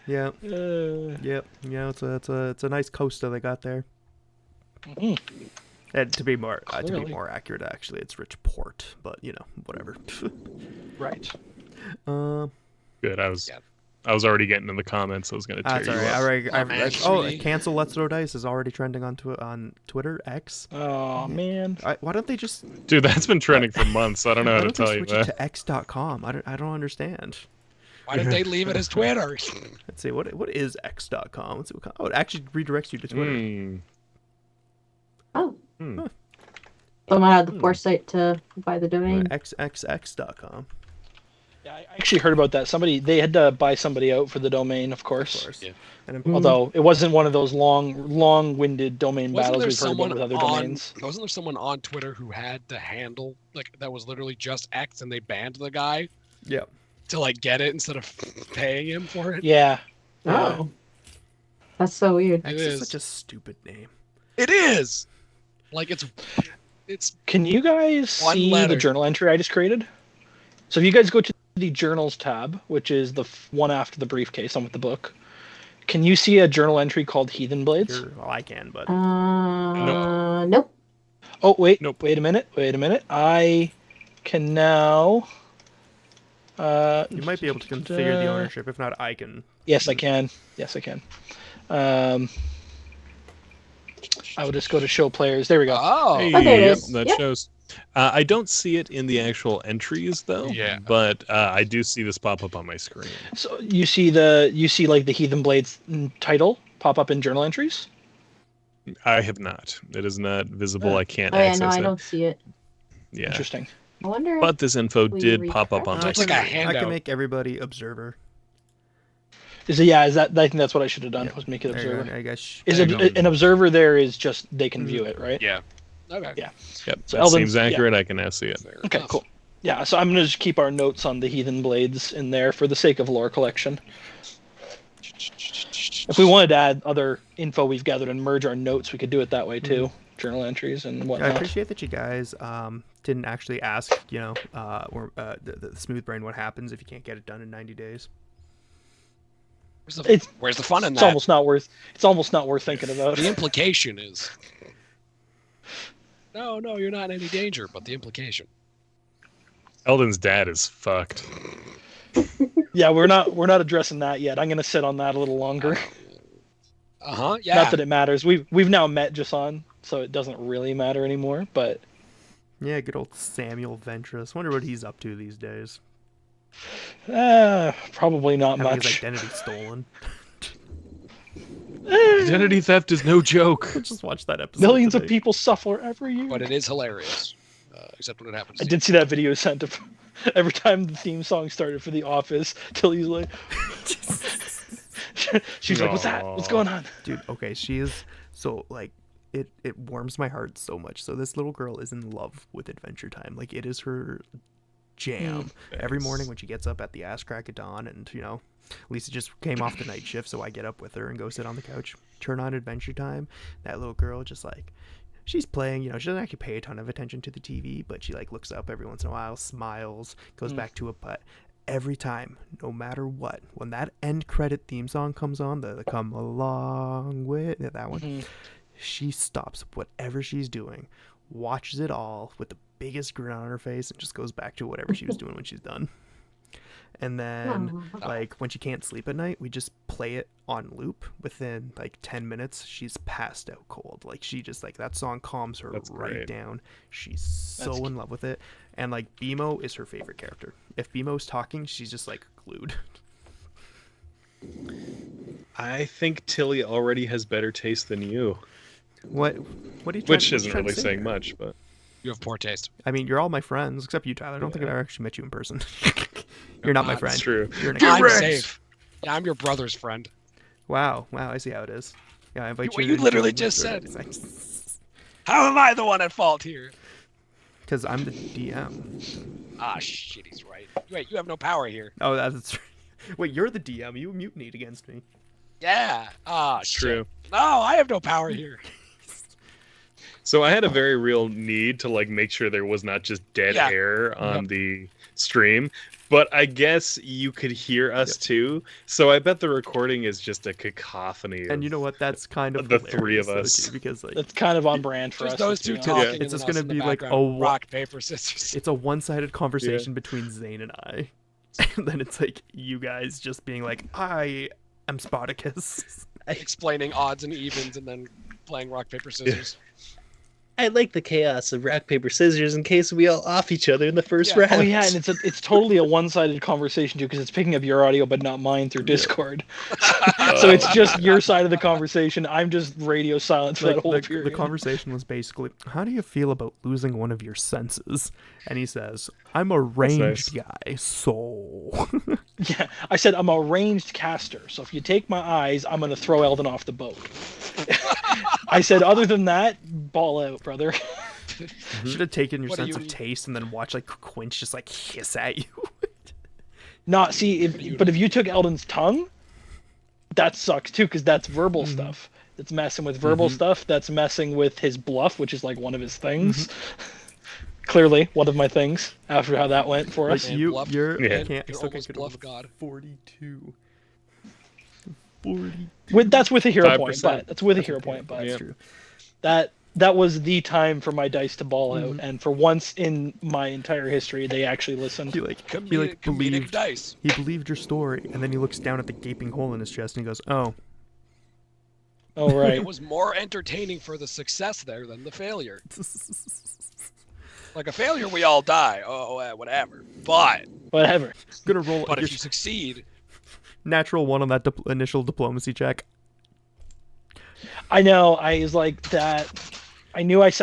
Yeah. Uh, Yep. Yeah. It's a nice costa they got there. mhm. And to be more Clearly. accurate, actually, it's rich port. But you know, whatever. Right. Good. I was Yeah. already getting in the comments. I was gonna tear That's you all right. up. Cancel Let's Throw Dice is already trending on Twitter X. Oh, man. Why don't they just? Dude, that's been trending for months. I don't know Why how to don't they tell you switch it that. to X.com? I don't understand. Why did they leave it as Twitter? Let's see what is X.com. Let's see oh, it actually redirects you to Twitter. Hmm. Oh, Hmm. someone had the foresight to buy the domain. XXX.com. Yeah, I actually heard about that. They had to buy somebody out for the domain, of course. Of course. Yeah. And Although it wasn't one of those long-winded domain Wasn't battles there we've heard about someone with other on? domains. Wasn't there someone on Twitter who had the handle that was literally just X, and they banned the guy yeah. to get it instead of paying him for it? Yeah. Oh, that's so weird. X It is is. such a stupid name. It is. It's Can you guys One see letter. the journal entry I just created? So if you guys go to the journals tab, which is the one after the briefcase on with the book, can you see a journal entry called Heathen Blades? Sure, well, I can, but Nope. Oh, wait. Nope. Wait a minute. I can now... you might be able to configure the ownership. If not, I can. Yes, I can. I will just go to show players. There we go. Oh. Hey, Oh, there it yep, is. that Yep. shows. I don't see it in the actual entries though. Yeah. But I do see this pop up on my screen. So you see like the Heathen Blades title pop up in journal entries. I have not. It is not visible. Oh. I can't Oh yeah, access no, I it. don't see it. Yeah. Interesting. I wonder. But this info We did pop up on refresh? my Looks like a screen. handout. I can make everybody observer. Is that? I think that's what I should have done. Yeah. Was make it There you go. observer. I guess. Is There you it go. an observer? There is just they can view it, right? Yeah. Okay. Yeah. Yep. So That Eldin- seems accurate. I can now see it. Fair Okay, enough. cool. Yeah, so I'm gonna just keep our notes on the Heathen Blades in there for the sake of lore collection. If we wanted to add other info we've gathered and merge our notes, we could do it that way too. Journal entries and I whatnot. appreciate that you guys didn't actually ask, the smooth brain what happens if you can't get it done in 90 days. Where's the fun in It's that? almost not worth. It's almost not worth thinking about. The implication is. No, you're not in any danger, but the implication. Eldon's dad is fucked. Yeah, we're not addressing that yet. I'm gonna sit on that a little longer. Yeah. Not that it matters. We've now met Jason, so it doesn't really matter anymore. But Yeah, good old Samuel Ventress. Wonder what he's up to these days. probably not Having his much. identity stolen. Identity theft is no joke. Just watch that episode. Millions of today. people suffer every year. But it is hilarious. Except when it happens. I to did see that video sent of every time the theme song started for The Office. Tilly's like, she's like, "What's that? What's going on?" Dude, okay, she is so like it warms my heart so much. So this little girl is in love with Adventure Time. Like it is her jam. Every morning when she gets up at the ass crack of dawn, and Lisa just came off the night shift, so I get up with her and go sit on the couch, turn on Adventure Time. That little girl just like she's playing, she doesn't actually pay a ton of attention to the TV, but she like looks up every once in a while, smiles, goes back to it. But every time, no matter what, when that end credit theme song comes on, the come along with that one, she stops whatever she's doing, watches it all with the biggest grin on her face, and just goes back to whatever she was doing when she's done. And then, like, when she can't sleep at night, we just play it on loop. Within, like, 10 minutes, she's passed out cold. Like, she just, like, that song calms her That's right great. down. She's so in love with it. And, like, BMO is her favorite character. If BMO's talking, she's just, like, glued. I think Tilly already has better taste than you. What are you trying, Which what are you isn't trying to really say saying here? much, but You have poor taste. I mean, you're all my friends, except you, Tyler. I don't think I've actually met you in person. You're not my friend. that's true. You're an I'm account. safe. Yeah, I'm your brother's friend. Wow, I see how it is. Yeah, I invite You- you. you literally just said- Because How am I the one at fault here? I'm the DM. Ah, shit, he's right. Wait, you have no power here. Oh, that's wait. You're the DM. You mutinied against me. Yeah. Ah, It's shit. true. No, I have no power here. So I had a very real need to like make sure there was not just dead Yeah. air on the stream, but I guess you could hear us too. So I bet the recording is just a cacophony. And you know what? That's kind of the three hilarious, of though, us. too, because like That's kind of on brand for Just us. those let's two be honest. talking. Yeah. and It's then just us gonna in the be like background. a rock, paper, scissors. it's a one-sided conversation between Zane and I, and then it's like you guys just being like, "I am Spartacus." Explaining odds and evens and then playing rock, paper, scissors. I like the chaos of rock, paper, scissors in case we all off each other in the first Yeah. round. Oh yeah, and it's totally a one-sided conversation too, because it's picking up your audio but not mine through Discord. So it's just your side of the conversation. I'm just radio silent for Like, that whole the period. conversation was basically, "How do you feel about losing one of your senses?" And he says, "I'm a ranged guy, so." Yeah, I said I'm a ranged caster, so if you take my eyes, I'm gonna throw Eldin off the boat. I said, other than that, ball out, brother. Should have taken your What do sense you- of taste and then watch like Quinch just like hiss at you. Not see, but if you took Eldin's tongue, that sucks too, because that's verbal stuff. That's messing with verbal stuff. That's messing with his bluff, which is like one of his things. Clearly, one of my things. After how that went for us. Like And you're, bluff. Yeah. I can't, I You're still almost can't get bluff over god. 42. 40. That's with a hero point, 5%. but that's with a hero point, but That's true. that was the time for my dice to ball out, and for once in my entire history, they actually listened. He like Comedic believed dice. he believed your story, and then he looks down at the gaping hole in his chest and he goes, "Oh, Oh right. It was more entertaining for the success there than the failure. Like a failure, we all die. Whatever. But Whatever. Gonna roll. if you succeed, natural one on that initial diplomacy check. I know. I was like that. I knew. As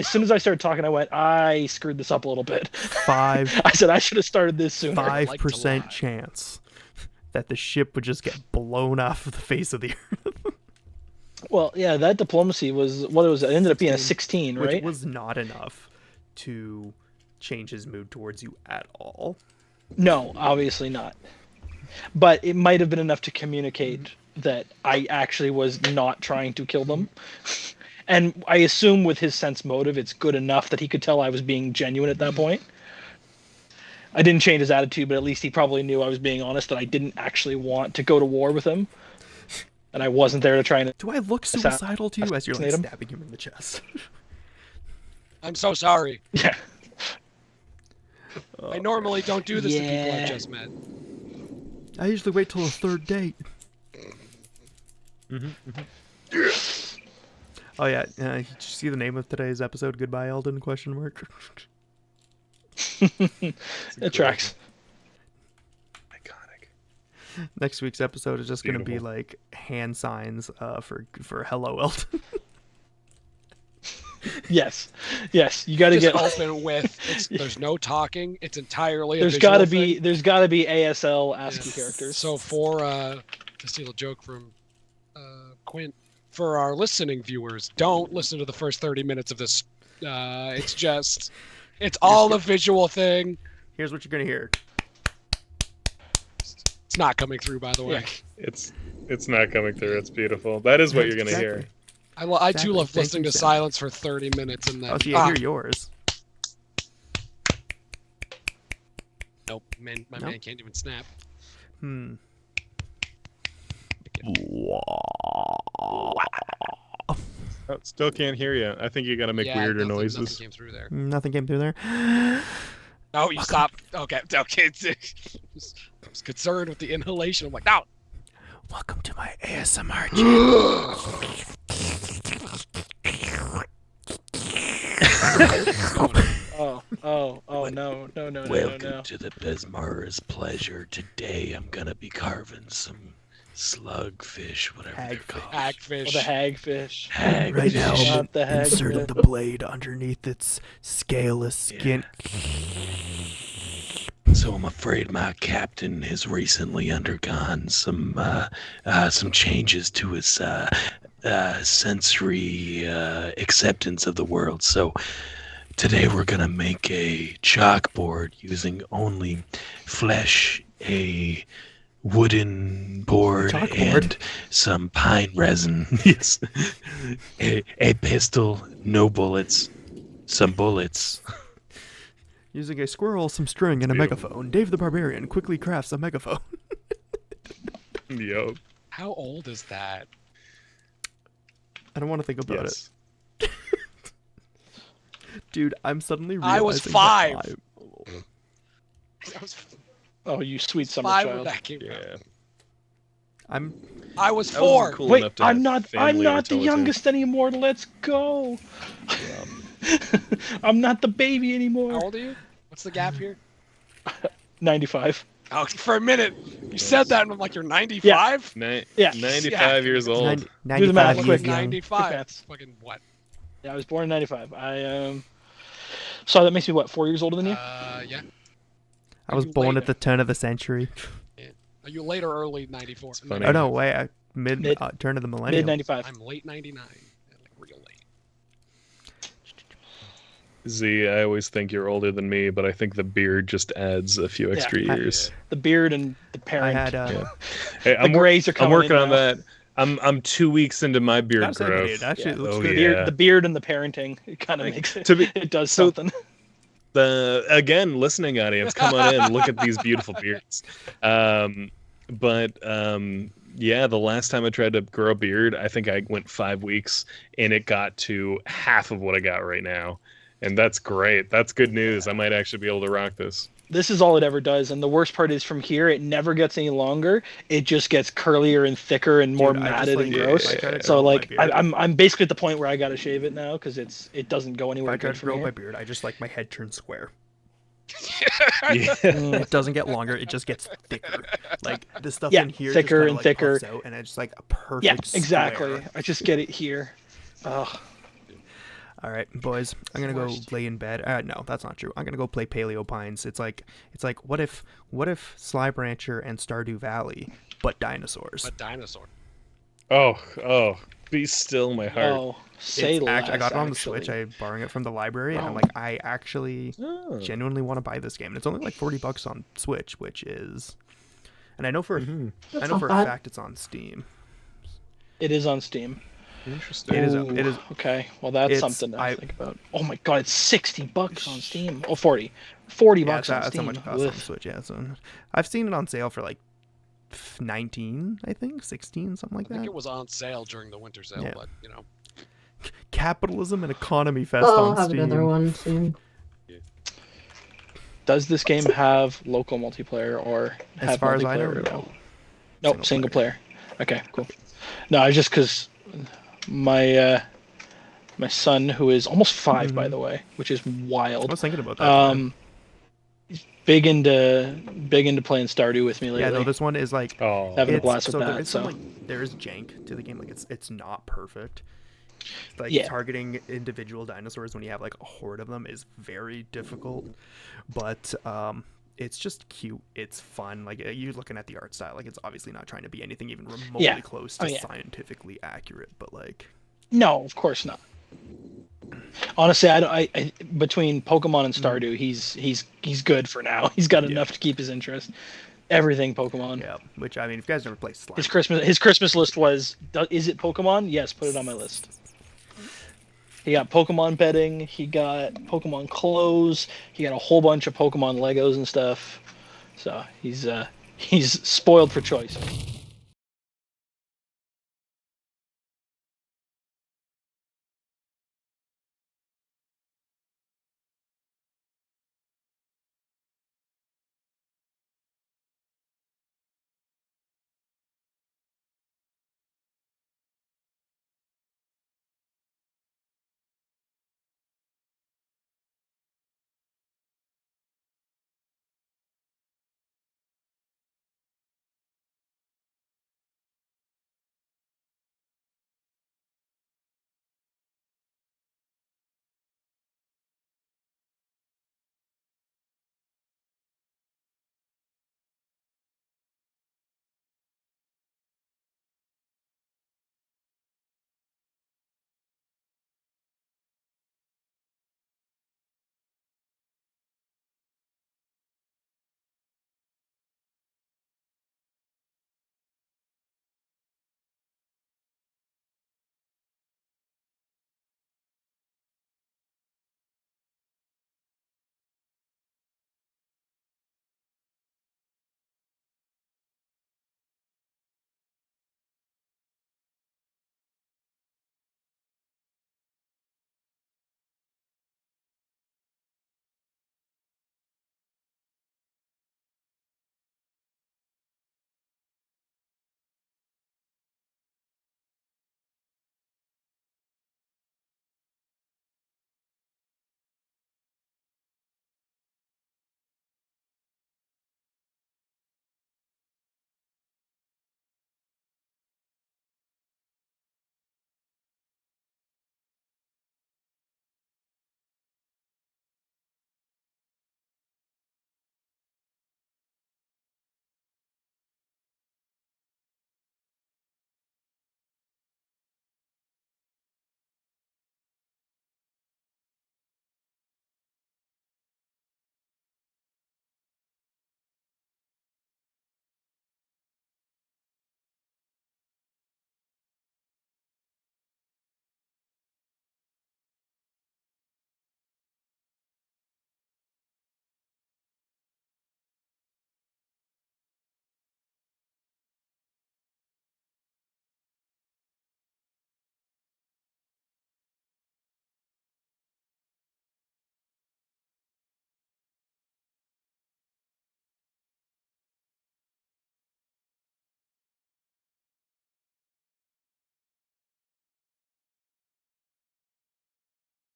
soon as I started talking, I went, I screwed this up a little bit. 5. I said I should have started this sooner. 5% chance that the ship would just get blown off of the face of the earth. Well, yeah, that diplomacy was what it was. It ended up being a 16, right? Which was not enough to change his mood towards you at all. No, obviously not. But it might have been enough to communicate that I actually was not trying to kill them. And I assume with his sense motive, it's good enough that he could tell I was being genuine at that point. I didn't change his attitude, but at least he probably knew I was being honest, that I didn't actually want to go to war with him. And I wasn't there to try and... Do I look suicidal to you as you're like stabbing him in the chest? I'm so sorry. Yeah. I normally don't do this to people I've just met. I usually wait till the third date. Oh yeah, did you see the name of today's episode? Goodbye, Eldin? ? It tracks. Iconic. Next week's episode is just going to be Beautiful. like hand signs for hello, Eldin. Yes. You got to Just get... open with, there's no talking. It's entirely There's a got to visual be thing. ASL ASCII Yeah. characters. So to steal a joke from Quint, for our listening viewers, don't listen to the first 30 minutes of this. It's all a visual thing. Here's what you're going to hear. It's not coming through, by the way. Yeah. It's not coming through. It's beautiful. That is what you're gonna hear. I Exactly. too love Thank listening you, to Sam. silence for 30 minutes and then. Oh, see, I hear yours. Nope, man, my Nope. man can't even snap. Oh, still can't hear you. I think you gotta make weirder noises. Nothing came through there. Nothing came through there. Oh, you stopped. Okay. I was concerned with the inhalation. I'm like, no. Welcome to my ASMR Oh, no. Welcome to the Besmara's pleasure. Today I'm gonna be carving some slugfish, whatever they're called. Hagfish. Oh, the hagfish. Right now, Hagfish. Not the hagfish. inserting the blade underneath its scaleless skin. So I'm afraid my captain has recently undergone some changes to his sensory acceptance of the world. So today we're gonna make a chalkboard using only flesh, a wooden board, Chalkboard? and some pine resin. Yes, a pistol, no bullets, some bullets. Using a squirrel, some string, and a megaphone, Dave the Barbarian quickly crafts a megaphone. Yup. How old is that? I don't want to think about Yes. it. Dude, I'm suddenly realizing I was that 5. I was Oh, you sweet summer 5 when child. that came out. Yeah. I'm I was I wasn't 4. cool Wait, enough to I'm have not family or the tell it to. youngest anymore. Let's go. I'm not the baby How anymore. old are you? What's the gap here? 95. Oh, for a minute, you said that, and I'm like, you're 95? Yeah. 95 years old. 90, Do the math 95 quick. years young. 95. maths. Fucking what? Yeah, I was born in 95. So that makes me what, 4 years older than you? Yeah. I was you born later? at the turn of the century. Are you late or early 94? funny. Oh no, wait, mid Mid- turn of the millennium. Mid 95. I'm late 99. Yeah, like real late. Z, I always think you're older than me, but I think the beard just adds a few extra Yeah. years. The beard and the I parent. had Hey, The grays are I'm coming working in on now. that. I'm 2 weeks into my beard Gotta say, buddy, growth. it actually Yeah. looks Oh, good. yeah. The beard and the parenting. It kind of Like, makes it. to be- It does so- something. Again, listening audience, come on in, look at these beautiful beards. Yeah, the last time I tried to grow a beard, I think I went 5 weeks, and it got to half of what I got right now, and that's great. That's good news. I might actually be able to rock this. This is all it ever does, and the worst part is from here, it never gets any longer. It just gets curlier and thicker and more Dude, I just, matted like, and if gross. I try to So grow my like, beard- I'm basically at the point where I gotta shave it now because it doesn't go If anywhere I try good to from grow here. my beard, I just like my head turns square. Yeah. It doesn't get longer; it just gets thicker. Like the stuff Yeah, in here, thicker just kinda, and like, thicker. puffs out, and it's just like a perfect. Yeah, exactly. Square. I just get it here. Ugh. All right, boys, I'm gonna go lay in bed. No, that's not true. I'm gonna go play Paleo Pines. It's like what if Sly Brancher and Stardew Valley, but dinosaurs. A dinosaur. Oh, be still, my heart. Oh, say It's less. I got it on the actually. Switch. I'm borrowing it from the library, and I'm Oh. like, I actually Oh. genuinely want to buy this game. And it's only like $40 on Switch, which is, and I know for Mhm. I That's know not for a bad. fact it's on Steam. It is on Steam. Interesting. It is. Ooh, It is. okay. Well, that's It's- something to I- think about. Oh my god, it's $60 on Steam. Oh, 40. 40 Yeah, bucks on that's how Steam. much it costs on Ugh. the Switch. Yeah, so I've seen it on sale for like 19, I think, 16, something like I think that. it was on sale during the winter sale, Yeah. but you know. Capitalism and Economy Fest I'll on have Steam. another one soon. Does this game have local multiplayer or As have far as I know, multiplayer at no. all? Nope, single player. Okay, cool. No, I just because my my son, who is almost 5, by Mhm. the way, which is I wild. was thinking about that. He's big into playing Stardew with me lately. Yeah, no, this one is like Oh. Having a it's, blast with so there that. is some, So like, there is jank to the game. Like it's not perfect. Like Yeah. targeting individual dinosaurs when you have like a horde of them is very difficult. But it's just cute. It's fun. Like you're looking at the art style. Like it's obviously not trying to be anything even remotely Yeah. close Oh, to yeah. scientifically accurate. But like no, of course not. Honestly, I between Pokemon and Stardew, he's good for now. He's got enough to keep his interest. Everything Pokemon. yeah, which I mean, if you guys never play Slime, His Christmas list was, is it Pokemon? Yes, put it on my list. He got Pokemon bedding. He got Pokemon clothes. He got a whole bunch of Pokemon Legos and stuff. So he's spoiled for choice.